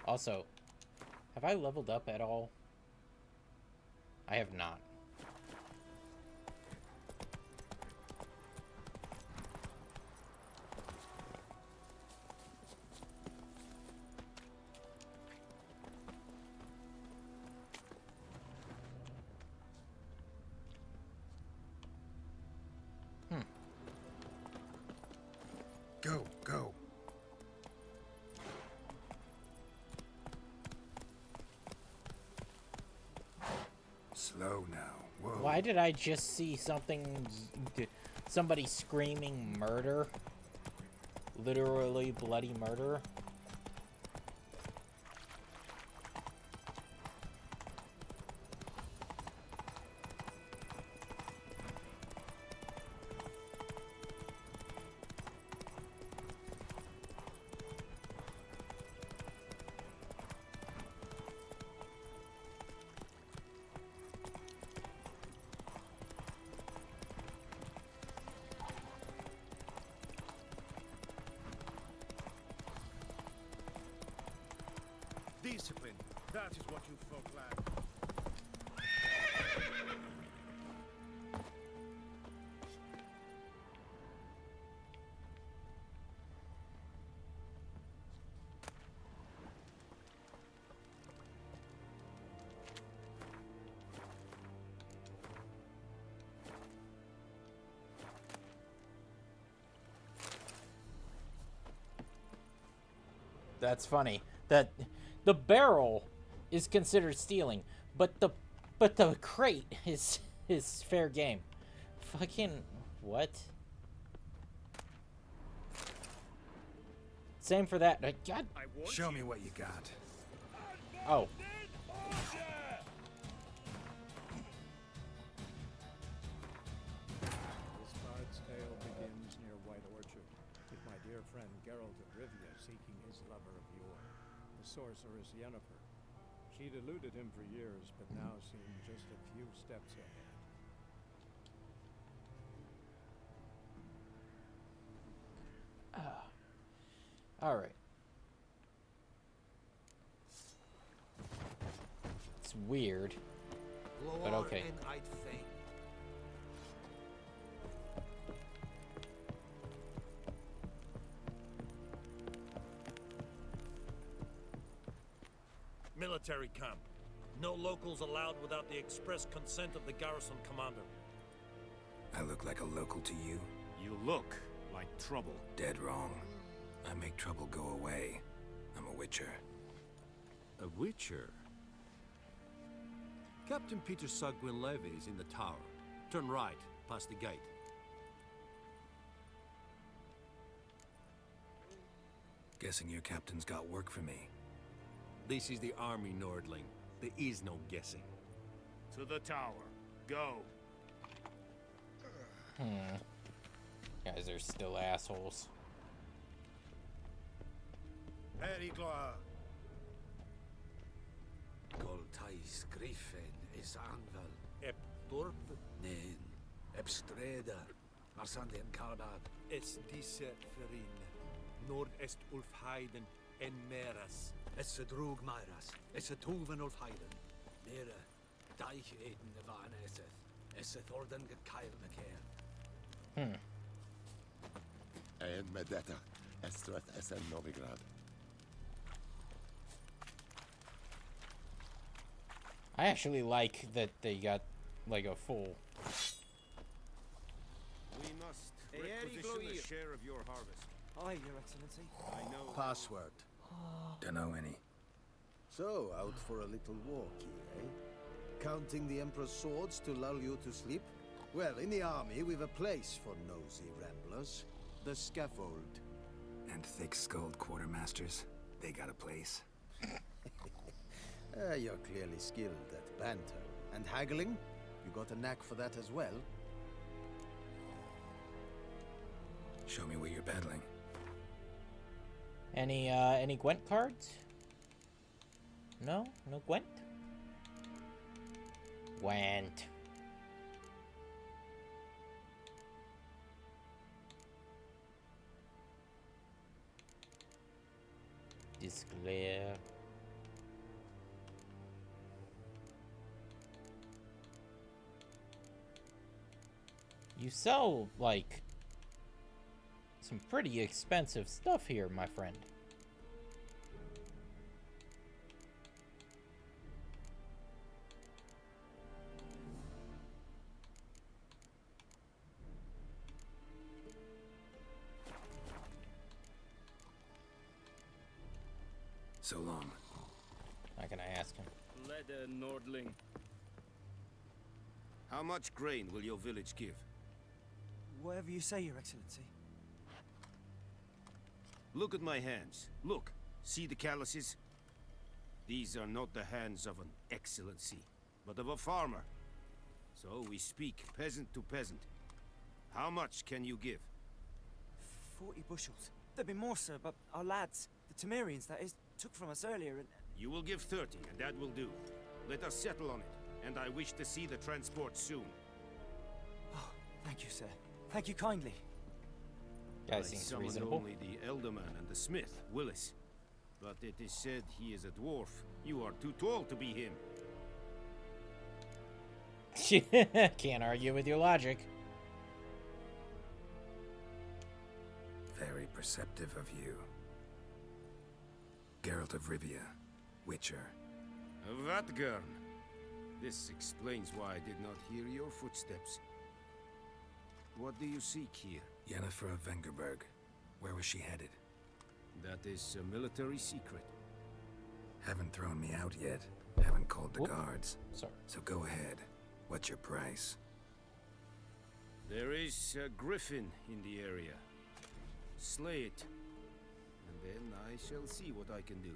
Also, have I leveled up at all? I have not. Go, go. Slow now. Whoa. Why did I just see somebody screaming murder? Literally bloody murder? Discipline. That is what you folk lack. That's funny. That the barrel is considered stealing, but the crate is fair game. Fucking what? Same for that. God. Show me what you got. Oh. This bard's tale begins near White Orchard, with my dear friend Geralt of Rivia seeking his lover of yore, the sorceress Yennefer. She'd eluded him for years, but now seemed just a few steps ahead. Alright. It's weird. But okay. Military camp. No locals allowed without the express consent of the garrison commander. I look like a local to you? You look like trouble. Dead wrong. I make trouble go away. I'm a witcher. A witcher? Captain Peter Sagwin Levy is in the tower. Turn right, past the gate. Guessing your captain's got work for me. This is the army, Nordling. There is no guessing. To the tower. Go. Guys are still assholes. Erigla. Goltais Griffin is Anval. Ep Dorp? Nen. Ep Streda. Marsanden Kalbad. Es diese Ferin. Nord est Ulfheiden en Meras. Es drug Myras. Es Tuven Ulfheiden. Mera. Deich Eden Van Eseth. Es Thorden get Kyle McCare. En Medetta. Estreth Essen Novigrad. I actually like that they got like a full. We must requisition a share of your harvest. Aye, Your Excellency. I know. Password. Dunno any. So, out for a little walk, eh? Counting the Emperor's swords to lull you to sleep? Well, in the army, we've a place for nosy ramblers. The scaffold. And thick-skulled quartermasters. They got a place. You're clearly skilled at banter. And haggling? You got a knack for that as well? Show me where you're battling. Any Gwent cards? No? No Gwent? Gwent. Disclare. You sell, like, some pretty expensive stuff here, my friend. So long. How can I ask him? Leder Nordling. How much grain will your village give? Whatever you say, Your Excellency. Look at my hands. Look. See the calluses? These are not the hands of an excellency, but of a farmer. So we speak peasant to peasant. How much can you give? 40 bushels. There'd be more, sir, but our lads, the Temerians, that is, took from us earlier and... You will give 30, and that will do. Let us settle on it, and I wish to see the transport soon. Oh, thank you, sir. Thank you kindly. Guy I seems summoned reasonable. only the Elderman and the smith, Willis. But it is said he is a dwarf. You are too tall to be him. Can't argue with your logic. Very perceptive of you. Geralt of Rivia, Witcher. Vatgern. This explains why I did not hear your footsteps. What do you seek here? Yennefer of Vengerberg. Where was she headed? That is a military secret. Haven't thrown me out yet. Haven't called the guards. Sorry. So go ahead. What's your price? There is a griffin in the area. Slay it. And then I shall see what I can do.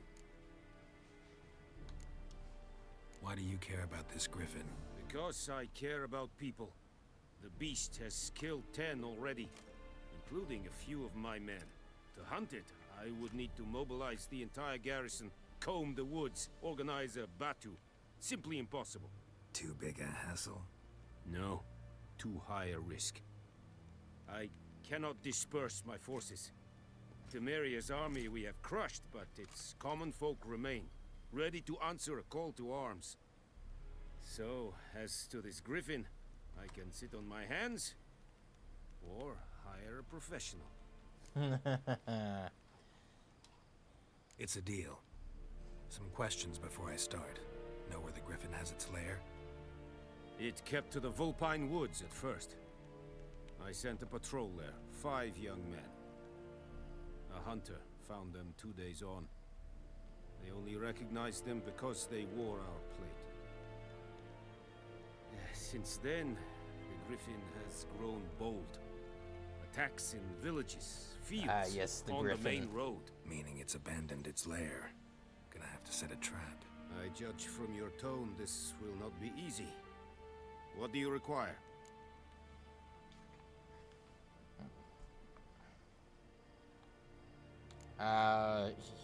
Why do you care about this griffin? Because I care about people. The beast has killed 10 already, including a few of my men. To hunt it, I would need to mobilize the entire garrison, comb the woods, organize a batu. Simply impossible. Too big a hassle? No, too high a risk. I cannot disperse my forces. Temeria's army we have crushed, but its common folk remain, ready to answer a call to arms. So, as to this griffin, I can sit on my hands, or hire a professional. It's a deal. Some questions before I start. Know where the griffin has its lair? It kept to the Vulpine Woods at first. I sent a patrol there, 5 young men. A hunter found them 2 days on. They only recognized them because they wore our plate. Since then, the griffin has grown bold. Attacks in villages, fields, yes, the on griffin. the main road. Meaning it's abandoned its lair. Gonna have to set a trap. I judge from your tone this will not be easy. What do you require?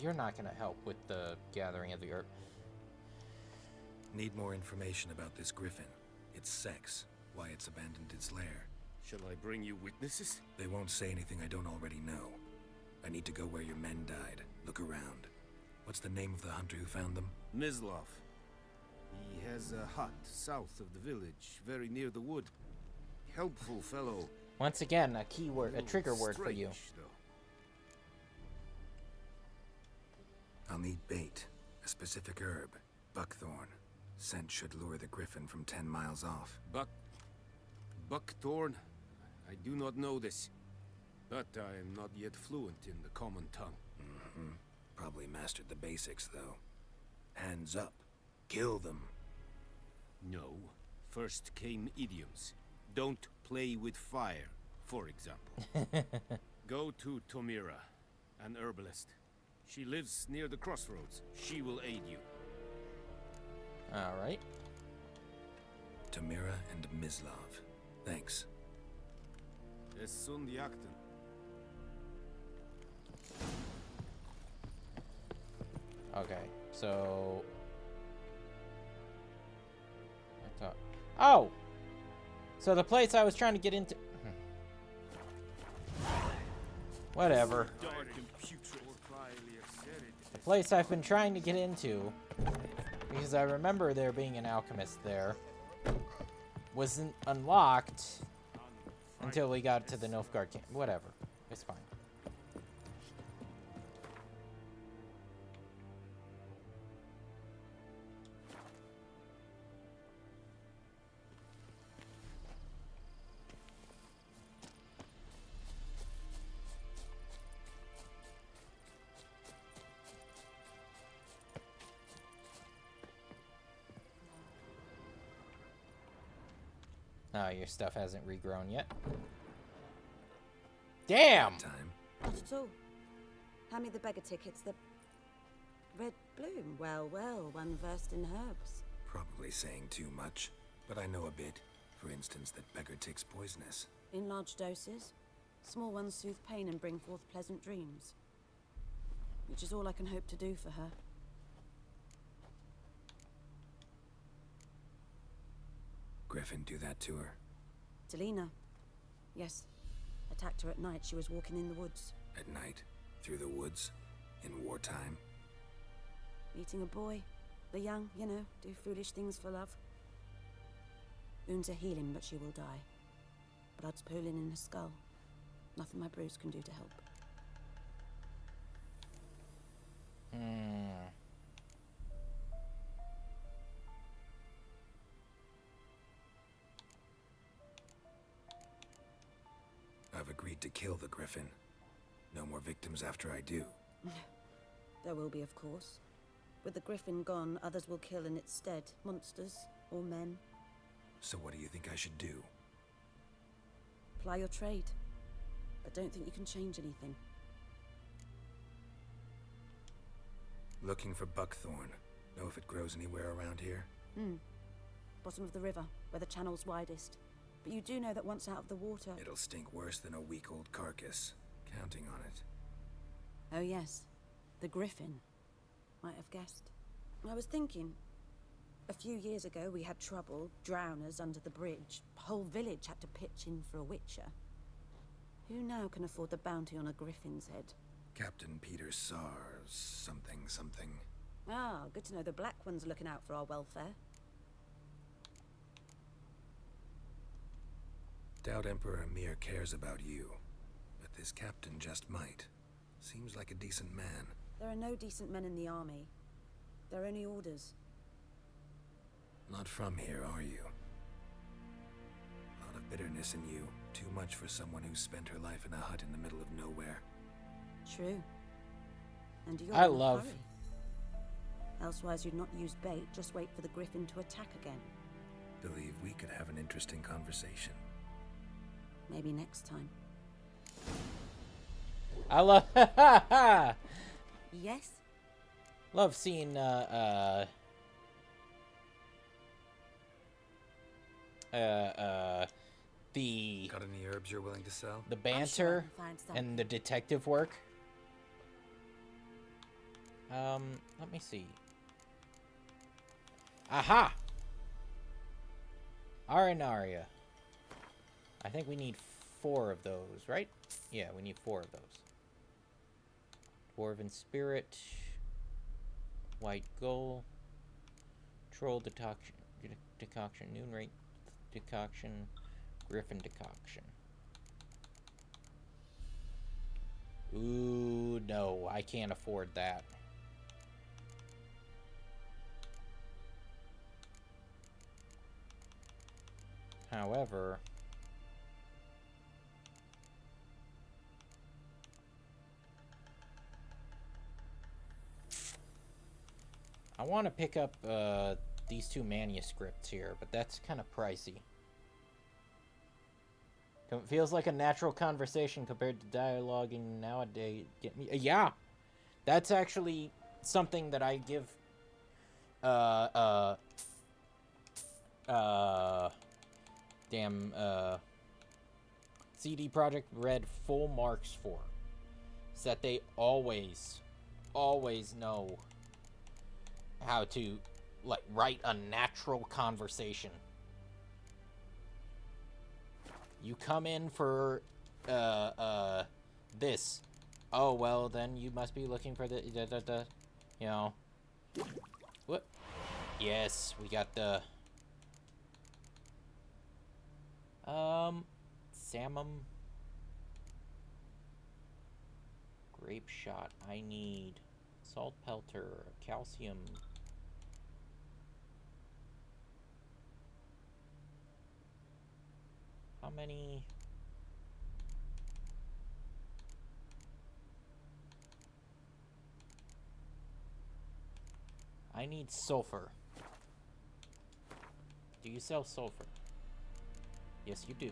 You're not gonna help with the gathering of the herb. Need more information about this griffin. Its sex, why it's abandoned its lair. Shall I bring you witnesses? They won't say anything I don't already know. I need to go where your men died. Look around. What's the name of the hunter who found them? Mislav. He has a hut south of the village, very near the wood. Helpful fellow. Once again, a keyword, a trigger word for you. Strange, though. I'll need bait. A specific herb. Buckthorn. Scent should lure the griffin from 10 miles off. Buckthorn? I do not know this. But I am not yet fluent in the common tongue. Mm-hmm. Probably mastered the basics, though. Hands up. Kill them. No. First came idioms. Don't play with fire, for example. Go to Tomira, an herbalist. She lives near the crossroads. She will aid you. Alright. Tomira and Mislav. Thanks. Esund Yakten. Okay, so... I thought... Oh! So the place I was trying to get into... Whatever. The place I've been trying to get into, because I remember there being an alchemist there, wasn't unlocked until we got to the Nilfgaard camp. Whatever. It's fine. Oh, your stuff hasn't regrown yet. Damn! Not at all. Hand me the beggar tickets. The red bloom. Well, well, one versed in herbs. Probably saying too much, but I know a bit. For instance, that beggar tick's poisonous. In large doses. Small ones soothe pain and bring forth pleasant dreams. Which is all I can hope to do for her. Griffin do that to her? Delina. Yes. Attacked her at night. She was walking in the woods. At night? Through the woods? In wartime? Meeting a boy. The young, you know, do foolish things for love. Wounds are healing, but she will die. Blood's pooling in her skull. Nothing my brews can do to help. I've agreed to kill the griffin. No more victims after I do. There will be, of course. With the griffin gone, others will kill in its stead. Monsters or men. So what do you think I should do? Ply your trade. But don't think you can change anything. Looking for buckthorn. Know if it grows anywhere around here? Bottom of the river, where the channel's widest. But you do know that once out of the water... It'll stink worse than a week-old carcass. Counting on it. Oh yes, the griffin. Might have guessed. I was thinking... A few years ago we had trouble, drowners under the bridge. The whole village had to pitch in for a witcher. Who now can afford the bounty on a griffin's head? Captain Peter Sars, something, something. Ah, good to know the Black One's looking out for our welfare. Doubt Emperor Emir cares about you, but this captain just might. Seems like a decent man. There are no decent men in the army. They're only orders. Not from here, are you? A lot of bitterness in you. Too much for someone who spent her life in a hut in the middle of nowhere. True. And you're I in a love- hurry. Elsewise, you'd not use bait, just wait for the griffin to attack again. Believe we could have an interesting conversation. Maybe next time. I love Yes? love seeing the Got any herbs you're willing to sell? the banter find some. and the detective work. Let me see. Aha! Arenaria. I think we need 4 of those, right? Yeah, we need 4 of those. Dwarven Spirit, White Gull, Troll Decoction, Noonwraith Decoction, Griffin Decoction. Ooh, no, I can't afford that. However, I want to pick up these 2 manuscripts here, but that's kind of pricey. It feels like a natural conversation compared to dialoguing nowadays. Get me? Yeah, that's actually something that I give CD Projekt Red full marks for. Is that they always know how to, like, write a natural conversation. You come in for, this. Oh, well, then you must be looking for the, you know. What? Yes, we got the, Samum. Grape shot. I need salt pelter, calcium. How many? I need sulfur. Do you sell sulfur? Yes, you do.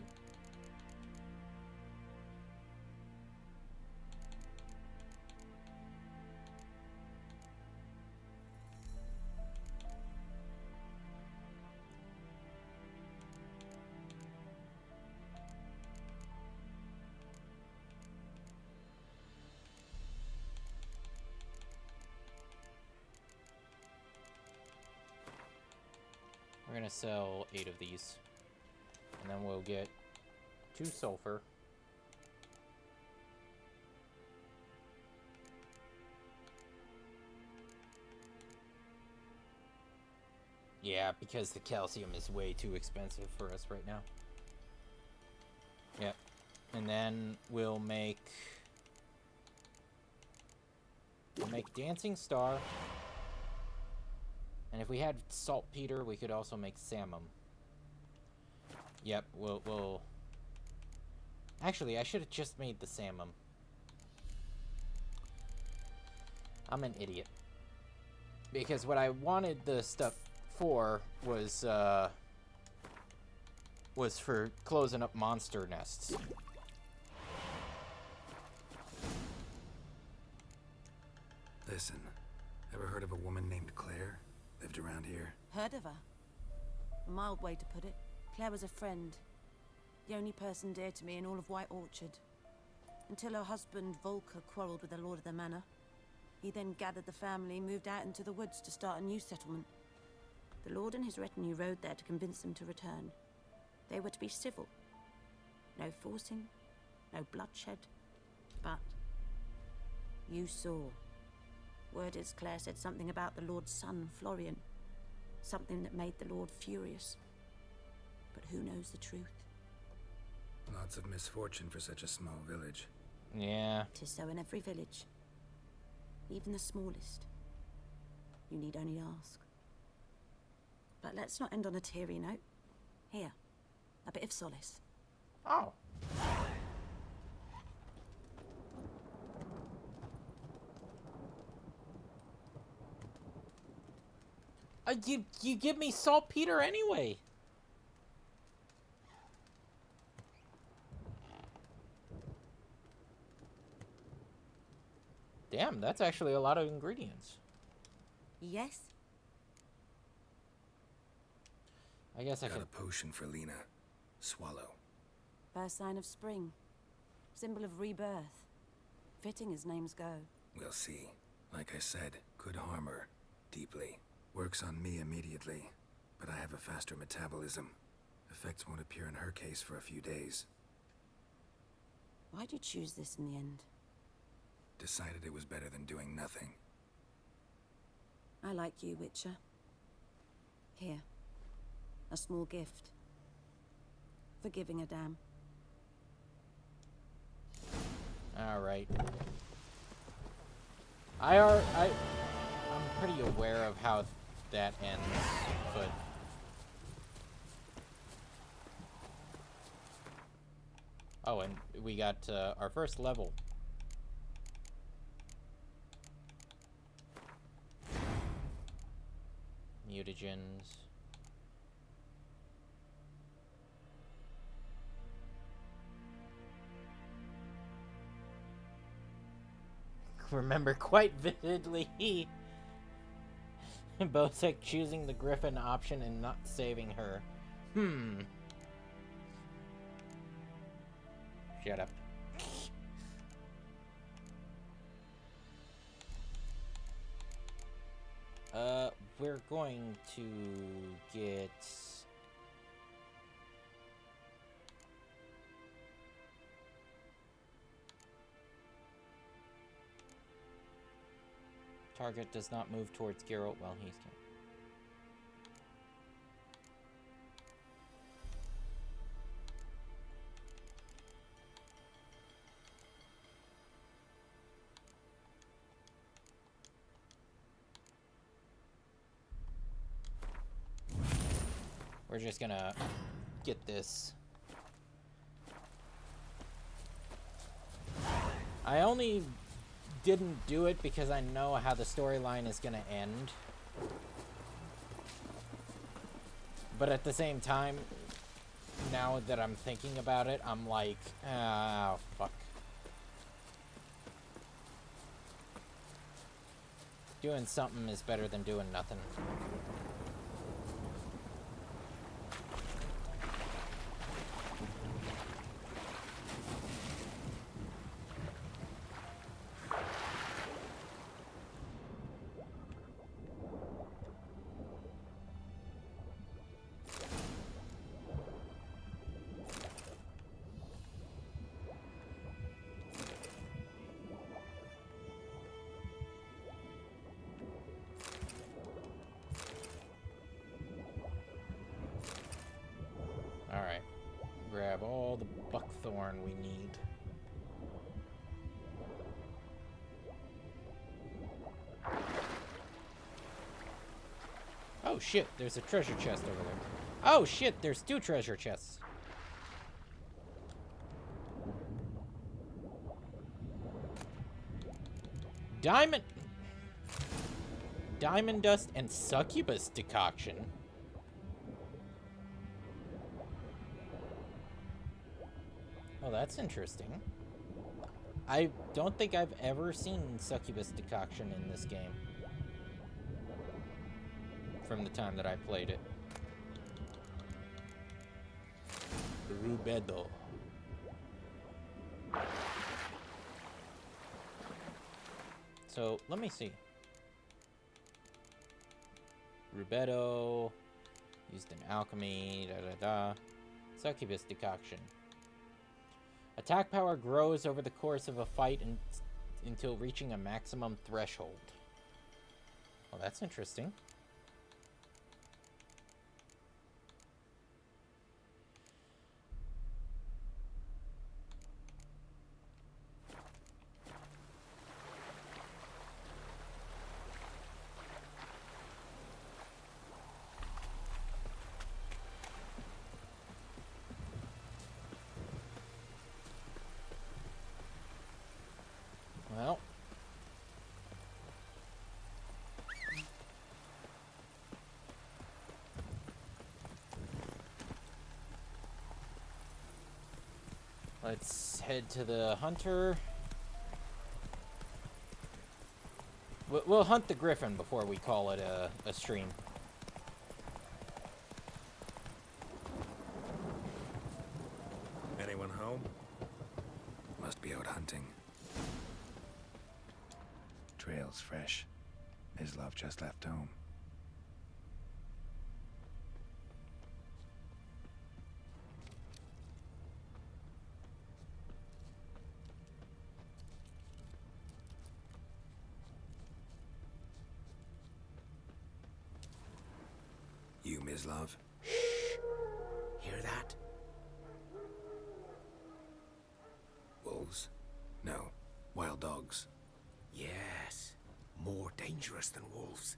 We're gonna sell 8 of these, and then we'll get 2 sulfur. Yeah, because the calcium is way too expensive for us right now. Yep. And then we'll make Dancing Star. And if we had saltpeter, we could also make samum. Yep, we'll... Actually, I should have just made the samum. I'm an idiot. Because what I wanted the stuff for was for closing up monster nests. Listen, ever heard of a woman named Claire? Lived around here? Heard of her? A mild way to put it. Claire was a friend. The only person dear to me in all of White Orchard. Until her husband, Volker, quarreled with the lord of the manor. He then gathered the family, moved out into the woods to start a new settlement. The lord and his retinue rode there to convince them to return. They were to be civil. No forcing, no bloodshed, but You saw. Word is Claire said something about the Lord's son, Florian. Something that made the Lord furious. But who knows the truth? Lots of misfortune for such a small village. Yeah. 'Tis so in every village. Even the smallest. You need only ask. But let's not end on a teary note. Here, a bit of solace. Oh. You give me saltpeter anyway. Damn, that's actually a lot of ingredients. Yes? I guess I Got could... a potion for Lena. Swallow. First sign of spring. Symbol of rebirth. Fitting as names go. We'll see. Like I said, could harm her. Deeply. Works on me immediately. But I have a faster metabolism. Effects won't appear in her case for a few days. Why'd you choose this in the end? Decided it was better than doing nothing. I like you, Witcher. Here. A small gift. For giving a damn. Alright. I'm pretty aware of how that ends, but... Oh, and we got our first level. Mutagens. Remember quite vividly Bosek choosing the Griffin option and not saving her. Shut up. We're going to get... Target does not move towards Geralt while he's here. We're just gonna get this. I only didn't do it because I know how the storyline is gonna end. But at the same time, now that I'm thinking about it, I'm like, oh, fuck. Doing something is better than doing nothing. Alright. Grab all the buckthorn we need. Oh shit, there's a treasure chest over there. Oh shit, there's 2 treasure chests. Diamond dust and succubus decoction. Oh, that's interesting. I don't think I've ever seen succubus decoction in this game. From the time that I played it. Rubedo. So, let me see. Rubedo. Used in alchemy. Succubus decoction. Attack power grows over the course of a fight until reaching a maximum threshold. Well, that's interesting. Well, let's head to the hunter. We'll hunt the griffin before we call it a stream. Anyone home? Must be out hunting. Trail's fresh. Mislav just left home. You, Mislav? Hear that? Wolves? No. Wild dogs. Yes. More dangerous than wolves.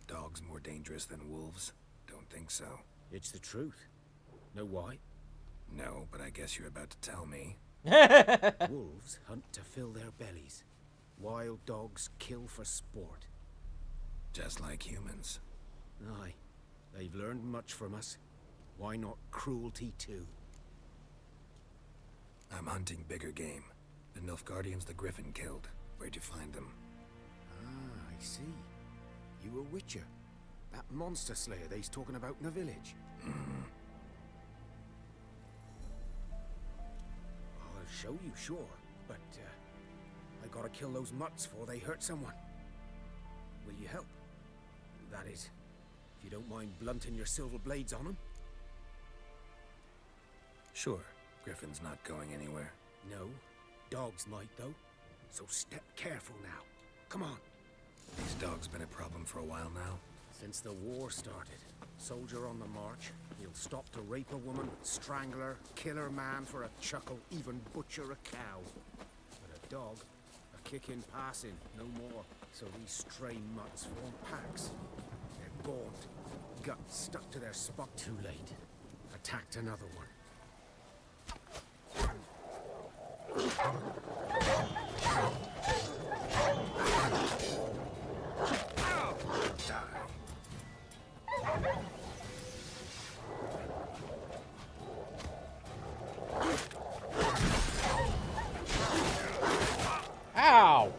Dogs more dangerous than wolves? Don't think so. It's the truth. Know why? No, but I guess you're about to tell me. Wolves hunt to fill their bellies. Wild dogs kill for sport. Just like humans. Aye. They've learned much from us. Why not cruelty too? I'm hunting bigger game. The Nilfgaardians the Griffin killed. Where'd you find them? Ah, I see. You a witcher. That monster slayer they's talking about in the village. I'll show you, sure. But, I gotta kill those mutts before they hurt someone. Will you help? That is, if you don't mind blunting your silver blades on them. Sure. Griffin's not going anywhere. No. Dogs might, though. So step careful now. Come on. These dogs been a problem for a while now? Since the war started. Soldier on the march. He'll stop to rape a woman, strangle her, kill her man for a chuckle, even butcher a cow. But a dog, a kick in passing, no more. So these stray mutts form packs. They're gaunt, guts stuck to their spot. Too late. Attacked another one. Ow!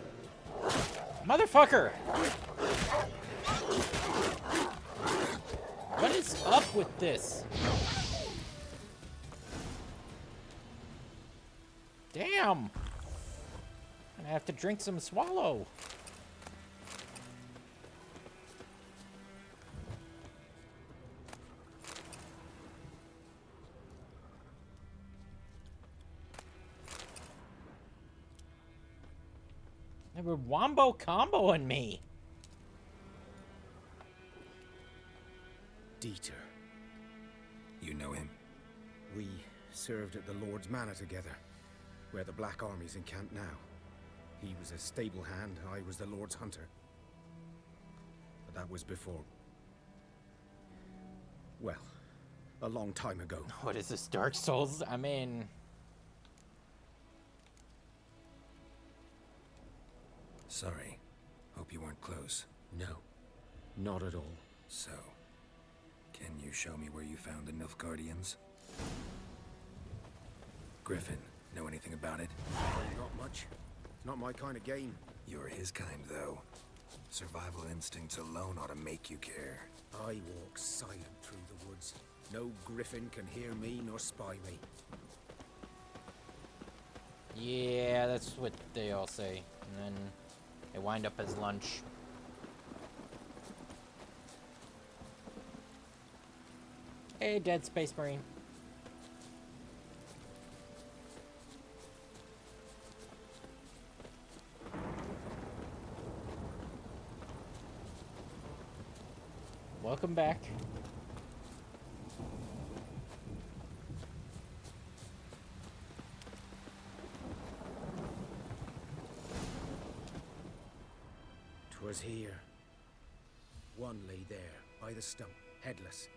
Motherfucker! What is up with this? Damn! I have to drink some swallow. They were wombo comboing me. Dieter. You know him? We served at the Lord's Manor together, where the Black Army's encamped now. He was a stable hand, I was the Lord's hunter. But that was before... well, a long time ago. What is this, Dark Souls? I mean... Sorry. Hope you weren't close. No, not at all. So, can you show me where you found the Nilfgaardians? Griffin, know anything about it? Not much. Not my kind of game. You're his kind, though. Survival instincts alone ought to make you care. I walk silent through the woods. No griffin can hear me nor spy me. Yeah, that's what they all say. And then they wind up as lunch. Hey, Dead Space Marine. welcome back. "'Twas here. One lay there, by the stump, headless.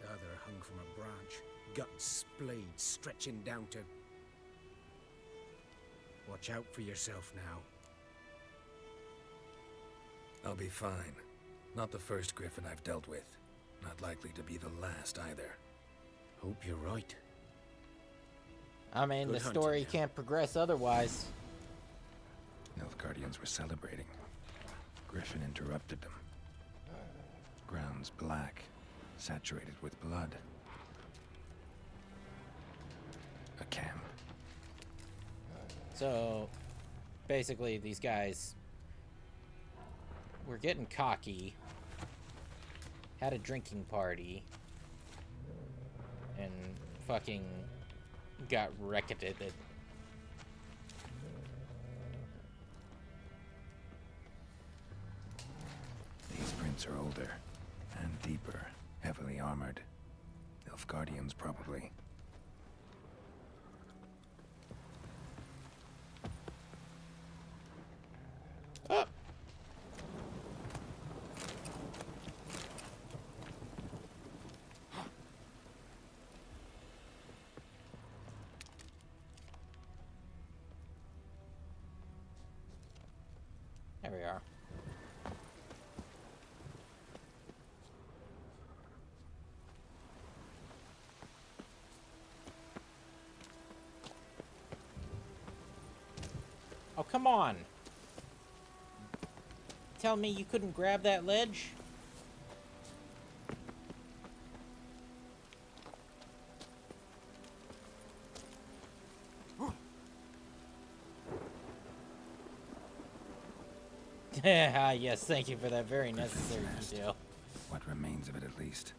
The other hung from a branch, guts splayed, stretching down to... Watch out for yourself now." I'll be fine. Not the first griffin I've dealt with. Not likely to be the last either. Hope you're right. I mean, Good the story hunting. can't progress otherwise. Nilfgaardians were celebrating. Griffin interrupted them. Ground's black, saturated with blood. A camp. So, basically, these guys were getting cocky, had a drinking party, and fucking got wrecketed. These prints are older and deeper, heavily armored. Nilfgaardians, probably. There we are. Oh, come on. Tell me you couldn't grab that ledge? Yes, thank you for that very necessary detail. What remains of it, at least.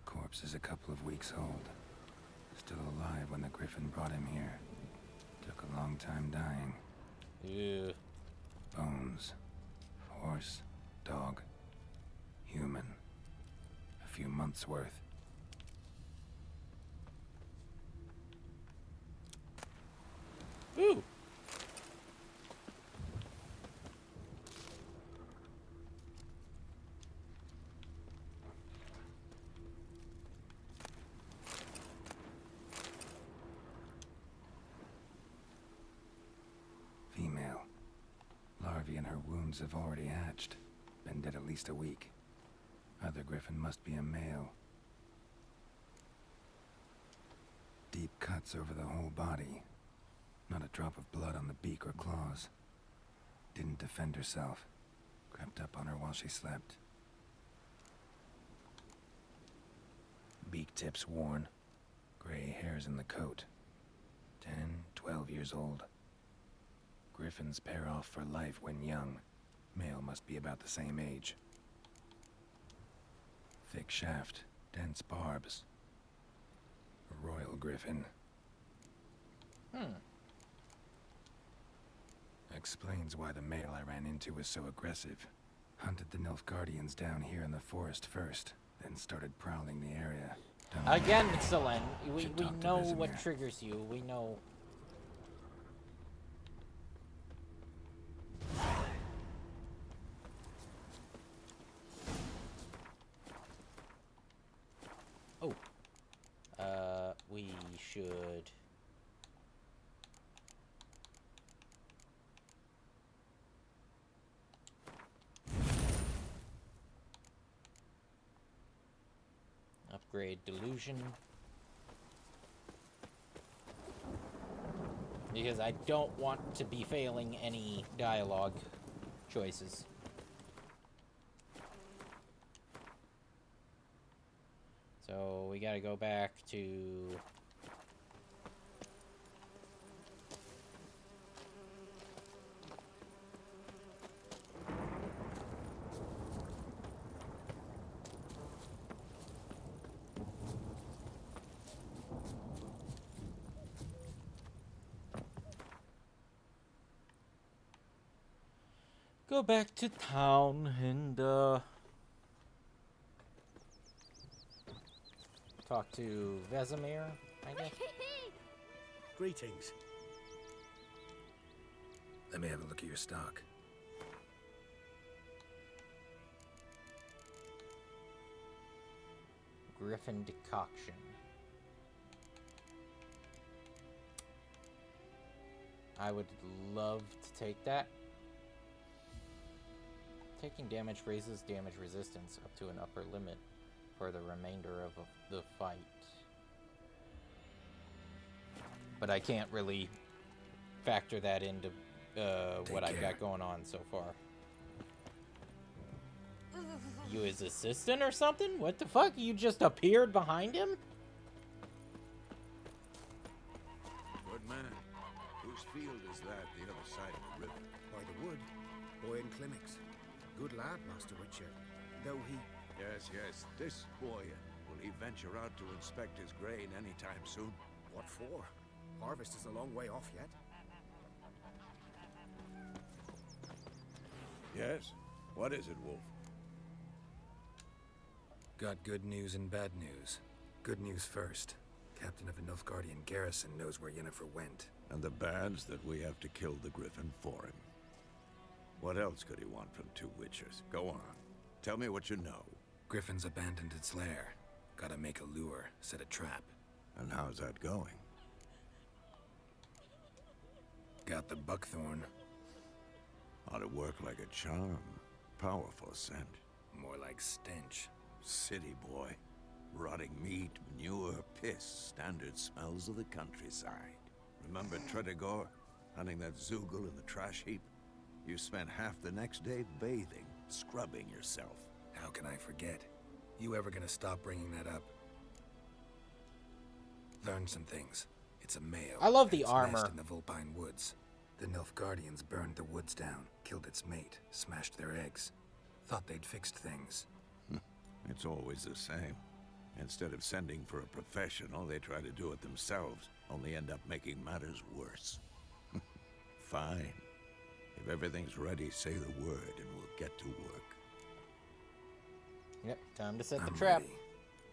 Corpse is a couple of weeks old. Still alive when the griffin brought him here. Took a long time dying. Ew. Bones. Horse. Dog. Human. A few months' worth. Ooh. Female. Larvae in her wounds have already hatched. Been dead at least a week. Other griffin must be a male. Deep cuts over the whole body. Not a drop of blood on the beak or claws. Didn't defend herself. Crept up on her while she slept. Beak tips worn. Gray hairs in the coat. 10, 12 years old. Griffins pair off for life when young. Male must be about the same age. Thick shaft, dense barbs. A royal griffin. Explains why the male I ran into was so aggressive. Hunted the Nilfgaardians down here in the forest first, then started prowling the area. Again, Selen, we talk to know what Vesemir. triggers you. We know. Oh. We should... upgrade delusion. Because I don't want to be failing any dialogue choices. So we gotta go back to... go back to town and, talk to Vesemir, I guess. Greetings. Let me have a look at your stock. Griffin decoction. I would love to take that. Taking damage raises damage resistance up to an upper limit for the remainder of the fight. But I can't really factor that into what I've got going on so far. You his assistant or something? What the fuck? You just appeared behind him? Good man. Whose field is that the other side of the river? By the wood. Boy in Clemix. Good lad, Master Witcher. Though he... Yes, yes. This boy, will he venture out to inspect his grain anytime soon? What for? Harvest is a long way off yet. Yes? What is it, Wolf? Got good news and bad news. Good news first. Captain of a Nilfgaardian garrison knows where Yennefer went. And the bad's that we have to kill the Griffin for him. What else could he want from two Witchers? Go on. Tell me what you know. Griffin's abandoned its lair. Gotta make a lure, set a trap. And how's that going? Got the buckthorn. Ought to work like a charm. Powerful scent. More like stench. City boy. Rotting meat, manure, piss. Standard smells of the countryside. Remember Tredegor? Hunting that Zoogle in the trash heap? You spent half the next day bathing, scrubbing yourself. How can I forget? You ever gonna stop bringing that up? Learn some things. It's a male. I love the its armor. Nest in the Vulpine Woods. The Nilfgaardians burned the woods down, killed its mate, smashed their eggs. Thought they'd fixed things. It's always the same. Instead of sending for a professional, they try to do it themselves, only end up making matters worse. Fine. If everything's ready, say the word and we'll get to work. Yep, time to set the I'm trap. ready.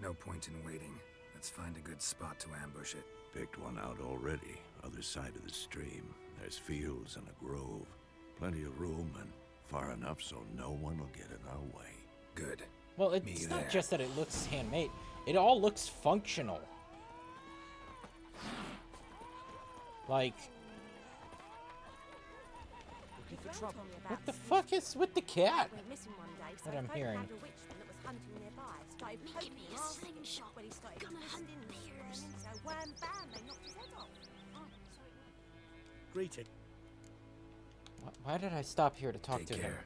No point in waiting. Let's find a good spot to ambush it. Picked one out already, other side of the stream. There's fields and a grove. Plenty of room and far enough so no one will get in our way. Good. Well, it's not just that it looks handmade. It all looks functional. Like... What the fuck is with the cat? That I'm hearing. Give me a slingshot. Gonna hunt bears. Greeting. Why did I stop here to talk to him? care.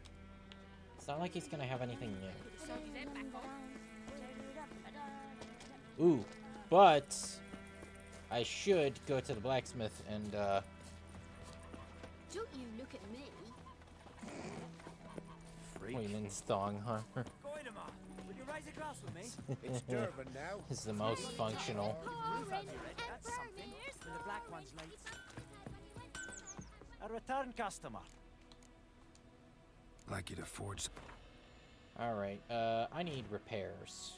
It's not like he's gonna have anything new. Ooh, but I should go to the blacksmith and Don't you look at me. Women's thong, huh? Would you raise a glass with me? It's Durban now. This is the most functional. That's something. When the black one's late. A return customer. Like you to forge. Alright, I need repairs.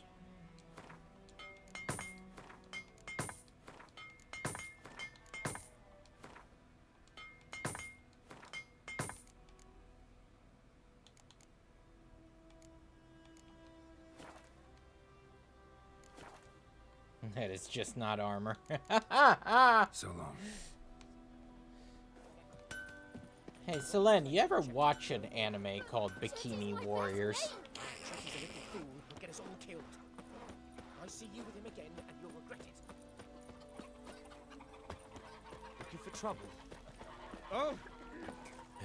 That is just not armor. So long. Hey, Selene, you ever watch an anime called Bikini Warriors? He's a little fool who'll get us all killed. I see you with him again, and you'll regret it. Looking for trouble? Oh!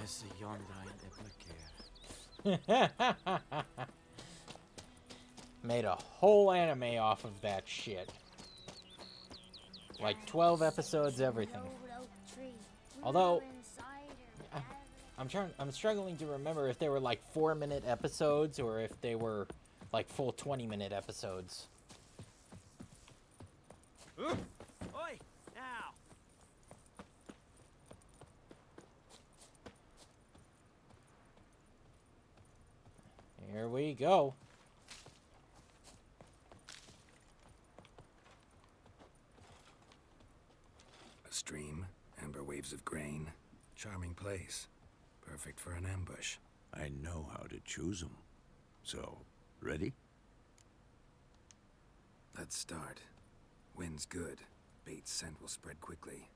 It's a yonder in Iblikir. Made a whole anime off of that shit. Like 12 episodes, everything. Although, I'm struggling to remember if they were like 4-minute episodes or if they were like full 20-minute episodes. Oi! Now! Here we go. stream, amber waves of grain. Charming place. Perfect for an ambush. I know how to choose them. So, ready? Let's start. Wind's good. Bait's scent will spread quickly.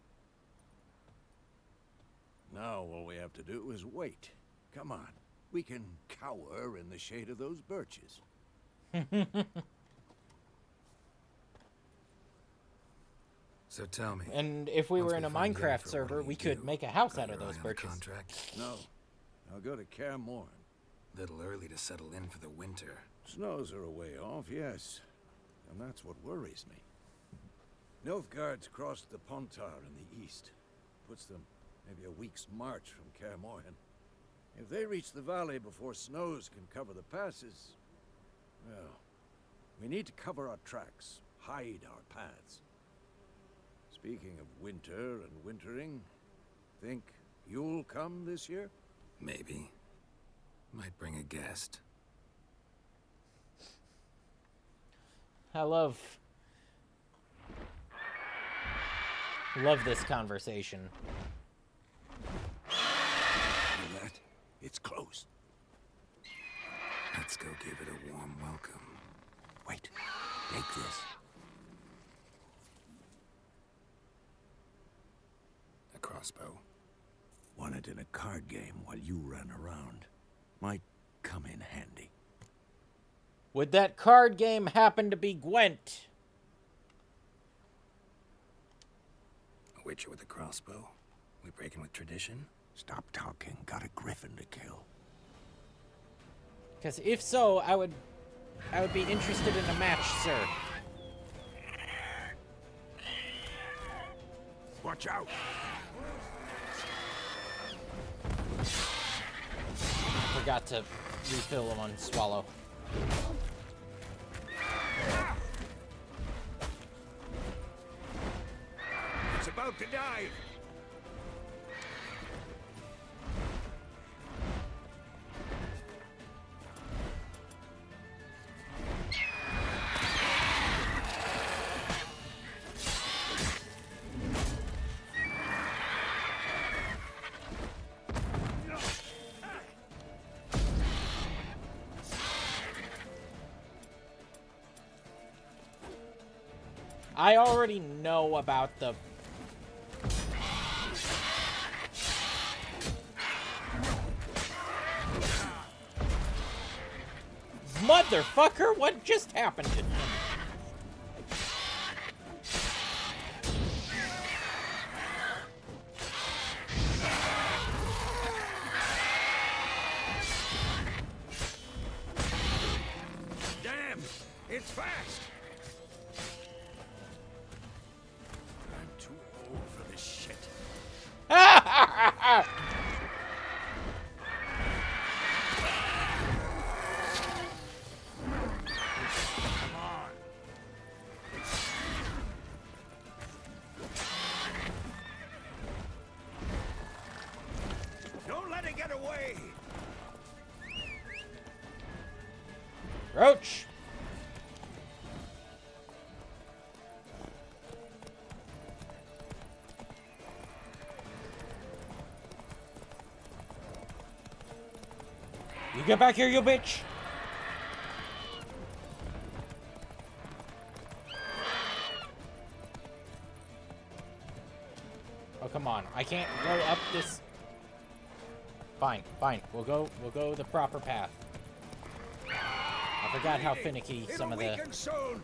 Now all we have to do is wait. Come on. We can cower in the shade of those birches. So tell me. And if we once were in a find Yennefer, Minecraft what server, do we you could do? make a house Got out of your those eye on the birches. contract? No. I'll go to Kaer Morhen. Little early to settle in for the winter. Snows are a way off, yes. And that's what worries me. Nilfgaard's crossed the Pontar in the east. Puts them maybe a week's march from Kaer Morhen. If they reach the valley before snows can cover the passes, well, we need to cover our tracks, hide our paths. Speaking of winter and wintering, think you'll come this year? Maybe. Might bring a guest. I love this conversation. Hear that? It's close. Let's go give it a warm welcome. Wait. Take this. A crossbow. Won it in a card game while you ran around. Might come in handy. Would that card game happen to be Gwent? A witcher with a crossbow? We breaking with tradition? Stop talking. Got a griffin to kill. Because if so, I would be interested in a match, sir. Watch out! Forgot to refill them on Swallow. It's about to dive! I already know about the... Motherfucker, what just happened? Damn! It's fast! I'm too old for this shit. Come on. Don't let it get away! Roach! You get back here, you bitch! Oh, come on. I can't go up this... Fine, fine. We'll go the proper path. I forgot how finicky some of the... It'll weaken soon.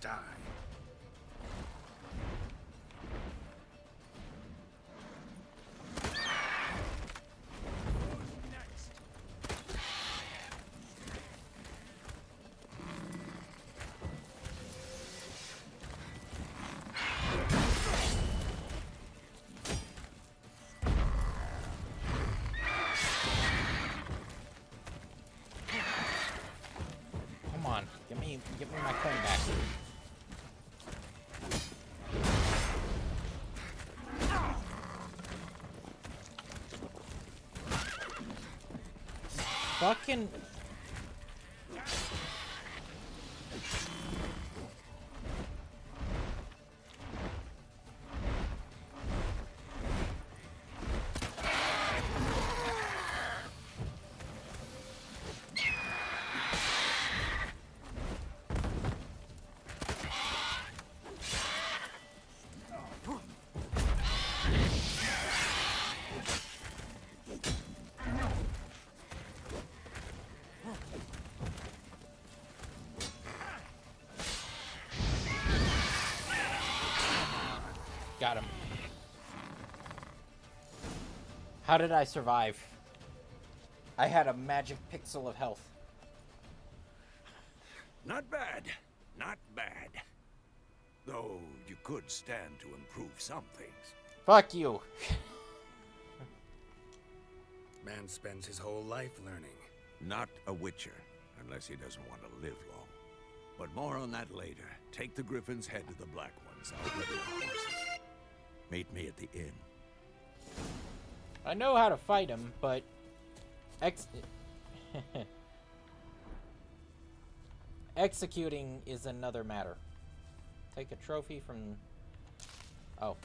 Die. Come on. Give me my coin back. Fucking... Got him. How did I survive? I had a magic pixel of health. Not bad. Not bad. Though you could stand to improve some things. Fuck you. Man spends his whole life learning. Not a witcher, unless he doesn't want to live long. But more on that later. Take the Griffin's head to the Black Ones. I'll get the horses. Meet me at the inn. I know how to fight him, but... Executing is another matter. Take a trophy from... Oh.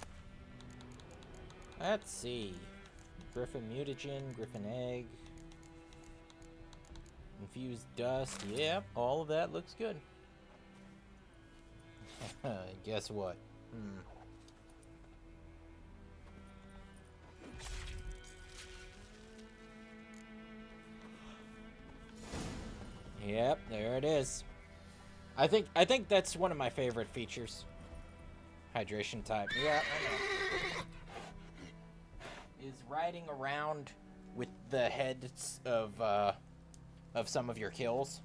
Let's see. Griffin mutagen, Griffin egg. Infused dust. Yep, all of that looks good. Guess what? Yep, there it is. I think that's one of my favorite features. Hydration type. Yeah, I know. Is riding around with the heads of some of your kills.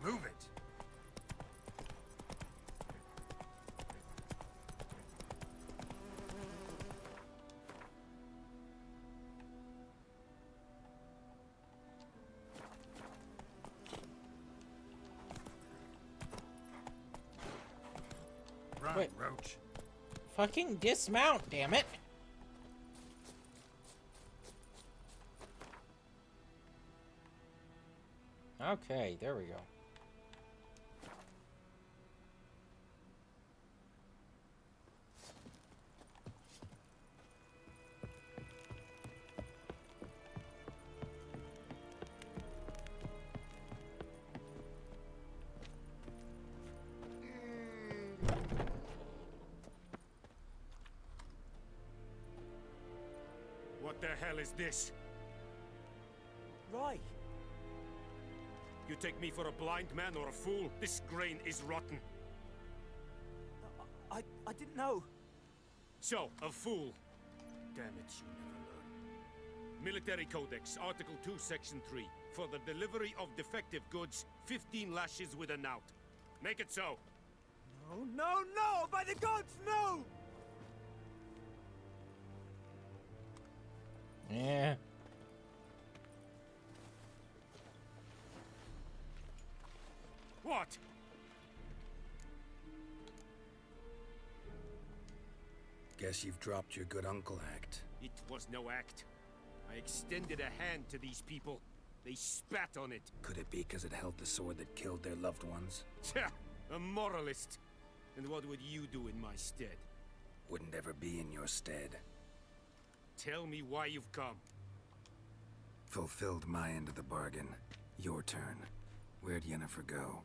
Move it. Run, Wait. Roach. Fucking dismount, damn it. Okay, there we go. What the hell is this? Right. You take me for a blind man or a fool? This grain is rotten. I didn't know. So, a fool. Damn it, you never learn. Military Codex, Article 2, Section 3. For the delivery of defective goods, 15 lashes with a knout. Make it so. No, no, no! By the gods, no! Yeah. What? Guess you've dropped your good uncle act. It was no act. I extended a hand to these people. They spat on it. Could it be because it held the sword that killed their loved ones? Tja, a moralist. And what would you do in my stead? Wouldn't ever be in your stead. Tell me why you've come. Fulfilled my end of the bargain. Your turn. Where'd Yennefer go?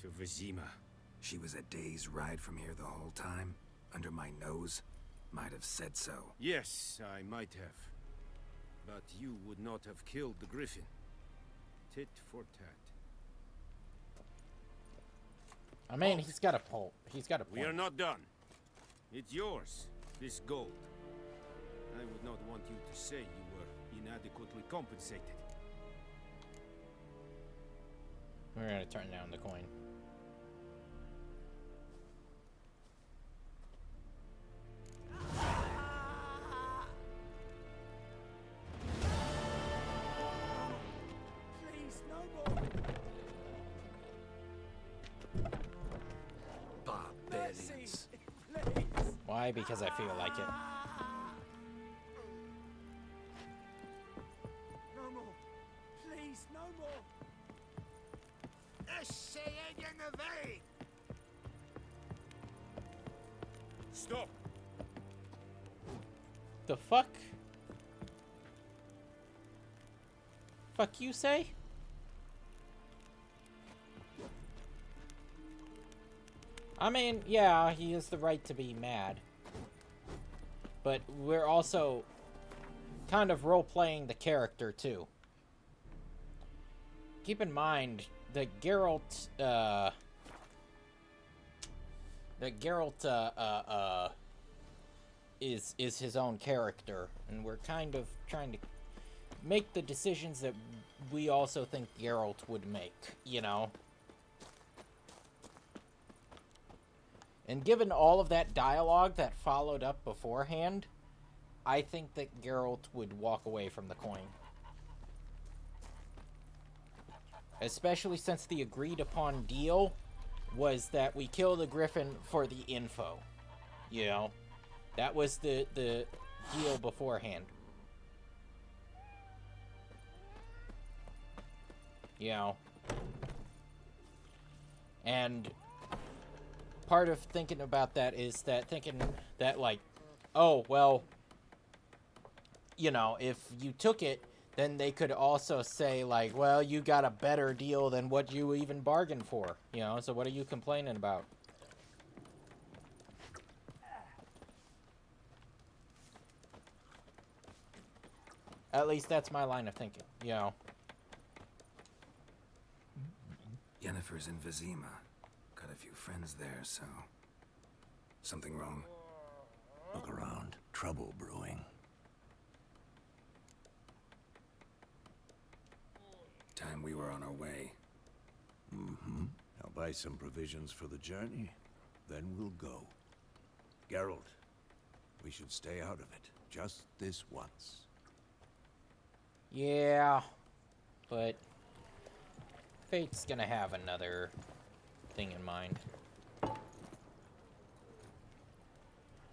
To Vizima. She was a day's ride from here the whole time? Under my nose? Might have said so. Yes, I might have. But you would not have killed the Griffin. Tit for tat. I mean, he's got a point. He's got a point. We are not done. It's yours, this gold. I would not want you to say you were inadequately compensated. We're gonna turn down the coin. Please, no more. Barbarians. Why? Because I feel like it. No more. Please, no more. Stop! The fuck? Fuck you say? I mean, yeah, he has the right to be mad. But we're also kind of role-playing the character, too. Keep in mind that Geralt, is his own character, and we're kind of trying to make the decisions that we also think Geralt would make, you know? And given all of that dialogue that followed up beforehand, I think that Geralt would walk away from the coin. Especially since the agreed upon deal was that we kill the Griffin for the info. You know? That was the deal beforehand. You know? And part of thinking about that is that thinking that, like, oh, well, you know, if you took it, then they could also say, like, well, you got a better deal than what you even bargained for, you know, so what are you complaining about? At least that's my line of thinking, you know. Yennefer's in Vizima. Got a few friends there, so... Something wrong? Look around. Trouble brewing. Time we were on our way. Mm-hmm. I'll buy some provisions for the journey. Then we'll go. Geralt, we should stay out of it. Just this once. Yeah, but Fate's gonna have another thing in mind.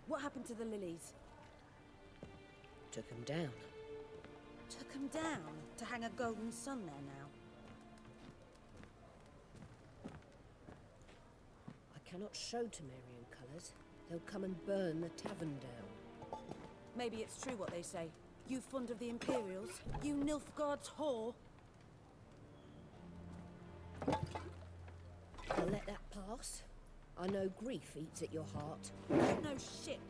What happened to the lilies? Took him down. Took them down to hang a golden sun there now. I cannot show Temerian colours. They'll come and burn the tavern down. Maybe it's true what they say. You fond of the Imperials? You Nilfgaard's whore? I'll let that pass. I know grief eats at your heart. You know shit.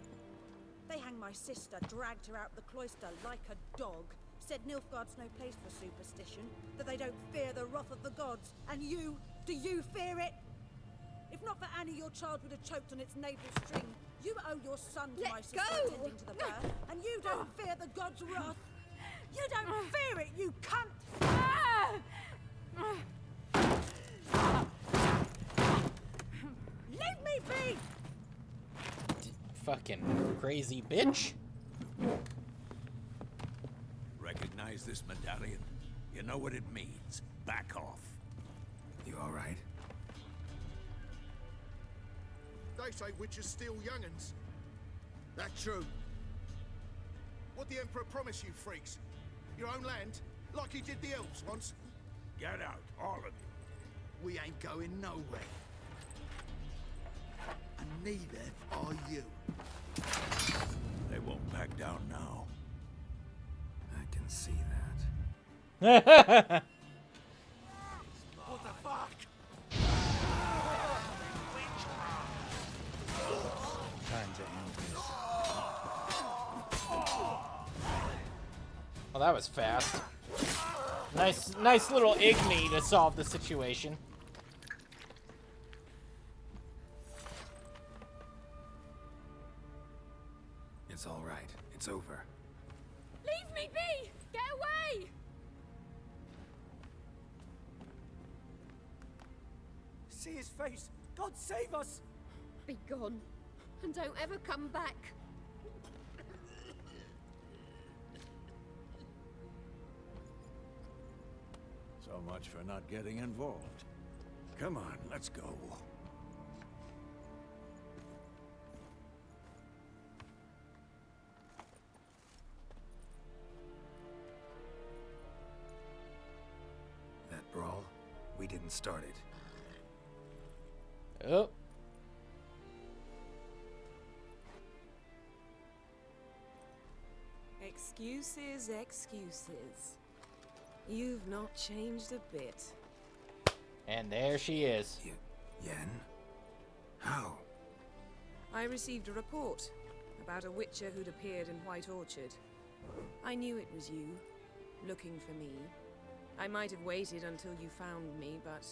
They hanged my sister, dragged her out the cloister like a dog. Said Nilfgaard's no place for superstition, that they don't fear the wrath of the gods. And you, do you fear it? If not for Annie, your child would have choked on its navel string. You owe your son to my sister attending to the birth, and you don't fear the gods' wrath. You don't fear it, you cunt! Leave me be! Fucking crazy bitch. Recognize this medallion? You know what it means. Back off. You all right? They say witches steal young'uns. That's true. What the Emperor promised you, freaks? Your own land? Like he did the elves once? Get out, all of you. We ain't going nowhere. And neither are you. They won't back down now. I can see that. What the fuck? Time to end this. Well, that was fast. Nice little Igni to solve the situation. It's all right. It's over. Leave me be! Get away! see his face. God save us! Be gone, and don't ever come back. So much for not getting involved. Come on, let's go. That brawl, we didn't start it. Oh. Excuses, excuses. You've not changed a bit. And there she is. Yen? How? I received a report about a witcher who'd appeared in White Orchard. I knew it was you, looking for me. I might have waited until you found me, but...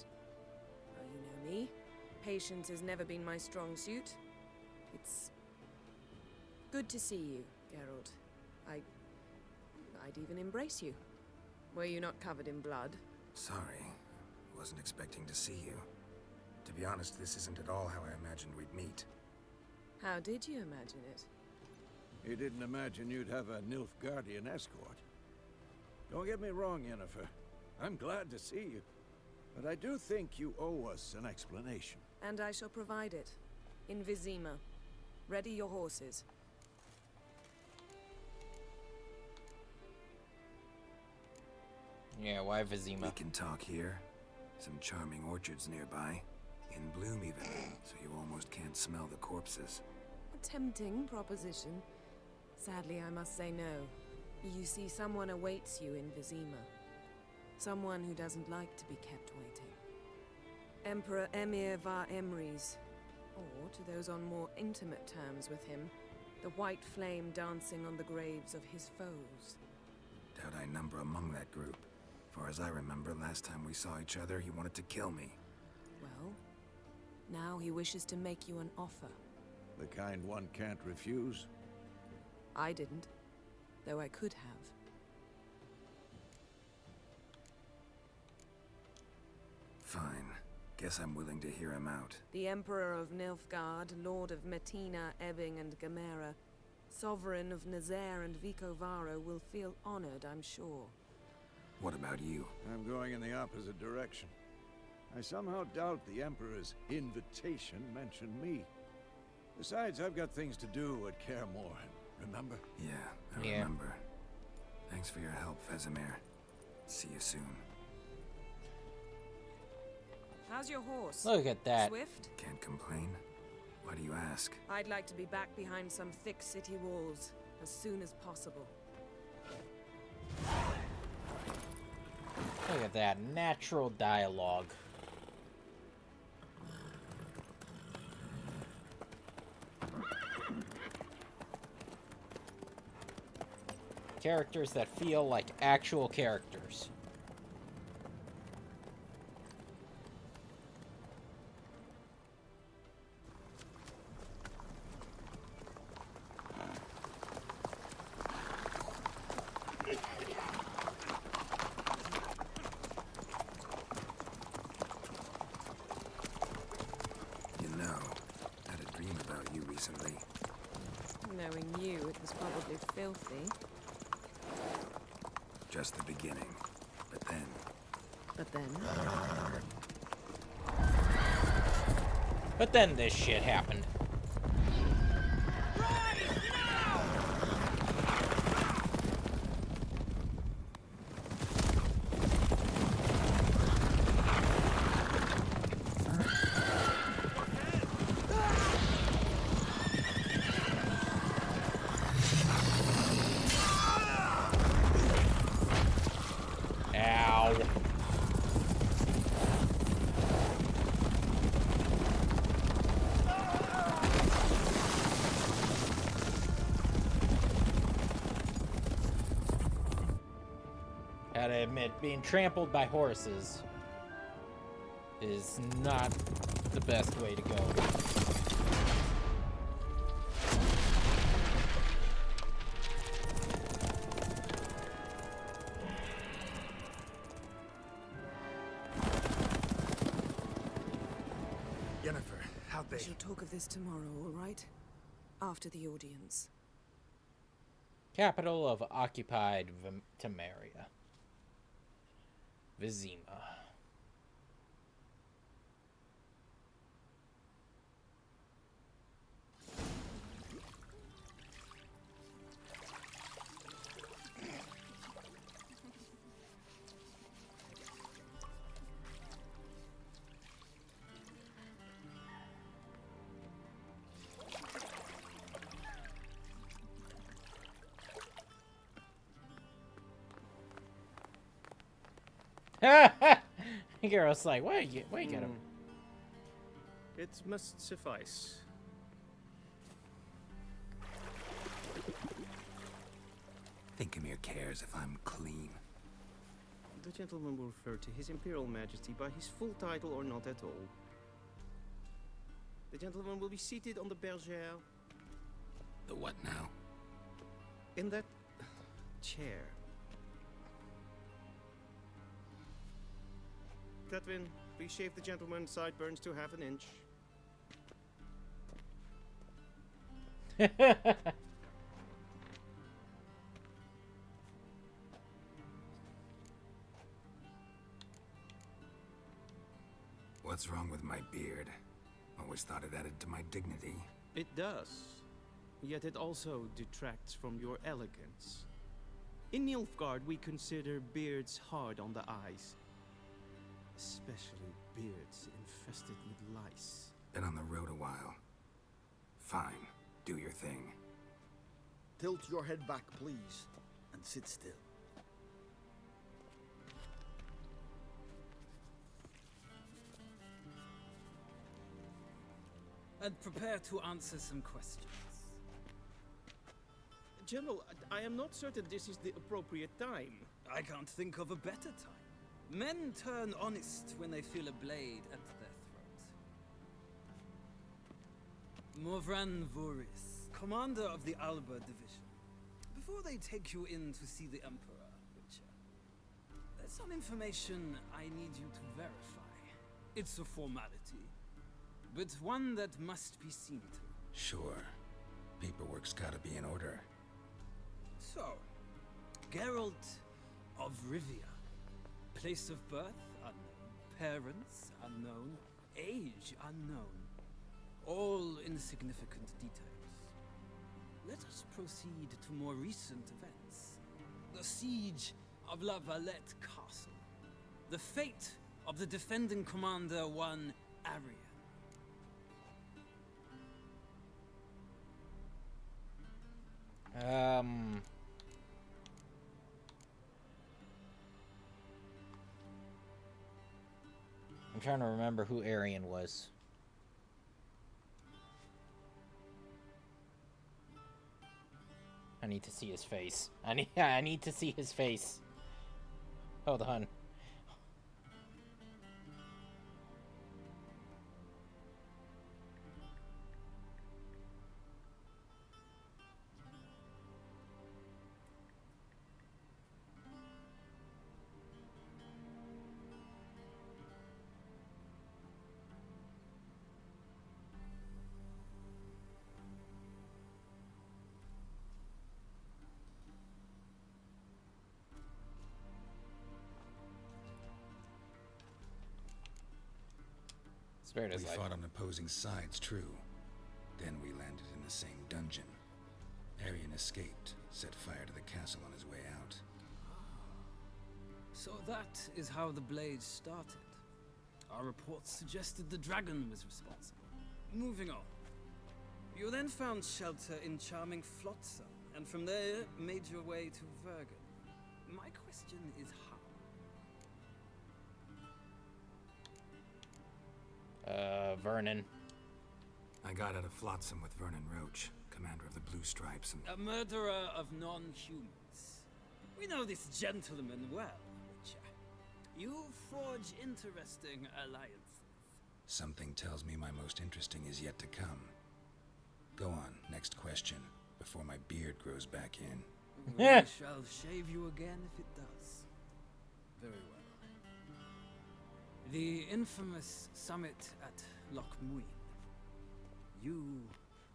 well, you know me. Patience has never been my strong suit. It's... good to see you, Geralt. I'd even embrace you. Were you not covered in blood? Sorry. Wasn't expecting to see you. To be honest, this isn't at all how I imagined we'd meet. How did you imagine it? You didn't imagine you'd have a Nilfgaardian escort. Don't get me wrong, Yennefer. I'm glad to see you. But I do think you owe us an explanation. And I shall provide it. In Vizima. Ready your horses. Yeah, why Vizima? We can talk here. Some charming orchards nearby. In bloom even, so you almost can't smell the corpses. A tempting proposition. Sadly, I must say no. You see, someone awaits you in Vizima. Someone who doesn't like to be kept waiting. Emperor Emir var Emrys. Or, to those on more intimate terms with him, the white flame dancing on the graves of his foes. Doubt I number among that group. Far as I remember, last time we saw each other, he wanted to kill me. Well, now he wishes to make you an offer. The kind one can't refuse? I didn't, though I could have. Fine. Guess I'm willing to hear him out. The Emperor of Nilfgaard, Lord of Metina, Ebbing, and Gamera, Sovereign of Nazaire and Vicovaro will feel honored, I'm sure. What about you? I'm going in the opposite direction. I somehow doubt the Emperor's invitation mentioned me. Besides, I've got things to do at Kaer Morhen, remember? Yeah, I remember. Thanks for your help, Vesemir. See you soon. How's your horse? Look at that. Swift? Can't complain. Why do you ask? I'd like to be back behind some thick city walls as soon as possible. Look at that. Natural dialogue. Characters that feel like actual characters. You know, I had a dream about you recently. Knowing you, it was probably filthy. Just the beginning. But then... But then this shit happened. Ow. Gotta admit, being trampled by horses is not the best way to go. are We they? shall talk of this tomorrow, all right? After the audience. Capital of occupied Temeria. Vizima. Geralt's like, why you get him? It must suffice. Think Emir cares if I'm clean. The gentleman will refer to His Imperial Majesty by his full title or not at all. The gentleman will be seated on the bergère. The what now? In that chair. Cletwin, please shave the gentleman's sideburns to half an inch. What's wrong with my beard? Always thought it added to my dignity. It does. Yet it also detracts from your elegance. In Nilfgaard, we consider beards hard on the eyes. Especially beards infested with lice. Been on the road a while. Fine, do your thing. Tilt your head back, please, and sit still. And prepare to answer some questions. General, I am not certain this is the appropriate time. I can't think of a better time. Men turn honest when they feel a blade at their throat. Morvran Voris, commander of the Alba Division. Before they take you in to see the Emperor, Witcher, there's some information I need you to verify. It's a formality, but one that must be seen to. Sure. Paperwork's gotta be in order. So, Geralt of Rivia. Place of birth unknown, parents unknown, age unknown. All insignificant details. Let us proceed to more recent events. The siege of La Valette Castle. The fate of the defending commander, one Arian. I'm trying to remember who Arian was. I need to see his face. I need to see his face. Hold on. We fought on opposing sides, true. Then we landed in the same dungeon. Arian escaped, set fire to the castle on his way out. So that is how the Blade started. Our reports suggested the dragon was responsible. Moving on. You then found shelter in charming Flotsam, and from there made your way to Vergen. My question is how? Vernon. I got out of Flotsam with Vernon Roach, commander of the Blue Stripes, and... A murderer of non-humans. We know this gentleman well, Witcher. You forge interesting alliances. Something tells me my most interesting is yet to come. Go on, next question, before my beard grows back in. We shall shave you again if it does. Very well. The infamous summit at Loch Muin. you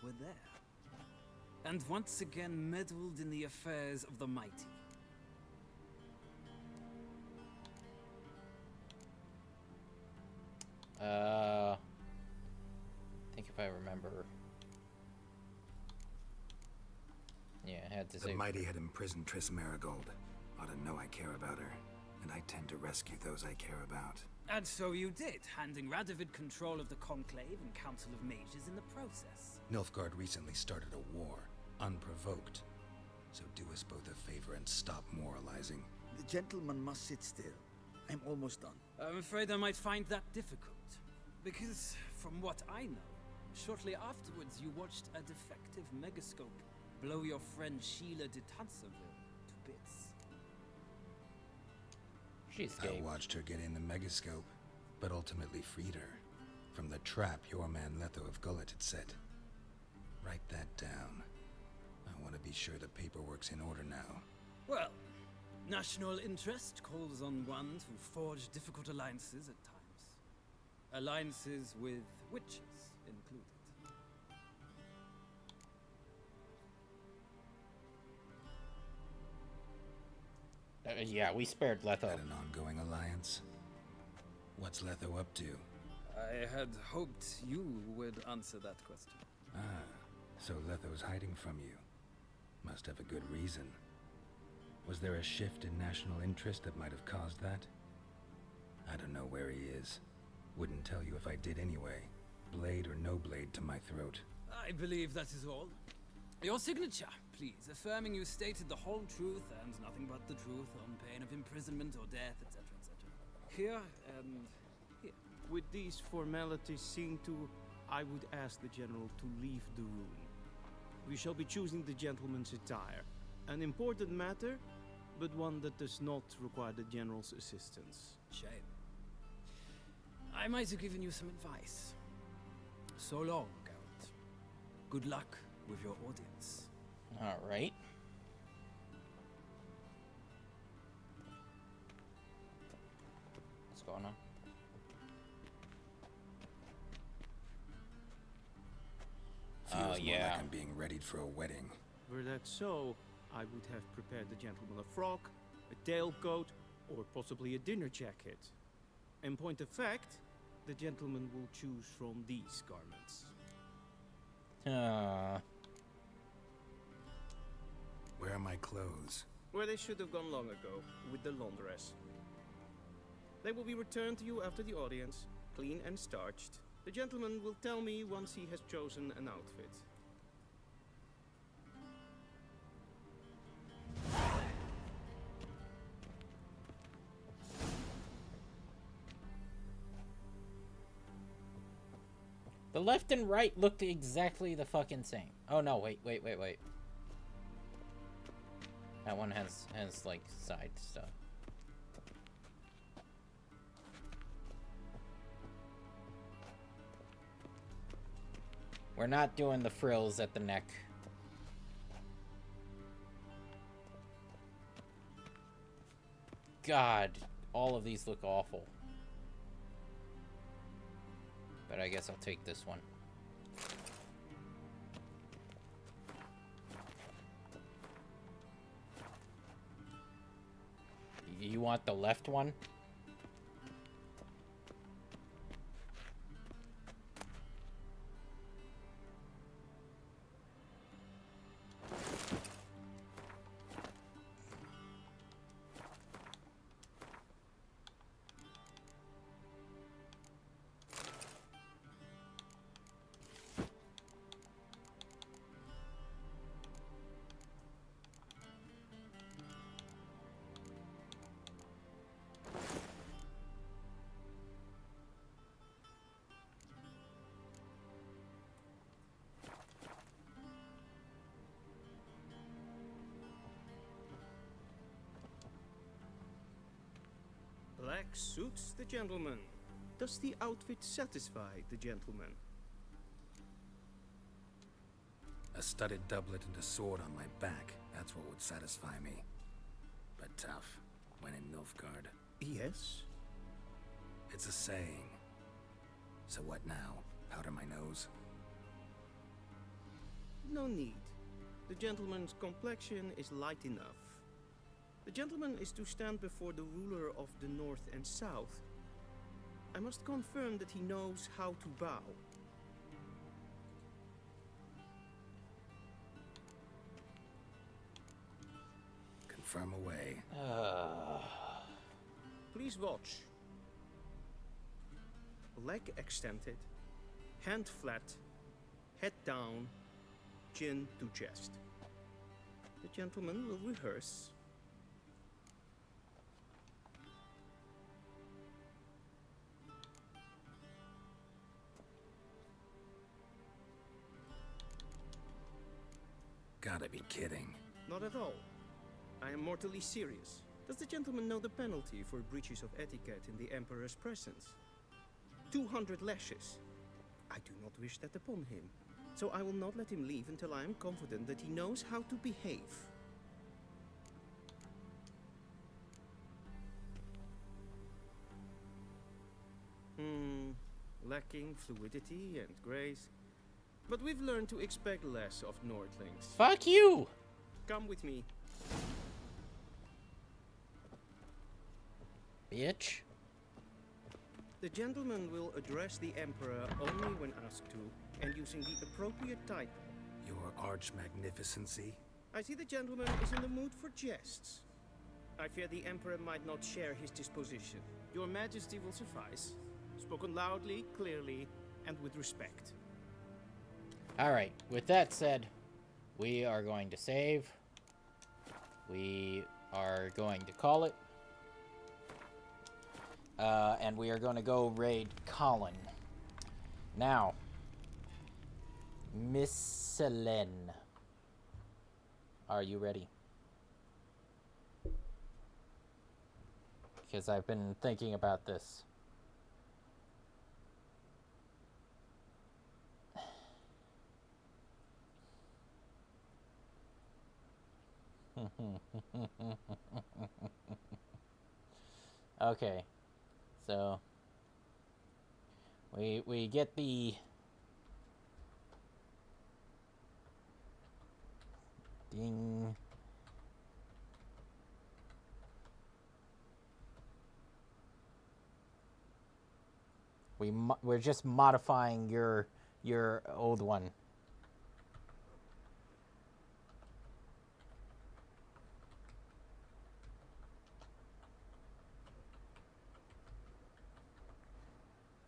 were there. And once again meddled in the affairs of the mighty. I think if I remember... Yeah, I had to say... The mighty had imprisoned Triss Marigold. Ought to know I care about her, and I tend to rescue those I care about. And so you did, handing Radovid control of the Conclave and Council of Mages in the process. Nilfgaard recently started a war, unprovoked. So do us both a favor and stop moralizing. The gentleman must sit still. I'm almost done. I'm afraid I might find that difficult. Because, from what I know, shortly afterwards you watched a defective megascope blow your friend Sheila de Tanserville to bits. I watched her get in the megascope, but ultimately freed her from the trap your man Letho of Gullet had set. Write that down. I want to be sure the paperwork's in order now. Well, national interest calls on one to forge difficult alliances at times. Alliances with witches included. Yeah, we spared Letho. Had an ongoing alliance? What's Letho up to? I had hoped you would answer that question. Ah, so Letho's hiding from you. Must have a good reason. Was there a shift in national interest that might have caused that? I don't know where he is. Wouldn't tell you if I did anyway. Blade or no blade to my throat. I believe that is all. Your signature, please, affirming you stated the whole truth and nothing but the truth on pain of imprisonment or death, etc., etc. Here and here. With these formalities seen to, I would ask the General to leave the room. We shall be choosing the gentleman's attire. An important matter, but one that does not require the General's assistance. Shame. I might have given you some advice. So long, Geralt. Good luck with your audience. All right. What's going on? Feels more like I'm being readied for a wedding. Were that so, I would have prepared the gentleman a frock, a tailcoat, or possibly a dinner jacket. In point of fact, the gentleman will choose from these garments. Where are my clothes? Where they should have gone long ago, with the laundress. They will be returned to you after the audience, clean and starched. The gentleman will tell me once he has chosen an outfit. The left and right looked exactly the fucking same. Oh no, wait. That one has like side stuff. We're not doing the frills at the neck. God, all of these look awful. But I guess I'll take this one. You want the left one? Black suits the gentleman. Does the outfit satisfy the gentleman? A studded doublet and a sword on my back. That's what would satisfy me. But tough. When in Nilfgaard. Yes? It's a saying. So what now? Powder my nose? No need. The gentleman's complexion is light enough. The gentleman is to stand before the ruler of the North and South. I must confirm that he knows how to bow. Confirm away. Please watch. Leg extended, hand flat, head down, chin to chest. The gentleman will rehearse. Gotta be kidding. Not at all. I am mortally serious. Does the gentleman know the penalty for breaches of etiquette in the Emperor's presence? 200 lashes. I do not wish that upon him, so I will not let him leave until I am confident that he knows how to behave. Lacking fluidity and grace. But we've learned to expect less of Nordlings. Fuck you! Come with me. Bitch. The gentleman will address the Emperor only when asked to, and using the appropriate type. Your arch magnificency? I see the gentleman is in the mood for jests. I fear the Emperor might not share his disposition. Your Majesty will suffice. Spoken loudly, clearly, and with respect. Alright, with that said, we are going to save. We are going to call it. And we are going to go raid Colin. Now, Miss Selene, are you ready? Because I've been thinking about this. Okay, so we get the ding. We're just modifying your old one.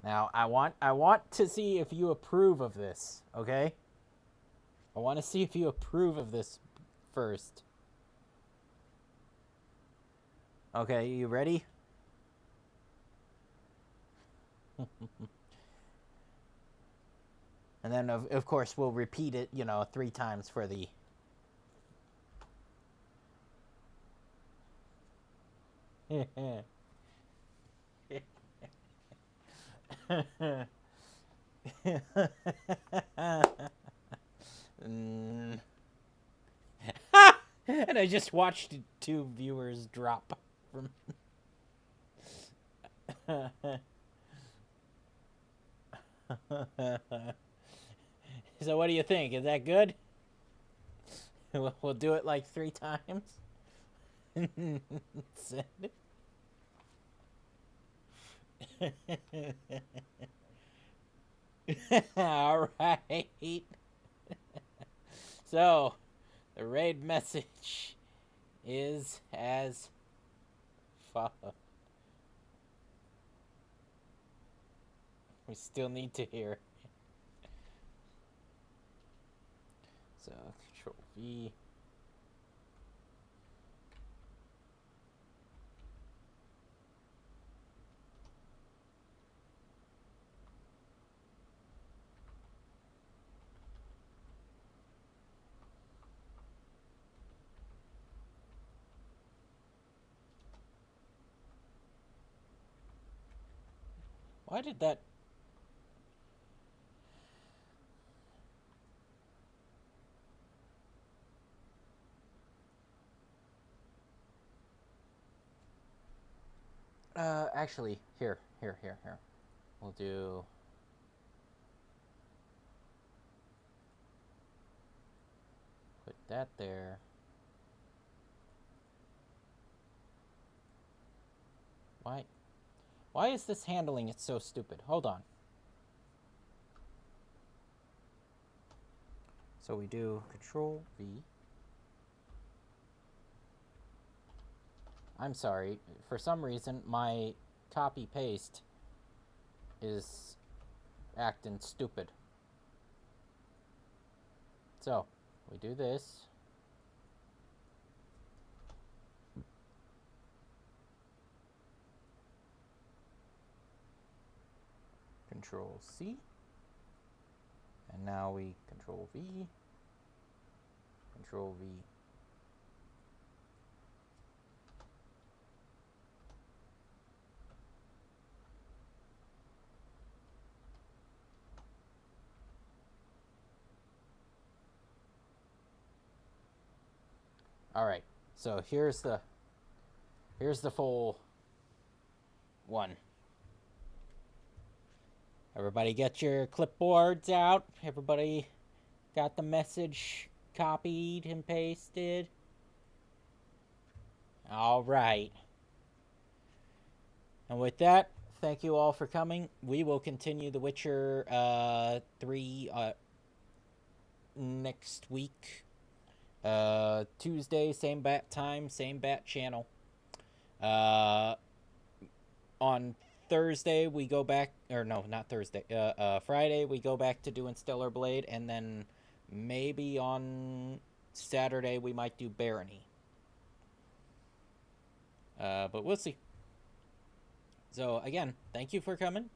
Now, I want to see if you approve of this, okay? I want to see if you approve of this first. Okay, you ready? And then, of course, we'll repeat it, 3 times for the... And I just watched 2 viewers drop from... So what do you think? Is that good? We'll do it like 3 times. All right. So, the raid message is as follows. We still need to hear it. So, Control V. Why did that... actually, here. We'll do... that there. Why is this handling it so stupid? Hold on. So we do Control V. I'm sorry. For some reason, my copy paste is acting stupid. So we do this. Control C. And now we Control V. Control V. All right. So here's the full one. Everybody get your clipboards out. Everybody got the message copied and pasted. All right. And with that, thank you all for coming. We will continue The Witcher 3 next week. Tuesday, same bat time, same bat channel. On Thursday we go back, or no, not Thursday. Friday we go back to doing Stellar Blade, and then maybe on Saturday we might do Barony. But we'll see. So again, thank you for coming,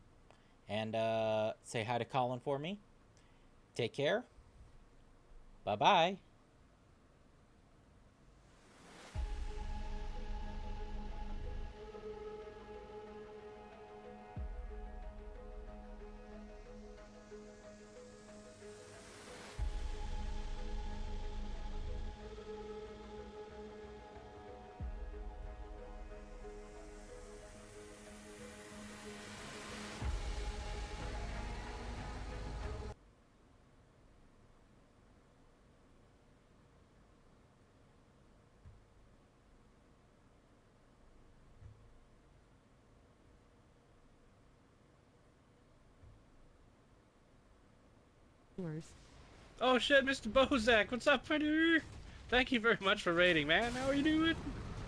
and say hi to Colin for me. Take care. Bye-bye. Oh shit, Mr. Bozak, what's up, buddy? Thank you very much for raiding, man. How are you doing?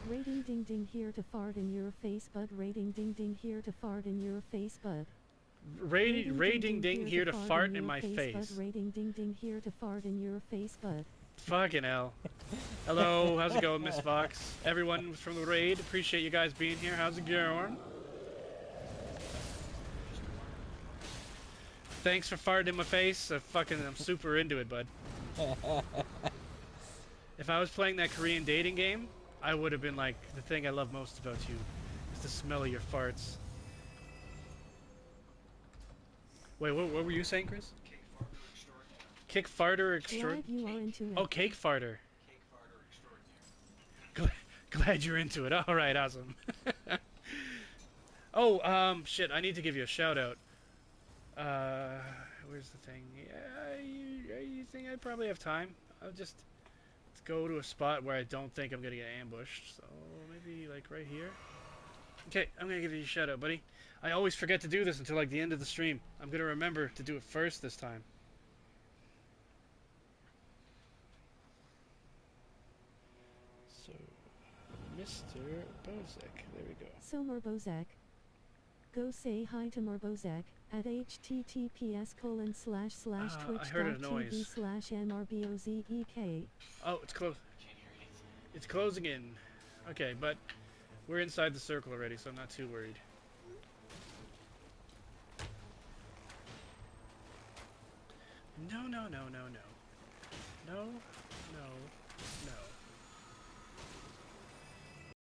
Rating ding ding here to fart in your face, bud. Rating ding ding here to fart in your face, bud. Rating ding here to fart in my face. Rating ding ding here to fart in your face, bud. Fucking hell. Hello, how's it going, Miss Fox? Everyone from the raid, appreciate you guys being here. How's it going? Thanks for farting in my face. I'm super into it, bud. If I was playing that Korean dating game, I would have been like, the thing I love most about you is the smell of your farts. Wait, what were you saying, Chris? Kick farter extraordinary. Oh, cake farter. Glad you're into it. All right, awesome. Oh, shit, I need to give you a shout out. Where's the thing? Yeah, you think I probably have time? Let's go to a spot where I don't think I'm gonna get ambushed. So maybe like right here. Okay, I'm gonna give you a shout out, buddy. I always forget to do this until like the end of the stream. I'm gonna remember to do it first this time. So, Mr. Bozak, there we go. So Morbozak. Go say hi to Morbozak at https://twitch.tv/MRBOZEK. Oh, it's close. It's closing in. Okay, but we're inside the circle already, so I'm not too worried. No. No.